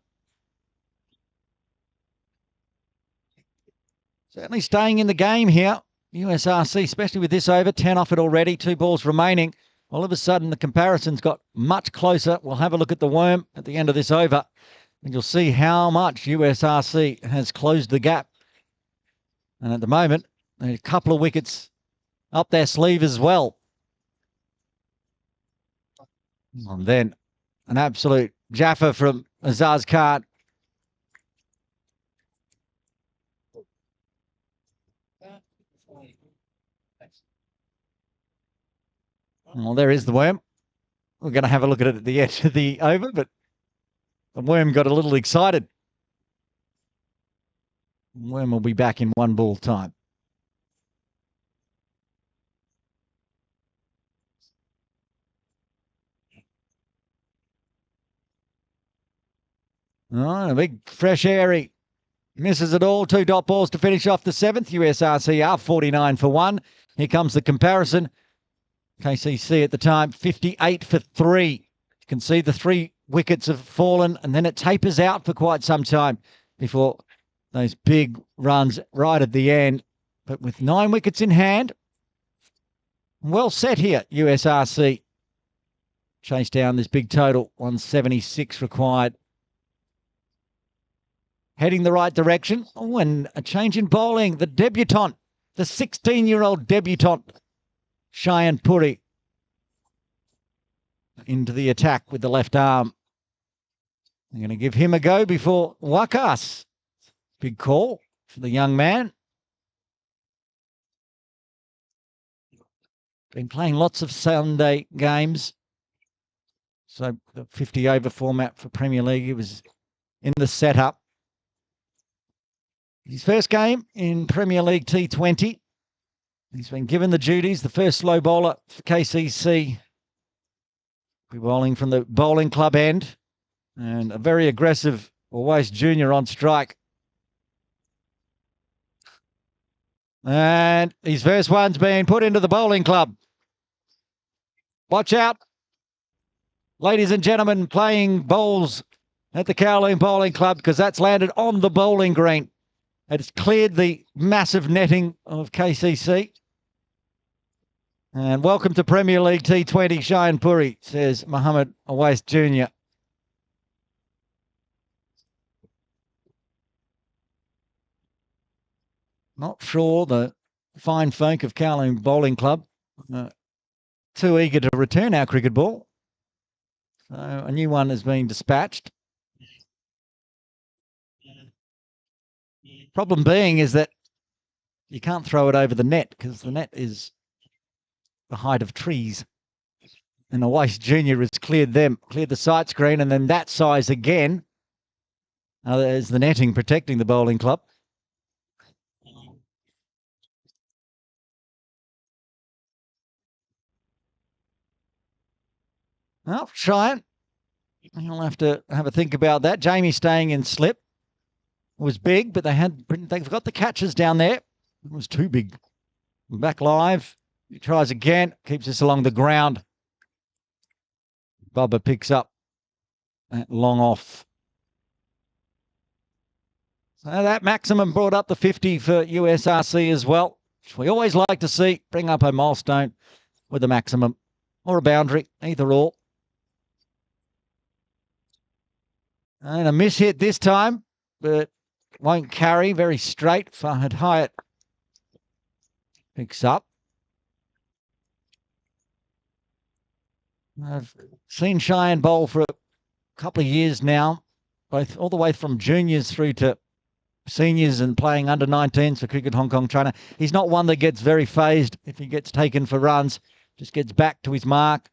[SPEAKER 1] Certainly staying in the game here. USRC, especially with this over, 10 off it already, 2 balls remaining. All of a sudden, the comparisons got much closer. We'll have a look at the worm at the end of this over, and you'll see how much USRC has closed the gap. And at the moment, a couple of wickets up their sleeve as well. And then an absolute Jaffa from Azaz Khan. Well, there is the worm. We're going to have a look at it at the end of the over, but the worm got a little excited. Worm will be back in 1 ball time. Oh, a big fresh airy. Misses it all. 2 dot balls to finish off the 7th. USRC are 49 for 1. Here comes the comparison. KCC at the time, 58 for 3. You can see the 3 wickets have fallen, and then it tapers out for quite some time before those big runs right at the end. But with 9 wickets in hand, well set here, USRC. Chase down this big total, 176 required. Heading the right direction. Oh, and a change in bowling. The debutant, the 16-year-old debutant, Cheyenne Puri, into the attack with the left arm. I'm going to give him a go before Wakas. Big call for the young man. Been playing lots of Sunday games. So the 50-over format for Premier League, he was in the setup. His first game in Premier League T20. He's been given the duties, the first slow bowler for KCC. Be bowling from the bowling club end. And a very aggressive Weiss Jr. on strike. And his first one's been put into the bowling club. Watch out. Ladies and gentlemen, playing bowls at the Kowloon Bowling Club, because that's landed on the bowling green. It's cleared the massive netting of KCC. And welcome to Premier League T20, Cheyenne Puri, says Muhammad Weiss Jr. Not sure the fine folk of Kowloon Bowling Club too eager to return our cricket ball. So a new one has been dispatched. Problem being is that you can't throw it over the net because the net is the height of trees. And the Weiss Jr. has cleared the sight screen, and then that size again. There's the netting protecting the bowling club. Well, Cheyenne, you'll have to have a think about that. Jamie staying in slip was big, but they've got the catches down there. It was too big. Back live. He tries again, keeps us along the ground. Bubba picks up that long off. So that maximum brought up the 50 for USRC as well, which we always like to see, bring up a milestone. with a maximum or a boundary, either or. And a miss hit this time, but won't carry. Very straight. Fahad Hayat picks up. I've seen Cheyenne bowl for a couple of years now, both all the way from juniors through to seniors and playing under 19s for Cricket Hong Kong China. He's not one that gets very phased if he gets taken for runs, just gets back to his mark,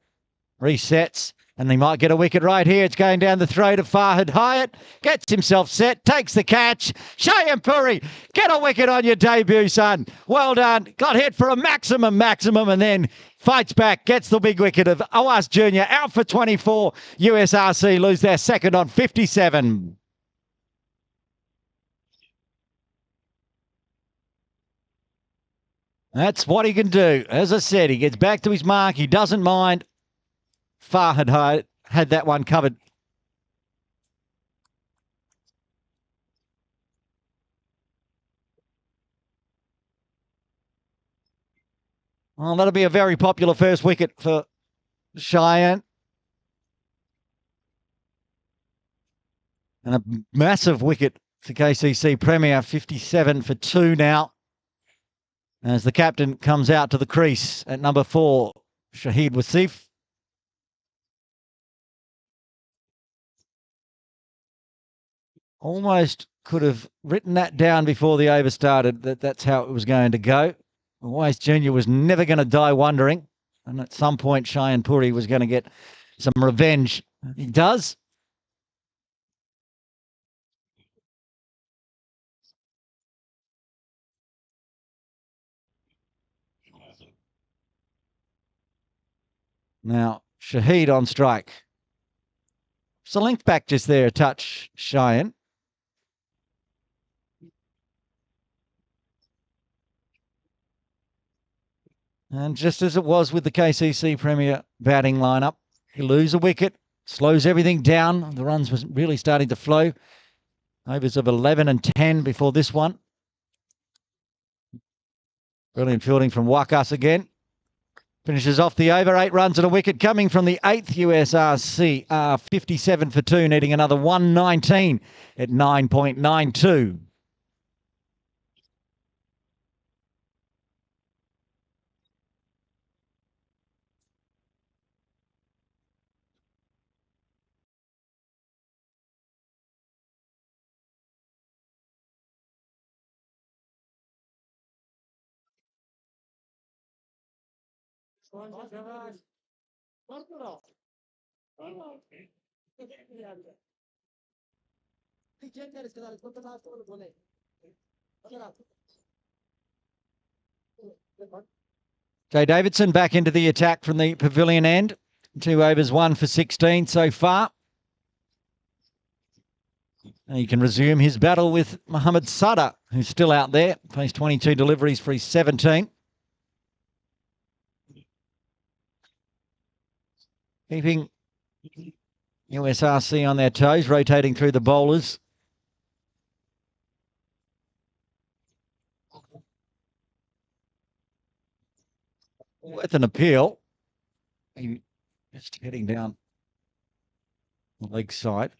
[SPEAKER 1] resets, and he might get a wicket right here. It's going down the throat of Fahad Hayat, gets himself set, takes the catch. Cheyenne Puri, get a wicket on your debut, son. Well done. Got hit for a maximum, and then fights back, gets the big wicket of Owas Jr. out for 24. USRC lose their second on 57. That's what he can do. As I said, he gets back to his mark. He doesn't mind. Fahad had that one covered. Well, that'll be a very popular first wicket for Cheyenne. And a massive wicket for KCC Premier, 57 for 2 now. As the captain comes out to the crease at number 4, Shahid Wasif. Almost could have written that down before the over started, that's how it was going to go. Wise Jr. was never going to die wondering. And at some point, Cheyenne Puri was going to get some revenge. He does. Now, Shahid on strike. It's a length back just there, a touch, Cheyenne. And just as it was with the KCC Premier batting lineup, you lose a wicket, slows everything down. The runs was really starting to flow. Overs of 11 and 10 before this one. Brilliant fielding from Wakas again. Finishes off the over, 8 runs and a wicket coming from the 8th USRC. 57 for 2, needing another 119 at 9.92. Jay Davidson back into the attack from the pavilion end. 2 overs, 1 for 16 so far. And he can resume his battle with Mohammad Sada, who's still out there. Faced 22 deliveries for his 17. Keeping USRC on their toes, rotating through the bowlers. With an appeal. Just heading down the leg side.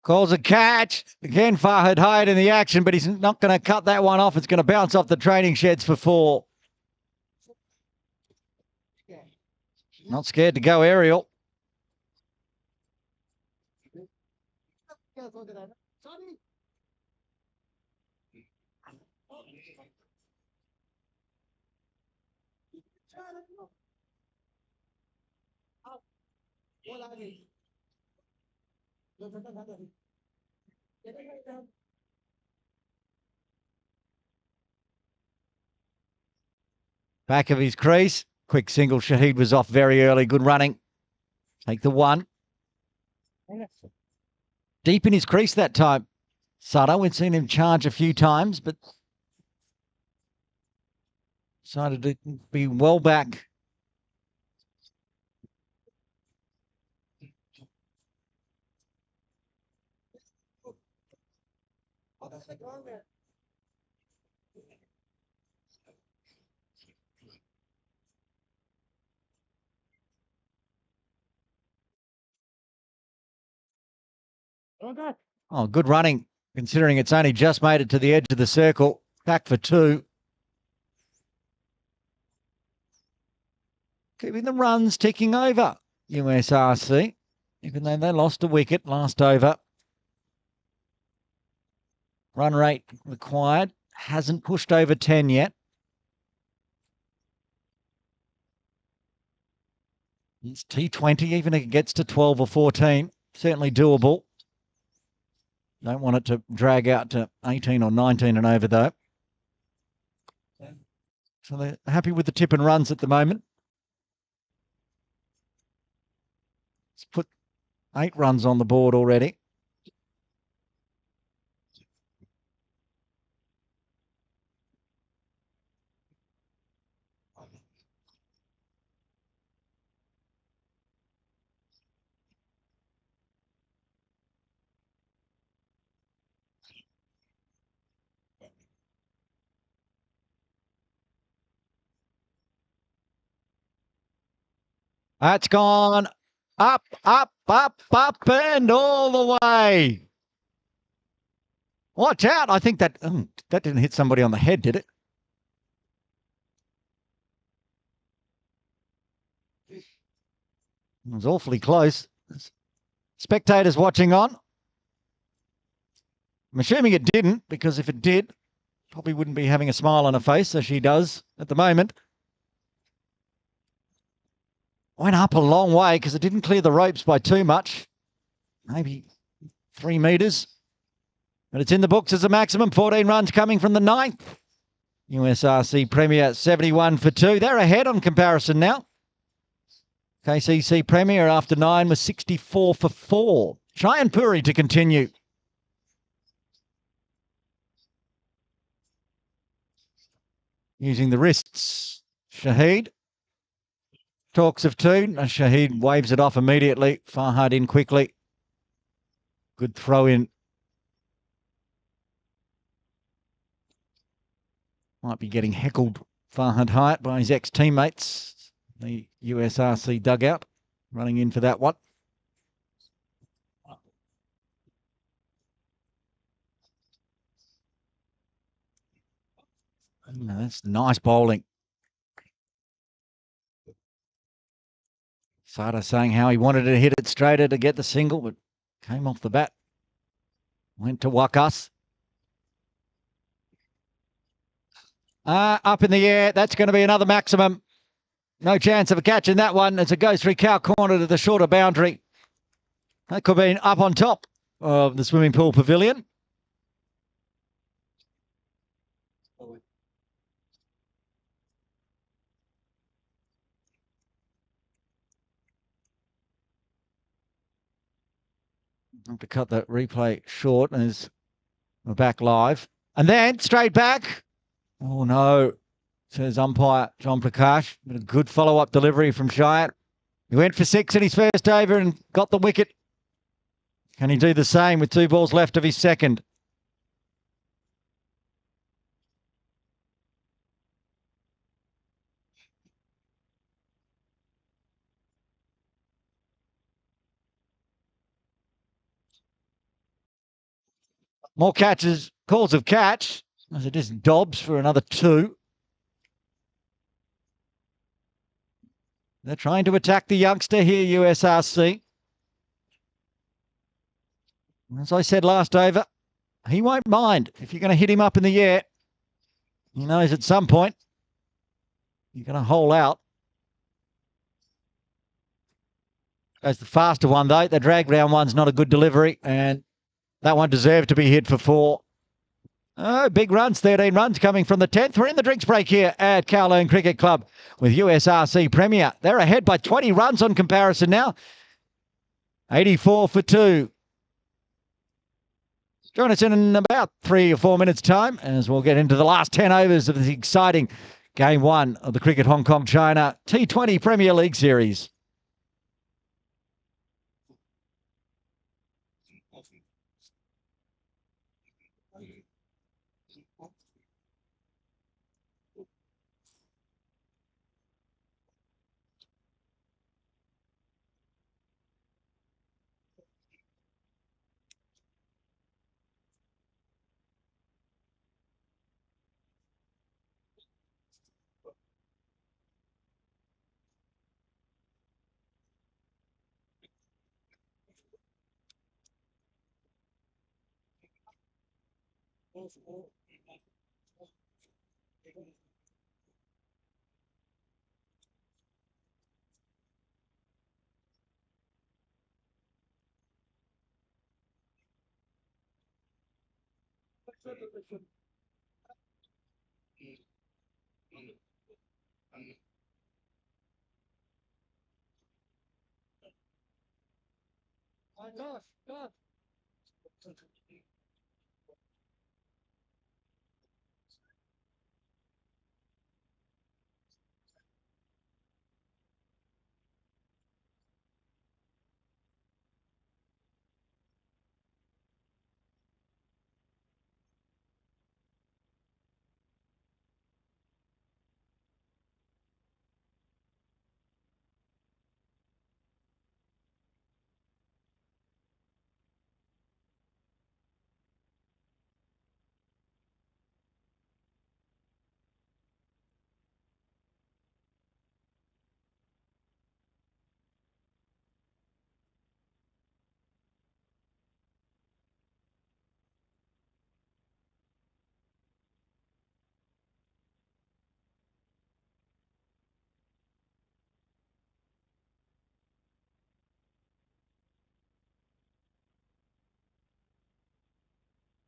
[SPEAKER 1] Calls a catch. Again, Fahad Hayat in the action, but he's not going to cut that one off. It's going to bounce off the training sheds for 4. Not scared to go aerial. Back of his crease. Quick single. Shahid was off very early. Good running. Take the one. Deep in his crease that time. Saud, we've seen him charge a few times, but decided to be well back. Oh, good running, considering it's only just made it to the edge of the circle. Back for two. Keeping the runs ticking over, USRC, even though they lost a wicket last over. Run rate required. Hasn't pushed over 10 yet. It's T20, even if it gets to 12 or 14. Certainly doable. Don't want it to drag out to 18 or 19 and over, though. So they're happy with the tip and runs at the moment. Let's put 8 runs on the board already. That's gone up, up, up, up, and all the way. Watch out. I think that didn't hit somebody on the head, did it? It was awfully close. Spectators watching on. I'm assuming it didn't, because if it did, probably wouldn't be having a smile on her face as she does at the moment. Went up a long way because it didn't clear the ropes by too much. Maybe 3 metres. But it's in the books as a maximum. 14 runs coming from the 9th. USRC Premier 71 for 2. They're ahead on comparison now. KCC Premier after 9 was 64 for 4. Hayat Puri to continue. Using the wrists. Shahid. Talks of 2. Shahid waves it off immediately. Farhad in quickly. Good throw in. Might be getting heckled, Farhad Hayat, by his ex-teammates. The USRC dugout running in for that one. That's nice bowling. Saud saying how he wanted to hit it straighter to get the single, but came off the bat. Went to Wickets. Up in the air. That's going to be another maximum. No chance of a catch in that one as it goes through cow corner to the shorter boundary. That could have been up on top of the swimming pool pavilion. I have to cut that replay short as we're back live. And then straight back. Oh, no, says umpire John Prakash. But a good follow-up delivery from Hayat. He went for 6 in his first over and got the wicket. Can he do the same with 2 balls left of his second? More catches, calls of catch, as it is Dobbs for another 2. They're trying to attack the youngster here, USRC. As I said last over, he won't mind if you're going to hit him up in the air. He knows at some point you're going to hole out. Goes the faster one, though. The drag round one's not a good delivery, and that one deserved to be hit for 4. Oh, big runs, 13 runs coming from the 10th. We're in the drinks break here at Kowloon Cricket Club with USRC Premier. They're ahead by 20 runs on comparison now. 84 for 2. Join us in about 3 or 4 minutes' time as we'll get into the last 10 overs of this exciting Game 1 of the Cricket Hong Kong China T20 Premier League Series.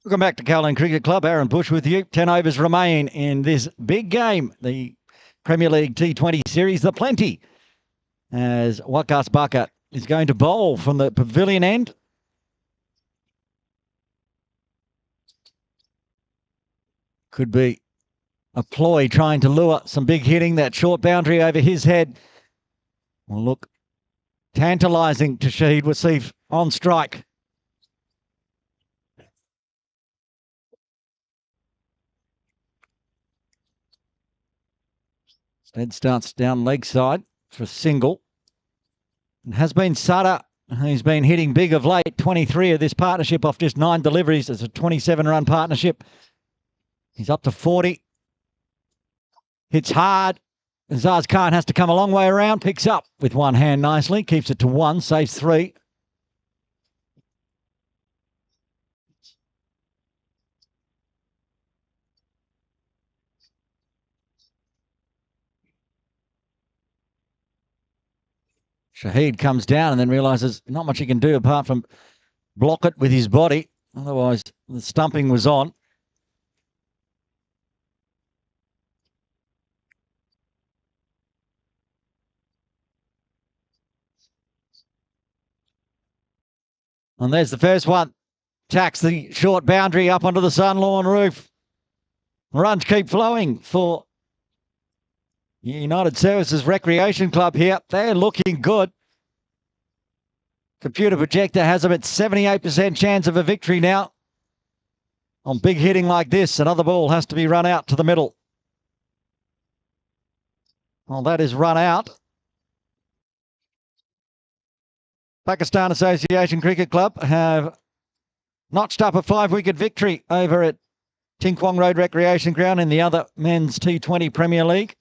[SPEAKER 1] Welcome back to Kowloon Cricket Club. Aaron Bush with you. 10 overs remain in this big game, the Premier League T20 Series, the Plenty, as Wakas Baka is going to bowl from the pavilion end. Could be a ploy trying to lure some big hitting. That short boundary over his head will look tantalising to Shahid Wasif on strike. Stead starts down leg side for a single. It has been Sutter who's been hitting big of late. 23 of this partnership off just 9 deliveries. It's a 27-run partnership. He's up to 40. Hits hard. Zaz Khan has to come a long way around. Picks up with one hand nicely. Keeps it to 1. Saves 3. Shahid comes down and then realises not much he can do apart from block it with his body. Otherwise, the stumping was on. And there's the first one. Tacks the short boundary up onto the sun lawn roof. Runs keep flowing for United Services Recreation Club here. They're looking good. Computer projector has them at 78% chance of a victory now. On big hitting like this, another ball has to be run out to the middle. Well, that is run out. Pakistan Association Cricket Club have notched up a 5-wicket victory over at Ting Kwong Road Recreation Ground in the other men's T20 Premier League.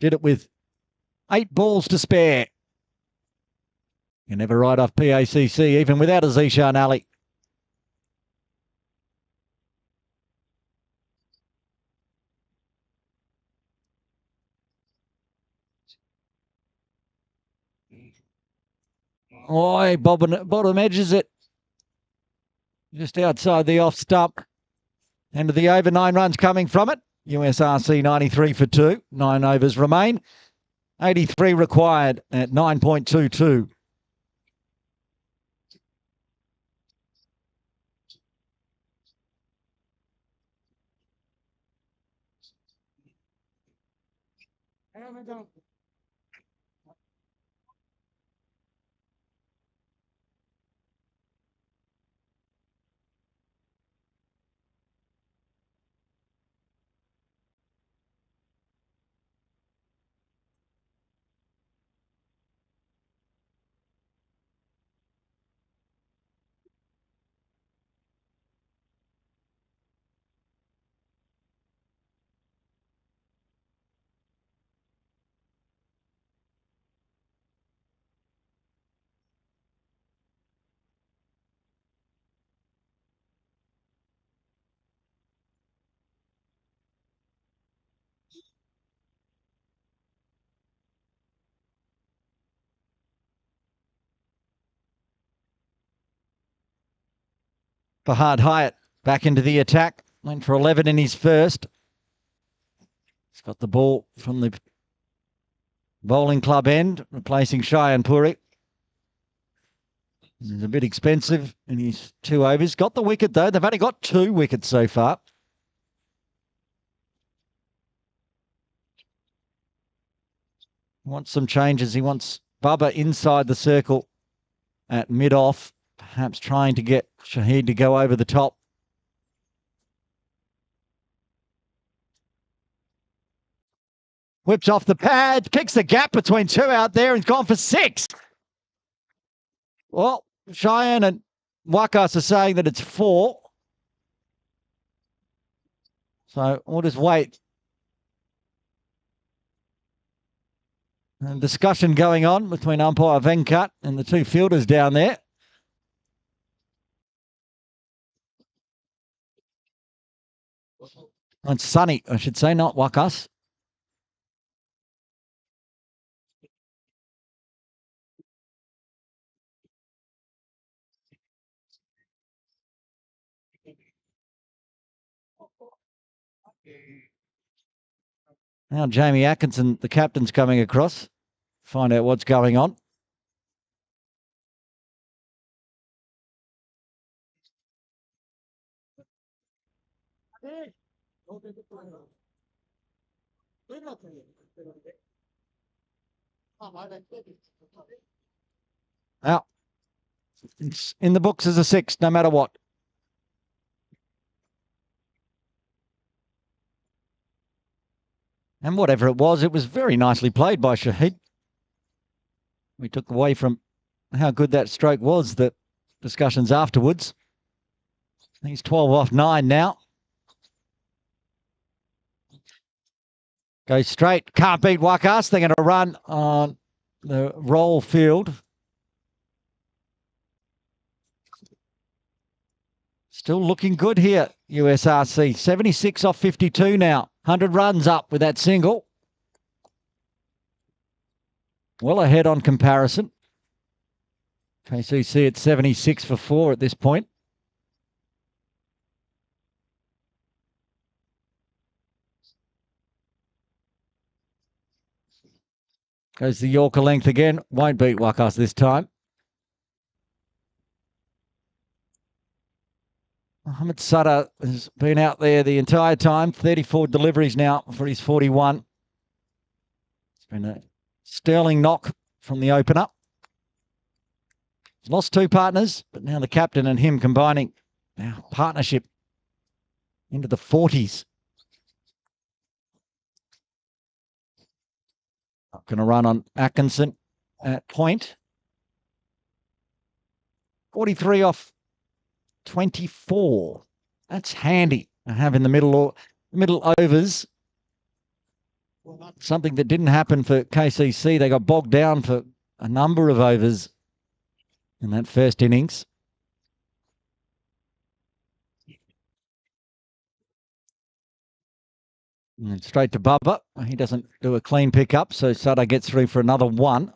[SPEAKER 1] Did it with 8 balls to spare. You never write off PACC, even without a Zishan Ali. Oh, bottom edges it. Just outside the off stump. End of the over, 9 runs coming from it. USRC 93 for 2. 9 overs remain. 83 required at 9.22. Fahad Hayat back into the attack. Went for 11 in his first. He's got the ball from the bowling club end, replacing Cheyenne Puri. He's a bit expensive in his 2 overs. Got the wicket, though. They've only got 2 wickets so far. Wants some changes. He wants Bubba inside the circle at mid-off, perhaps trying to get Shahid to go over the top. Whips off the pad, picks the gap between 2 out there and gone for 6. Well, Cheyenne and Wakas are saying that it's 4. So we'll just wait. And discussion going on between umpire Venkat and the 2 fielders down there. It's Sunny, I should say, not Wakas. Now Jamie Atkinson, the captain's coming across. Find out what's going on. Out. It's in the books as a 6, no matter what. And whatever it was very nicely played by Shahid. We took away from how good that stroke was, the discussions afterwards. He's 12 off 9 now. Goes straight. Can't beat Wakas. They're going to run on the roll field. Still looking good here, USRC. 76 off 52 now. 100 runs up with that single. Well ahead on comparison. KCC at 76 for 4 at this point. Goes the Yorker length again. Won't beat Wakas this time. Mohamed Sutter has been out there the entire time. 34 deliveries now for his 41. It's been a sterling knock from the opener. He's lost 2 partners, but now the captain and him combining. Now partnership into the 40s. Not going to run on Atkinson at point. 43 off 24. That's handy to have in the middle overs. Something that didn't happen for KCC. They got bogged down for a number of overs in that first innings. And straight to Bubba. He doesn't do a clean pickup, so Sutter gets through for another 1.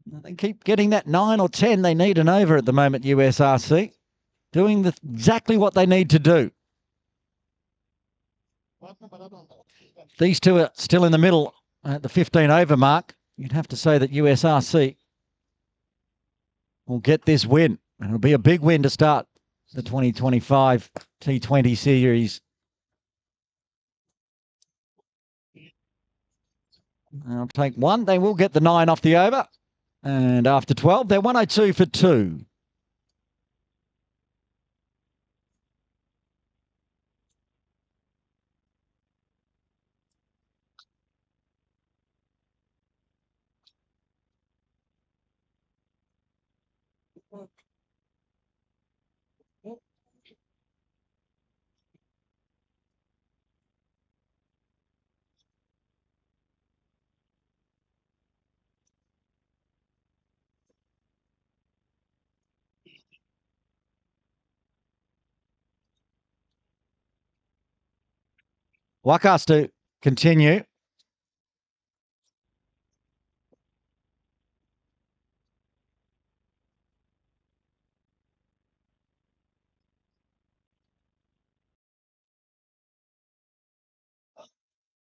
[SPEAKER 1] They keep getting that 9 or 10. They need an over at the moment, USRC. Doing exactly what they need to do. These two are still in the middle at the 15 over mark. You'd have to say that USRC will get this win. It'll be a big win to start the 2025 T20 series. I'll take one. They will get the 9 off the over. And after 12, they're 102 for 2. Wickets to continue.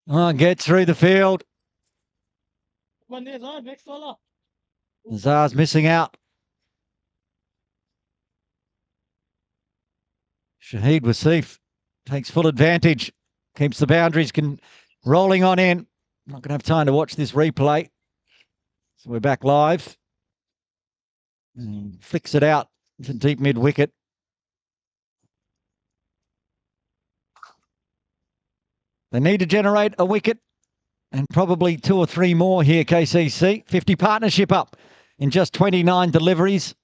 [SPEAKER 1] Oh, get through the field. Azar's missing out. Shahid Wasif takes full advantage. Keeps the boundaries rolling on in. Not going to have time to watch this replay. So we're back live. And flicks it out to deep mid wicket. They need to generate a wicket and probably 2 or 3 more here, KCC. 50 partnership up in just 29 deliveries.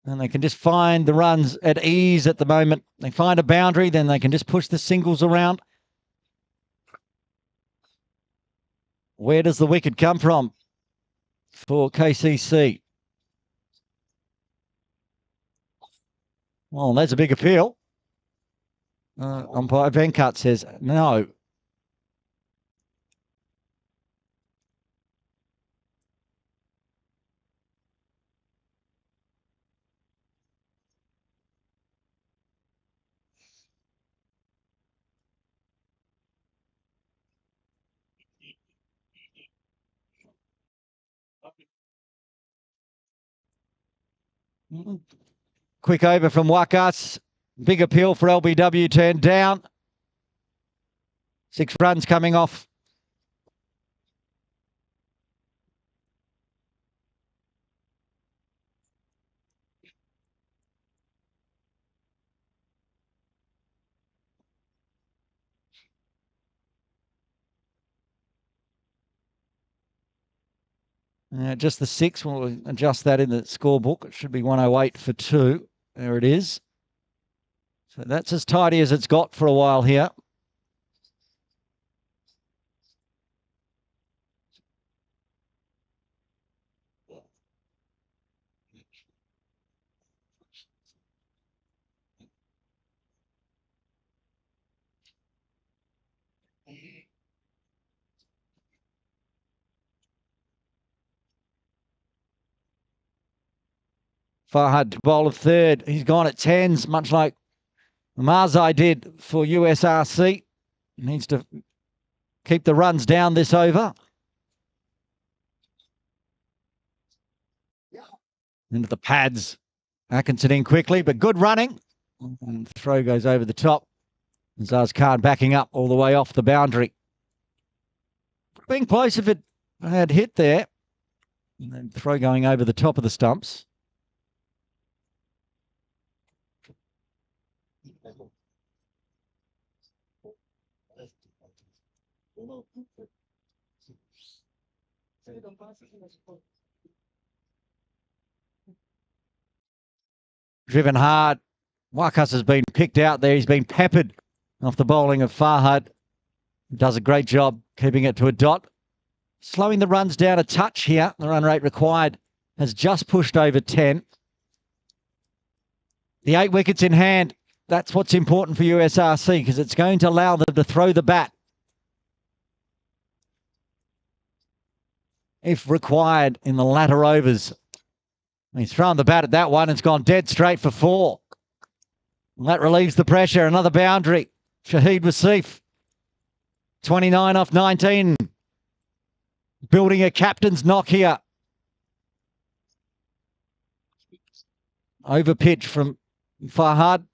[SPEAKER 1] And they can just find the runs at ease at the moment. They find a boundary, then they can just push the singles around. Where does the wicket come from for KCC? Well, that's a big appeal. Umpire Venkat says no. Quick over from Wickets. Big appeal for LBW, turned down. 6 runs coming off. Just the 6. We'll adjust that in the scorebook. It should be 108 for 2. There it is. So that's as tidy as it's got for a while here. Farhad to bowl of third. He's gone at 10s, much like Marzai did for USRC. Needs to keep the runs down this over. Into the pads. Atkinson in quickly, but good running. And the throw goes over the top. Zaz Khan backing up all the way off the boundary. Being close if it had hit there. And then throw going over the top of the stumps. Driven hard. Wakas has been picked out there. He's been peppered off the bowling of Farhad. Does a great job keeping it to a dot. Slowing the runs down a touch here. The run rate required has just pushed over 10. The 8 wickets in hand. That's what's important for USRC because it's going to allow them to throw the bat. if required in the latter overs. He's thrown the bat at that one. It's gone dead straight for 4. And that relieves the pressure. Another boundary. Shahid Wasif, 29 off 19. Building a captain's knock here. Over pitch from Farhad.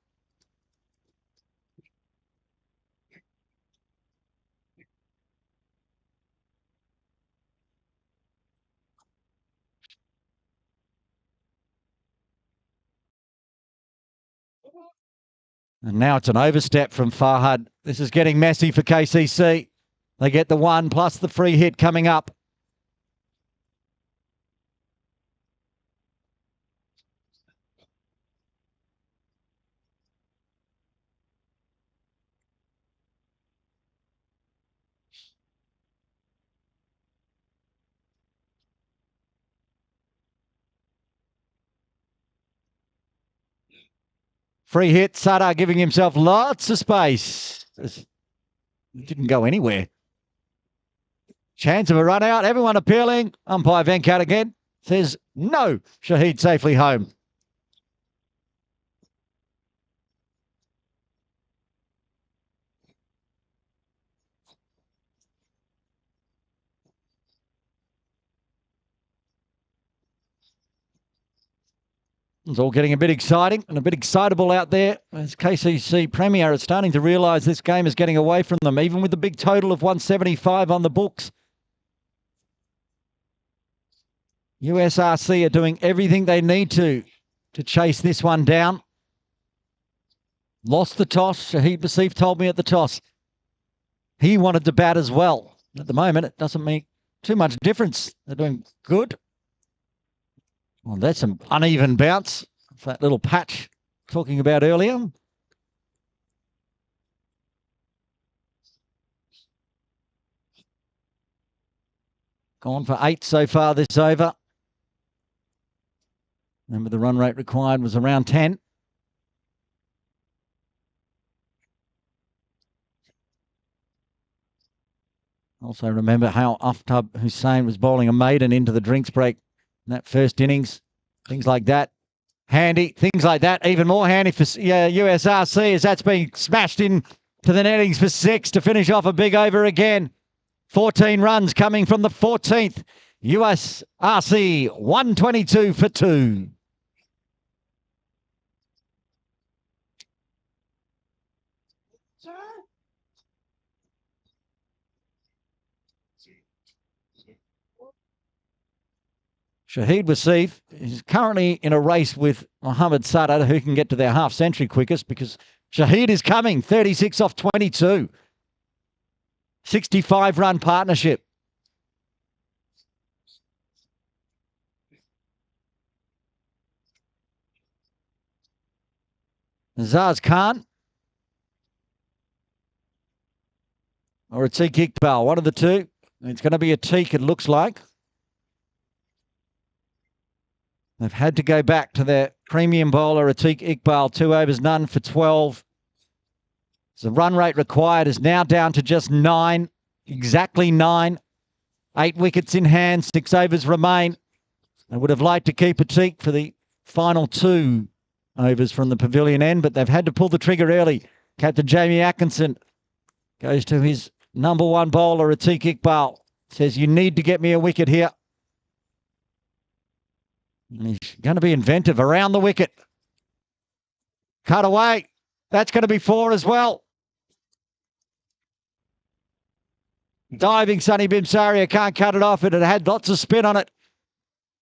[SPEAKER 1] And now it's an overstep from Farhad. This is getting messy for KCC. They get the 1 plus the free hit coming up. Free hit, Sada giving himself lots of space. It didn't go anywhere. Chance of a run out. Everyone appealing. Umpire Venkat again says no. Shahid safely home. It's all getting a bit exciting and a bit excitable out there as KCC Premier are starting to realise this game is getting away from them, even with the big total of 175 on the books. USRC are doing everything they need to chase this one down. Lost the toss. Shahid Basif told me at the toss he wanted to bat as well. At the moment, it doesn't make too much difference. They're doing good. Well, that's an uneven bounce. That little patch talking about earlier. Gone for 8 so far this over. Remember, the run rate required was around 10. Also remember how Aftab Hussain was bowling a maiden into the drinks break in that first innings. Things like that. Handy. Things like that. Even more handy for USRC as that's being smashed in to the nettings for 6 to finish off a big over again. 14 runs coming from the 14th. USRC 122 for 2. Shahid Wasif is currently in a race with Mohammad Sada, who can get to their half-century quickest, because Shahid is coming, 36 off 22. 65-run partnership. Zaz Khan or Atiq Iqbal, one of the two. It's going to be Atiq, it looks like. They've had to go back to their premium bowler, Atiq Iqbal, 2 overs, none for 12. So the run rate required is now down to just 9, exactly 9. 8 wickets in hand, 6 overs remain. They would have liked to keep Atiq for the final 2 overs from the pavilion end, but they've had to pull the trigger early. Captain Jamie Atkinson goes to his number 1 bowler, Atiq Iqbal. Says, you need to get me a wicket here. And he's going to be inventive around the wicket. Cut away. That's going to be 4 as well. Diving Sonny Bimsaria can't cut it off. It had lots of spin on it.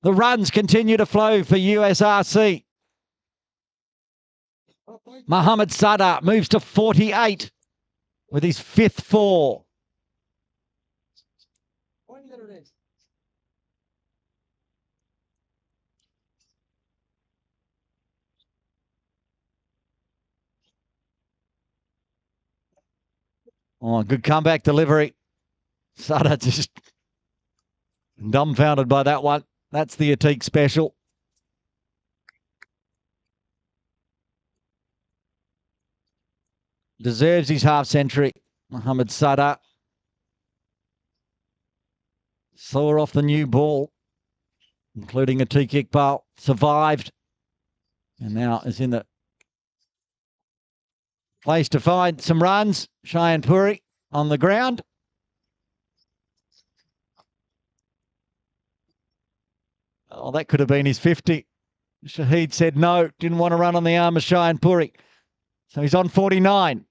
[SPEAKER 1] The runs continue to flow for USRC. Mohammad Sada moves to 48 with his 5th 4. Oh, good comeback delivery. Sada just dumbfounded by that one. That's the Atiq special. Deserves his half-century, Mohammad Sada. Saw off the new ball, including a T-kick bowl. Survived. And now is in the place to find some runs. Cheyenne Puri on the ground. Oh, that could have been his 50. Shahid said no, didn't want to run on the arm of Cheyenne Puri. So he's on 49.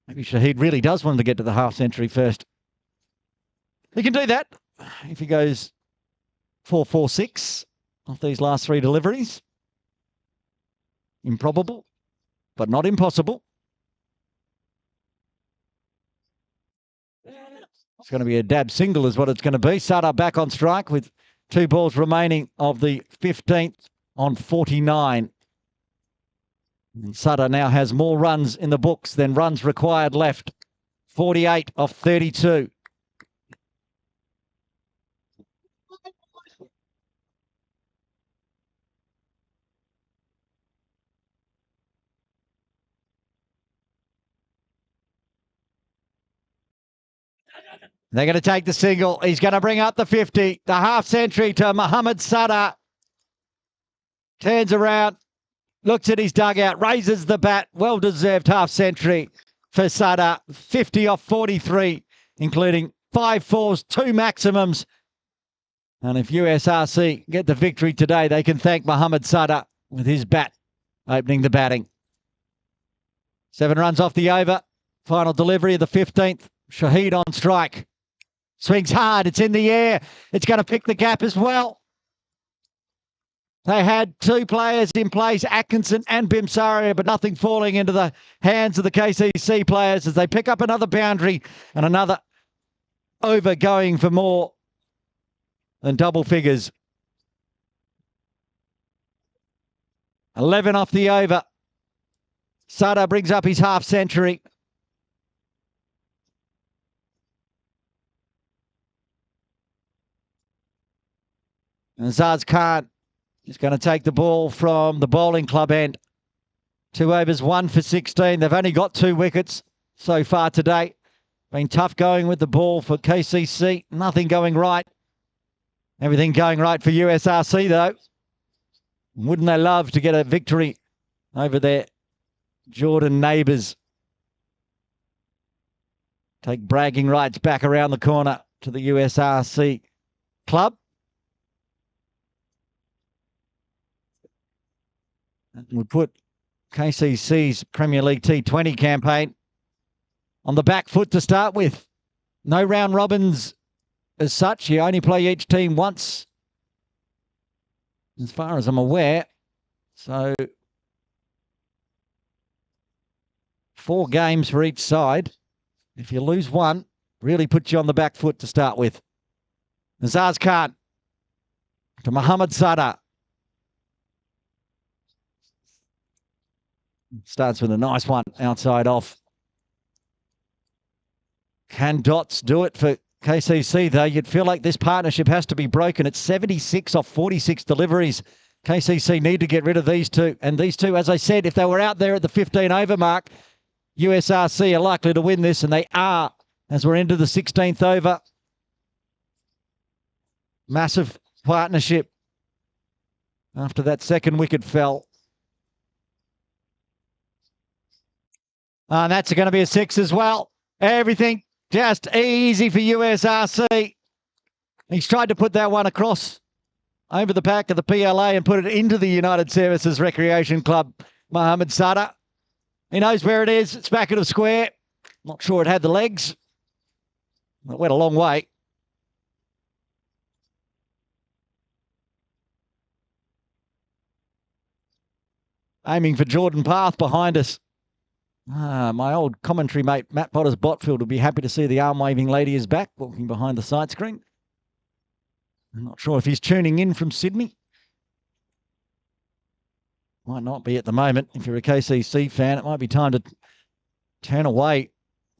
[SPEAKER 1] Maybe Shahid really does want to get to the half century first. He can do that if he goes 4-4-6 off these last three deliveries. Improbable, but not impossible. It's going to be a dab single is what it's going to be. Saud back on strike with 2 balls remaining of the 15th on 49. And Saud now has more runs in the books than runs required left. 48 off 32. They're going to take the single. He's going to bring up the 50. The half century to Mohammad Saud. Turns around, looks at his dugout, raises the bat. Well-deserved half century for Saud. 50 off 43, including 5 fours, 2 maximums. And if USRC get the victory today, they can thank Mohammad Saud with his bat opening the batting. 7 runs off the over. Final delivery of the 15th. Shahid on strike. Swings hard. It's in the air. It's going to pick the gap as well. They had 2 players in place, Atkinson and Bimsaria, but nothing falling into the hands of the KCC players as they pick up another boundary and another over going for more than double figures. 11 off the over. Saud brings up his half century. And Zaz Khan is going to take the ball from the bowling club end. 2 overs, 1 for 16. They've only got 2 wickets so far today. Been tough going with the ball for KCC. Nothing going right. Everything going right for USRC, though. Wouldn't they love to get a victory over their Jordan neighbours? Take bragging rights back around the corner to the USRC club. We put KCC's Premier League T20 campaign on the back foot to start with. No round robins as such. You only play each team once, as far as I'm aware. So 4 games for each side. If you lose one, really puts you on the back foot to start with. Nazaz Khan to Mohammad Saud. Starts with a nice one outside off. Can dots do it for KCC, though? You'd feel like this partnership has to be broken. It's 76 off 46 deliveries. KCC need to get rid of these 2. And these 2, as I said, if they were out there at the 15 over mark, USRC are likely to win this, and they are, as we're into the 16th over. Massive partnership after that second wicket fell. And that's going to be a 6 as well. Everything just easy for USRC. He's tried to put that one across over the back of the PLA and put it into the United Services Recreation Club, Mohammad Saud. He knows where it is. It's back of the square. Not sure it had the legs. It went a long way. Aiming for Jordan Path behind us. My old commentary mate, Matt Potter's Botfield, will be happy to see the arm-waving lady is back, walking behind the side screen. I'm not sure if he's tuning in from Sydney. Might not be at the moment. If you're a KCC fan, it might be time to turn away.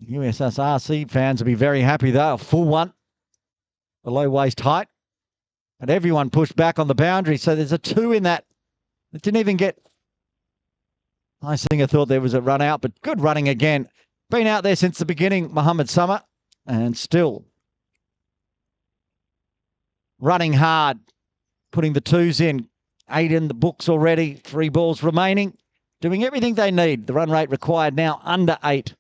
[SPEAKER 1] USRC fans will be very happy, though. A full one, below waist height. But everyone pushed back on the boundary, so there's a 2 in that. It didn't even get... I thought there was a run out, but good running again. Been out there since the beginning, Mohammad Saud, and still running hard, putting the 2s in. 8 in the books already, 3 balls remaining. Doing everything they need. The run rate required now under 8.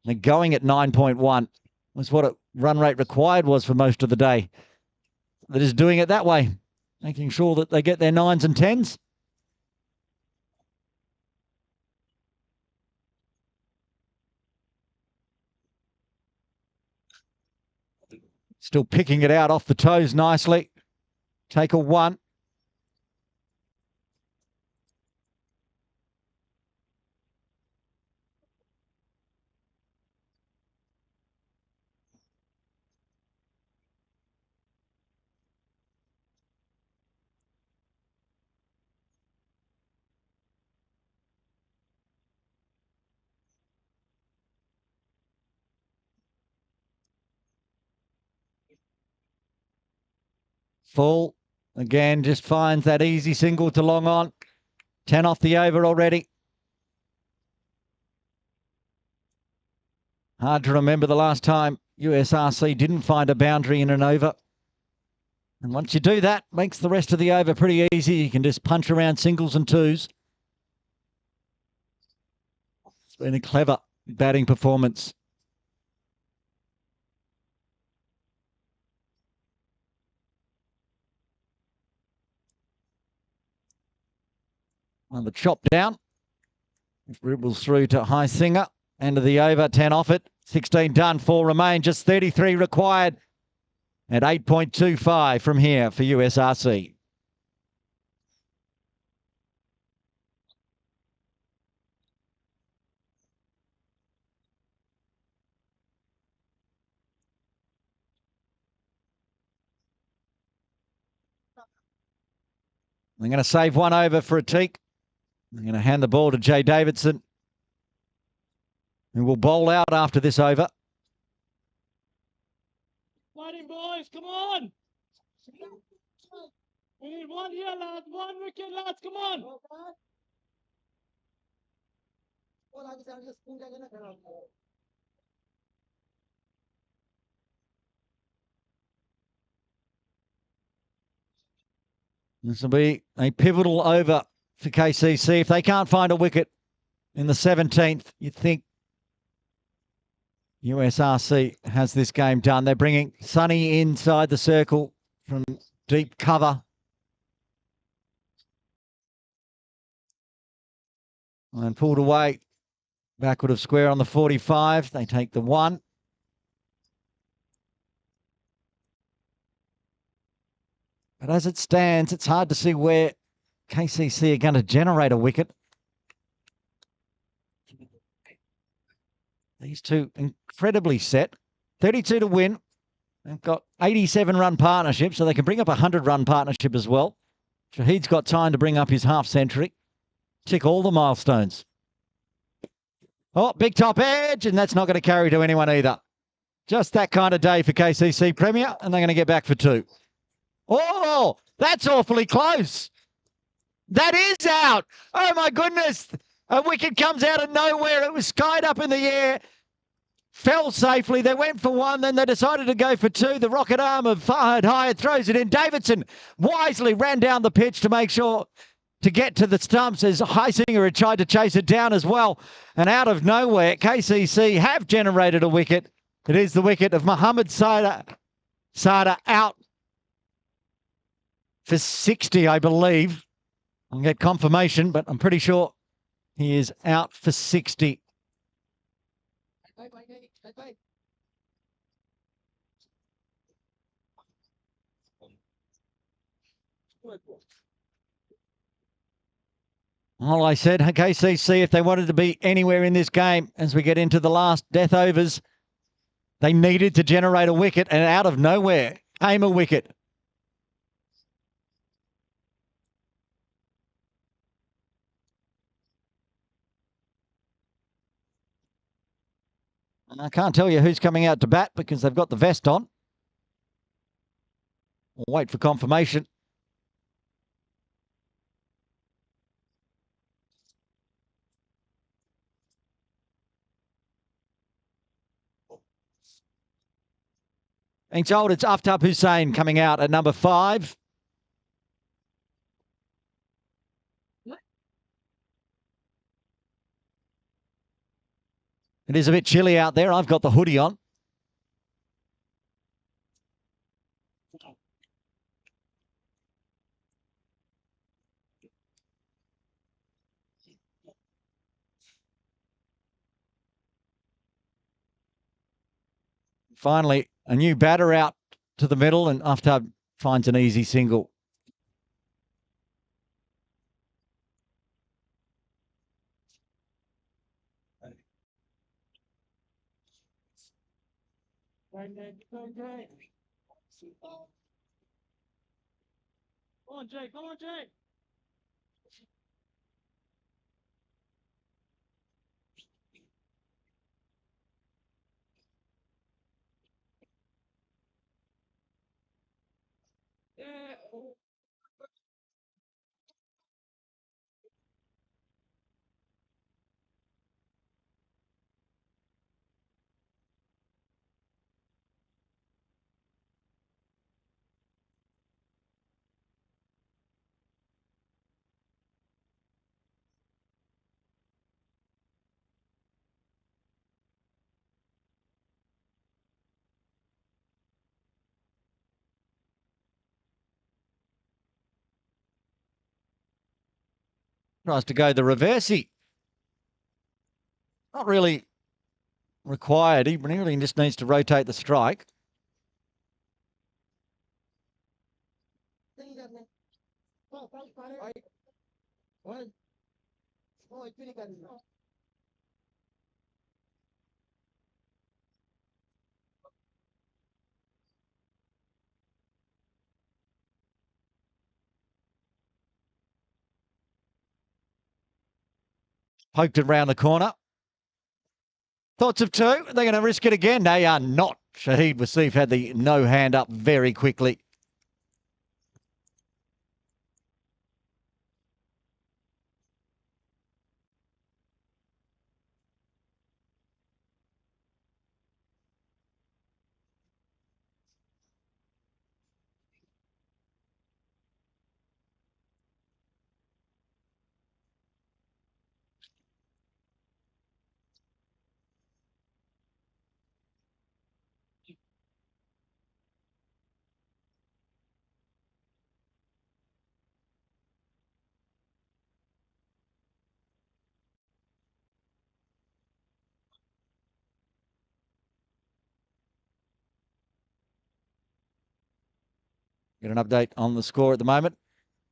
[SPEAKER 1] They're going at 9.1. Was what a run rate required was for most of the day. They're just doing it that way, making sure that they get their 9s and 10s. Still picking it out off the toes nicely. Take a 1. Full. Again, just finds that easy single to long on. 10 off the over already. Hard to remember the last time USRC didn't find a boundary in an over. And once you do that, makes the rest of the over pretty easy. You can just punch around singles and 2s. It's been a clever batting performance. On the chop down. Dribbles through to High Singer. End of the over, 10 off it. 16 done, 4 remain, just 33 required. At 8.25 from here for USRC. I'm going to save one over for a teak. I'm going to hand the ball to Jay Davidson, who will bowl out after this over.
[SPEAKER 4] Fighting boys, come on! We need 1 here, lads. 1 wicket, lads. Come on!
[SPEAKER 1] This will be a pivotal over for KCC. If they can't find a wicket in the 17th, you'd think USRC has this game done. They're bringing Sonny inside the circle from deep cover. And pulled away. Backward of square on the 45. They take the 1. But as it stands, it's hard to see where KCC are going to generate a wicket. These two incredibly set. 32 to win. They've got 87-run partnership, so they can bring up a 100-run partnership as well. Shahid's got time to bring up his half-century. Tick all the milestones. Oh, big top edge, and that's not going to carry to anyone either. Just that kind of day for KCC Premier, and they're going to get back for 2. Oh, that's awfully close. That is out. Oh, my goodness. A wicket comes out of nowhere. It was skied up in the air. Fell safely. They went for 1. Then they decided to go for 2. The rocket arm of Hayat throws it in. Davidson wisely ran down the pitch to make sure to get to the stumps as Heisinger had tried to chase it down as well. And out of nowhere, KCC have generated a wicket. It is the wicket of Mohammad Sada out for 60, I believe. I'll get confirmation, but I'm pretty sure he is out for 60. All I said, KCC, if they wanted to be anywhere in this game as we get into the last death overs, they needed to generate a wicket, and out of nowhere came a wicket. I can't tell you who's coming out to bat because they've got the vest on. We'll wait for confirmation. Being told it's Aftab Hussain coming out at number 5. It is a bit chilly out there. I've got the hoodie on. Finally, a new batter out to the middle, and Aftab finds an easy single.
[SPEAKER 4] Come on, Jay. Come on, Jay. Yeah.
[SPEAKER 1] Tries to go the reversey. Not really required. He really just needs to rotate the strike. Poked it round the corner. Thoughts of 2? They're going to risk it again. They are not. Shahid Wasif had the no hand up very quickly. Get an update on the score at the moment.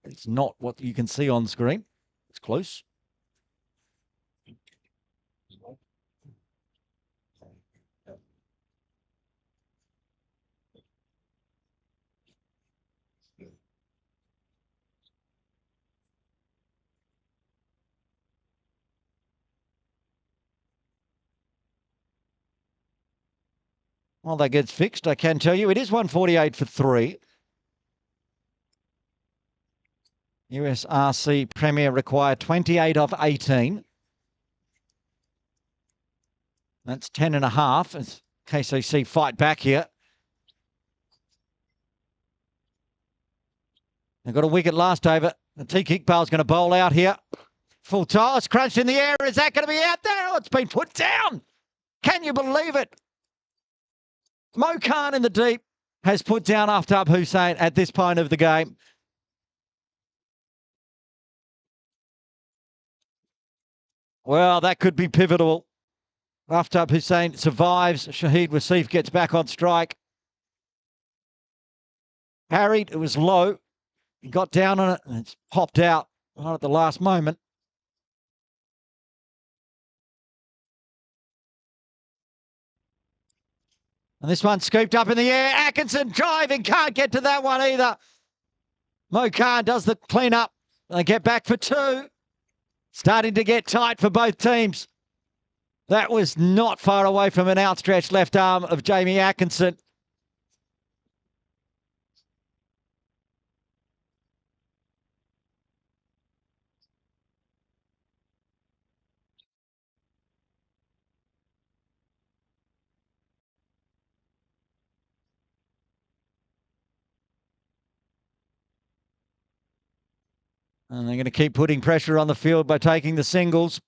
[SPEAKER 1] It's not what you can see on screen. It's close. While that gets fixed, I can tell you it is 148 for 3. USRC Premier require 28 of 18. That's 10 and a half as KCC fight back here. They've got a wicket last over. The T-Kickball's going to bowl out here. Full toss, crunched in the air. Is that going to be out there? Oh, it's been put down. Can you believe it? Mo Khan in the deep has put down Aftab Hussain at this point of the game. Well, that could be pivotal. Aftab Hussain survives. Shahid Wasif gets back on strike. Parried, it was low. He got down on it and it's popped out right at the last moment. And this one scooped up in the air. Atkinson driving, can't get to that one either. Mo Khan does the clean-up. They get back for 2. Starting to get tight for both teams. That was not far away from an outstretched left arm of Jamie Atkinson. And they're going to keep putting pressure on the field by taking the singles.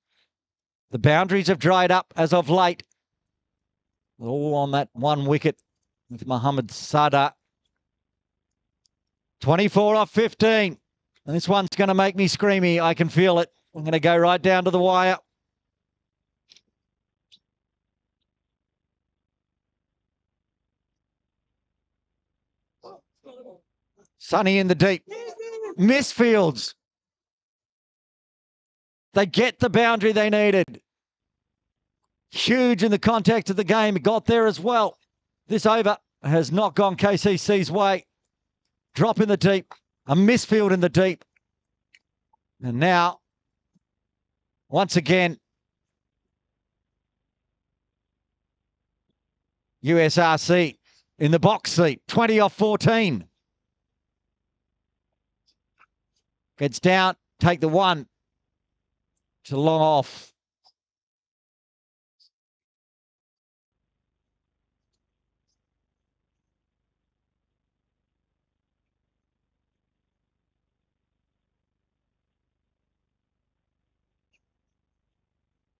[SPEAKER 1] The boundaries have dried up as of late. All on that one wicket with Mohammad Sada. 24 off 15. And this one's going to make me screamy. I can feel it. I'm going to go right down to the wire. Sunny in the deep. Misfields. They get the boundary they needed. Huge in the context of the game. It got there as well. This over has not gone KCC's way. Drop in the deep. A misfield in the deep. And now, once again, USRC in the box seat. 20 off 14. Gets down. Take the one. To long off.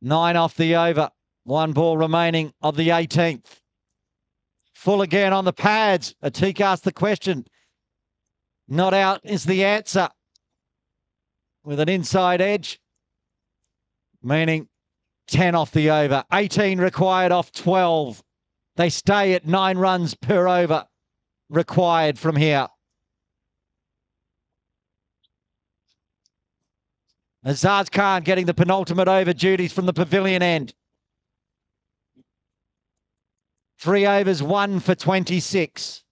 [SPEAKER 1] Nine off the over. One ball remaining of the 18th. Full again on the pads. Atik asked the question. Not out is the answer. With an inside edge. Meaning 10 off the over. 18 required off 12. They stay at 9 runs per over required from here. Azaz Khan getting the penultimate over duties from the pavilion end. 3 overs, 1 for 26.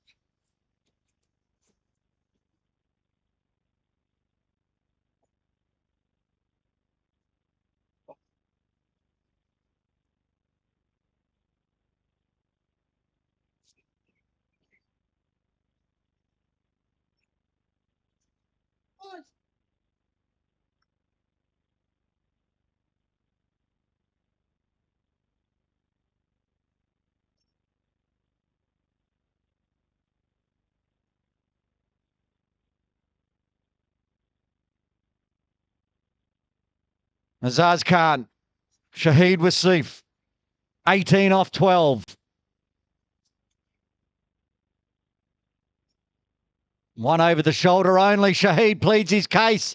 [SPEAKER 1] Azaz Khan, Shahid Wasif, 18 off 12. One over the shoulder only. Shahid pleads his case.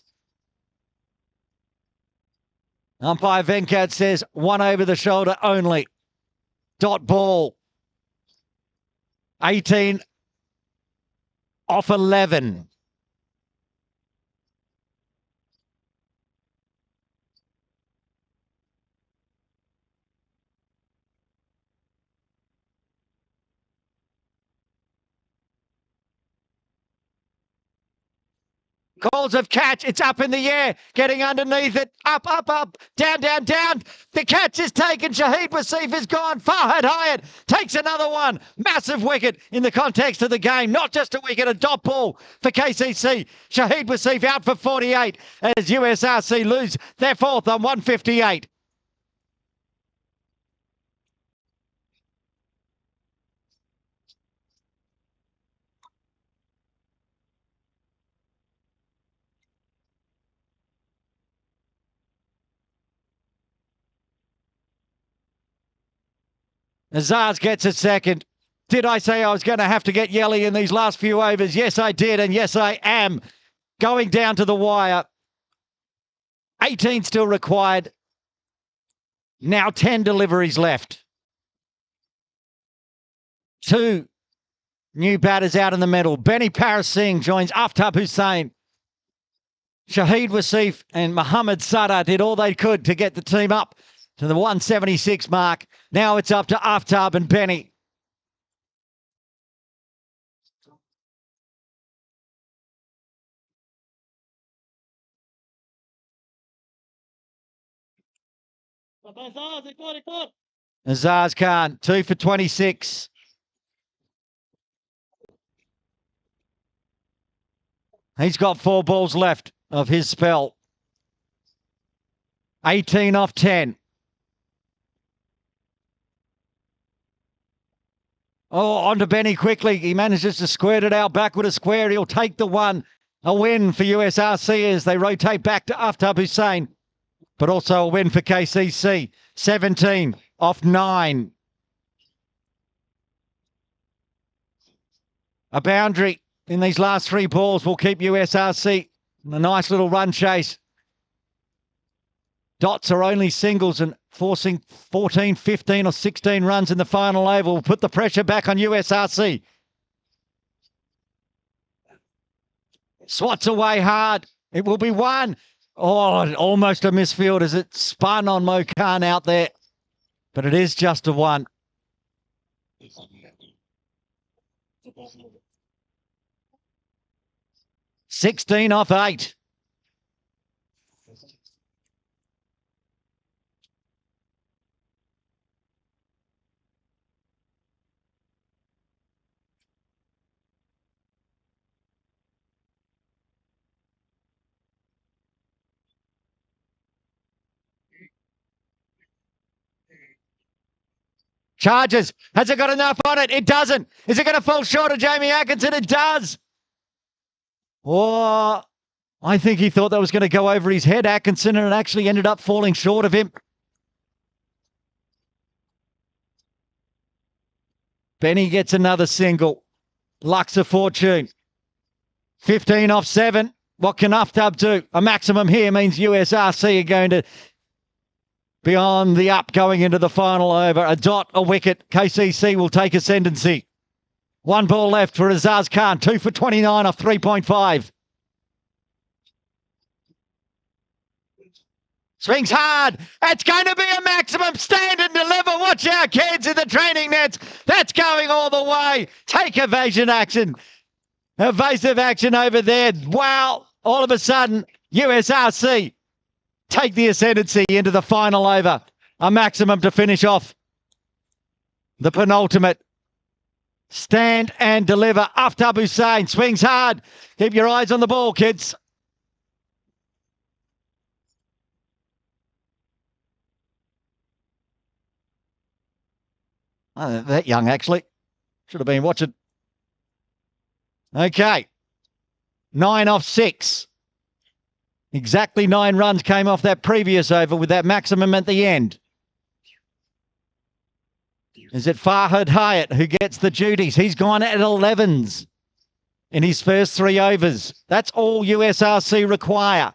[SPEAKER 1] Umpire Venkat says one over the shoulder only. Dot ball. 18 off 11. Calls of catch. It's up in the air. Getting underneath it. Up, up, up. Down, down, down. The catch is taken. Shahid Wasif is gone. Farhad Hayat takes another one. Massive wicket in the context of the game. Not just a wicket, a dot ball for KCC. Shahid Wasif out for 48 as USRC lose their fourth on 158. Azaz gets a second. Did I say I was going to have to get yelly in these last few overs? Yes, I did, and yes, I am. Going down to the wire. 18 still required. Now 10 deliveries left. 2 new batters out in the middle. Benny Paras Singh joins Aftab Hussain. Shahid Wasif and Mohammad Sada did all they could to get the team up to the 176 mark. Now it's up to Aftab and Benny. Azaz Khan, 2 for 26. He's got 4 balls left of his spell. 18 off 10. Oh, on to Benny quickly. He manages to squirt it out back with a square. He'll take the one. A win for USRC as they rotate back to Aftab Hussain, but also a win for KCC. 17 off 9. A boundary in these last 3 balls will keep USRC in a nice little run chase. Dots are only singles and forcing 14, 15 or 16 runs in the final over will put the pressure back on USRC. Swats away hard. It will be 1. Oh, almost a misfield as it spun on Mokan out there. But it is just a 1. $16 off 8. Charges. Has it got enough on it? It doesn't. Is it going to fall short of Jamie Atkinson? It does. Oh, I think he thought that was going to go over his head, Atkinson, and it actually ended up falling short of him. Benny gets another single. Luck's a fortune. 15 off 7. What can Aftab do? A maximum here means USRC are going to be on the up going into the final over. A dot, a wicket. KCC will take ascendancy. 1 ball left for Azaz Khan. 2 for 29 off 3.5. Swings hard. It's going to be a maximum. Stand and deliver. Watch out, kids, in the training nets. That's going all the way. Take evasion action. Evasive action over there. Wow. All of a sudden, USRC take the ascendancy into the final over. A maximum to finish off the penultimate. Stand and deliver. Aftab Hussain swings hard. Keep your eyes on the ball, kids. Oh, that young, actually. Should have been watching. Okay. 9 off 6. Exactly 9 runs came off that previous over with that maximum at the end. Is it Farhad Hayat who gets the duties? He's gone at 11s in his first 3 overs. That's all USRC require.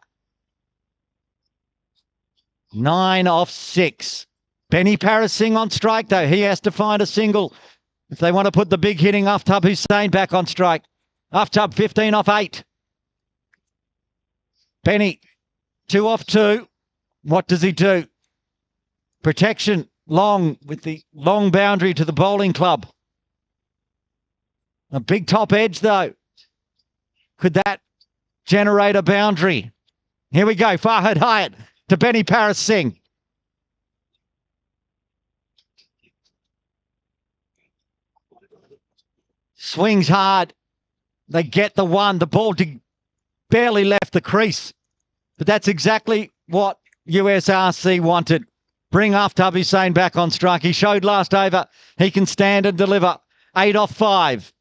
[SPEAKER 1] 9 off 6. Benny Paris Singh on strike, though. He has to find a single if they want to put the big hitting Aftab Hussain back on strike. Aftab 15 off 8. Benny 2 off 2. What does he do? Protection long with the long boundary to the bowling club. A big top edge, though. Could that generate a boundary? Here we go. Farhad Hayat to Benny Paris Singh. Swings hard. They get the 1. The ball barely left the crease. But that's exactly what USRC wanted. Bring Aftab Hussain back on strike. He showed last over he can stand and deliver. 8 off 5.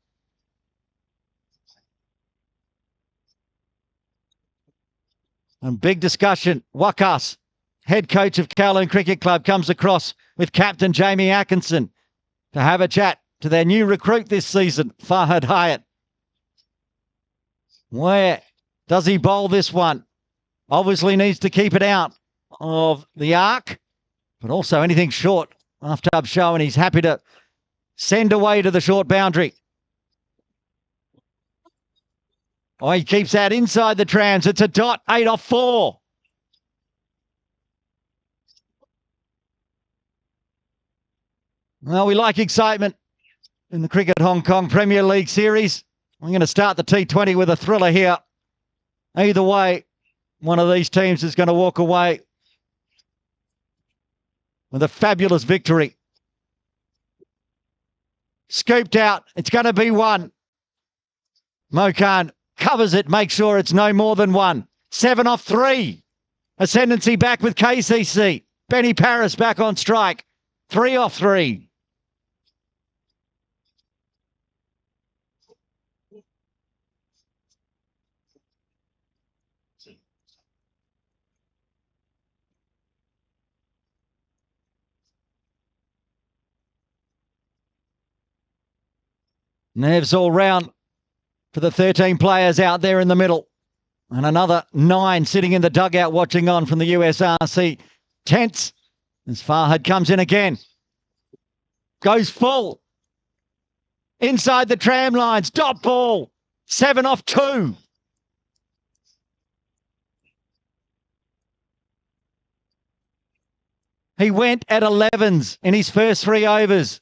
[SPEAKER 1] And big discussion. Wakas, head coach of Kowloon Cricket Club, comes across with captain Jamie Atkinson to have a chat to their new recruit this season, Farhad Hayat. Where does he bowl this one? Obviously needs to keep it out of the arc, but also anything short after I've shown he's happy to send away to the short boundary. Oh, he keeps that inside the trams. It's a dot, 8 off 4. Well, we like excitement in the Cricket Hong Kong Premier League Series. I'm going to start the T20 with a thriller here. Either way, one of these teams is going to walk away with a fabulous victory. Scooped out. It's going to be 1. Mokan covers it, makes sure it's no more than 1. 7 off 3. Ascendancy back with KCC. Benny Paris back on strike. 3 off 3. Nerves all round for the 13 players out there in the middle. And another 9 sitting in the dugout watching on from the USRC tents as Farhad comes in again. Goes full. Inside the tram lines. Dot ball. 7 off 2. He went at 11s in his first 3 overs.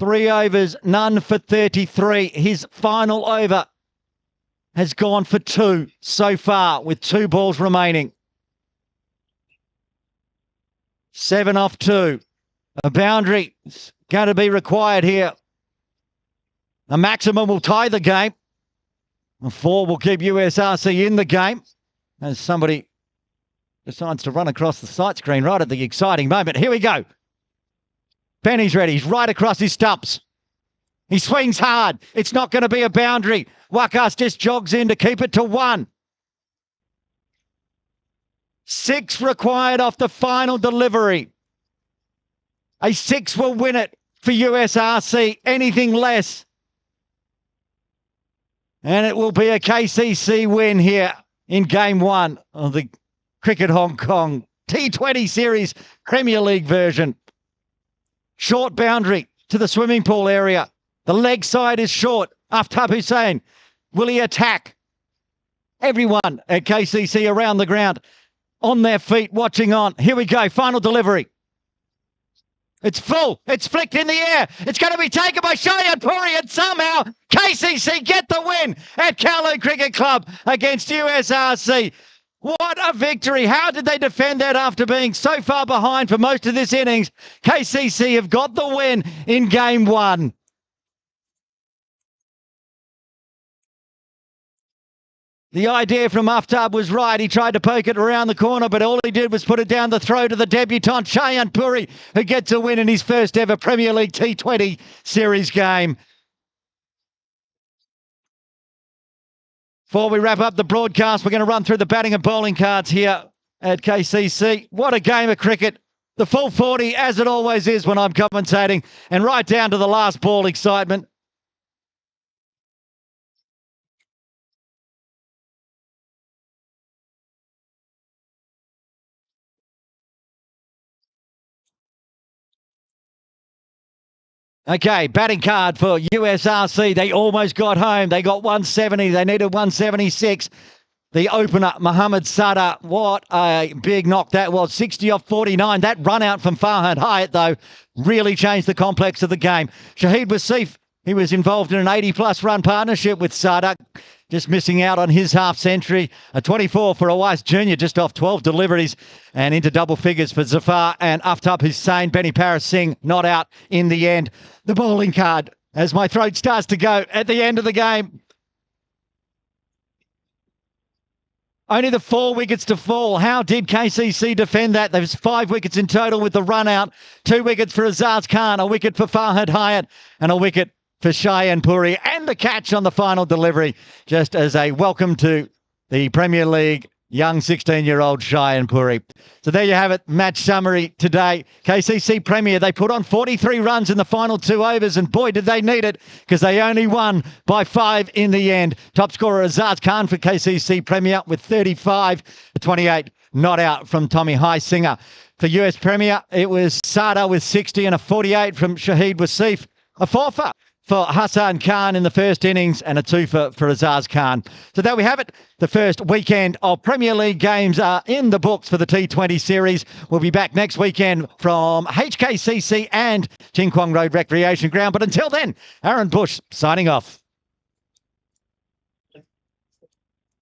[SPEAKER 1] 3 overs, none for 33. His final over has gone for 2 so far with 2 balls remaining. 7 off 2. A boundary is going to be required here. A maximum will tie the game. A 4 will keep USRC in the game as somebody decides to run across the sight screen right at the exciting moment. Here we go. Benny's ready. He's right across his stumps. He swings hard. It's not going to be a boundary. Wakas just jogs in to keep it to 1. 6 required off the final delivery. A 6 will win it for USRC. Anything less, and it will be a KCC win here in Game 1 of the Cricket Hong Kong T20 Series Premier League version. Short boundary to the swimming pool area. The leg side is short. Aftab Hussain, will he attack? Everyone at KCC around the ground on their feet watching on. Here we go, final delivery. It's full. It's flicked in the air. It's going to be taken by Hayat Puri, and somehow KCC get the win at Kowloon Cricket Club against USRC. What a victory. How did they defend that after being so far behind for most of this innings? KCC have got the win in Game 1. The idea from Aftab was right. He tried to poke it around the corner, but all he did was put it down the throat of the debutant Hayat Puri, who gets a win in his first ever Premier League T20 series game. Before we wrap up the broadcast, we're going to run through the batting and bowling cards here at KCC. What a game of cricket. The full 40, as it always is when I'm commentating, and right down to the last ball excitement. Okay, batting card for USRC. They almost got home. They got 170. They needed 176. The opener, Mohammad Sada, what a big knock that was. 60 off 49. That run out from Farhad Hayat, though, really changed the complex of the game. Shahid Wasif, he was involved in an 80-plus run partnership with Sada, just missing out on his half-century. A 24 for Awais Jr., just off 12 deliveries, and into double figures for Zafar and Aftab Hussain. Benny Paras Singh not out in the end. The bowling card, as my throat starts to go at the end of the game. Only the 4 wickets to fall. How did KCC defend that? There was 5 wickets in total with the run out. 2 wickets for Azaz Khan, a wicket for Farhad Hayat, and a wicket for Hayat Puri, and the catch on the final delivery, just as a welcome to the Premier League young 16-year-old Hayat Puri. So there you have it, match summary today. KCC Premier, they put on 43 runs in the final 2 overs, and boy, did they need it, because they only won by 5 in the end. Top scorer Azaz Khan for KCC Premier with 35, 28 not out from Tommy Highsinger. For US Premier, it was Sada with 60 and a 48 from Shahid Wasif. A 4 for Hassan Khan in the first innings, and a 2 for Azaz Khan. So there we have it. The first weekend of Premier League games are in the books for the T20 series. We'll be back next weekend from HKCC and Ting Kwong Road Recreation Ground. But until then, Aaron Bush signing off.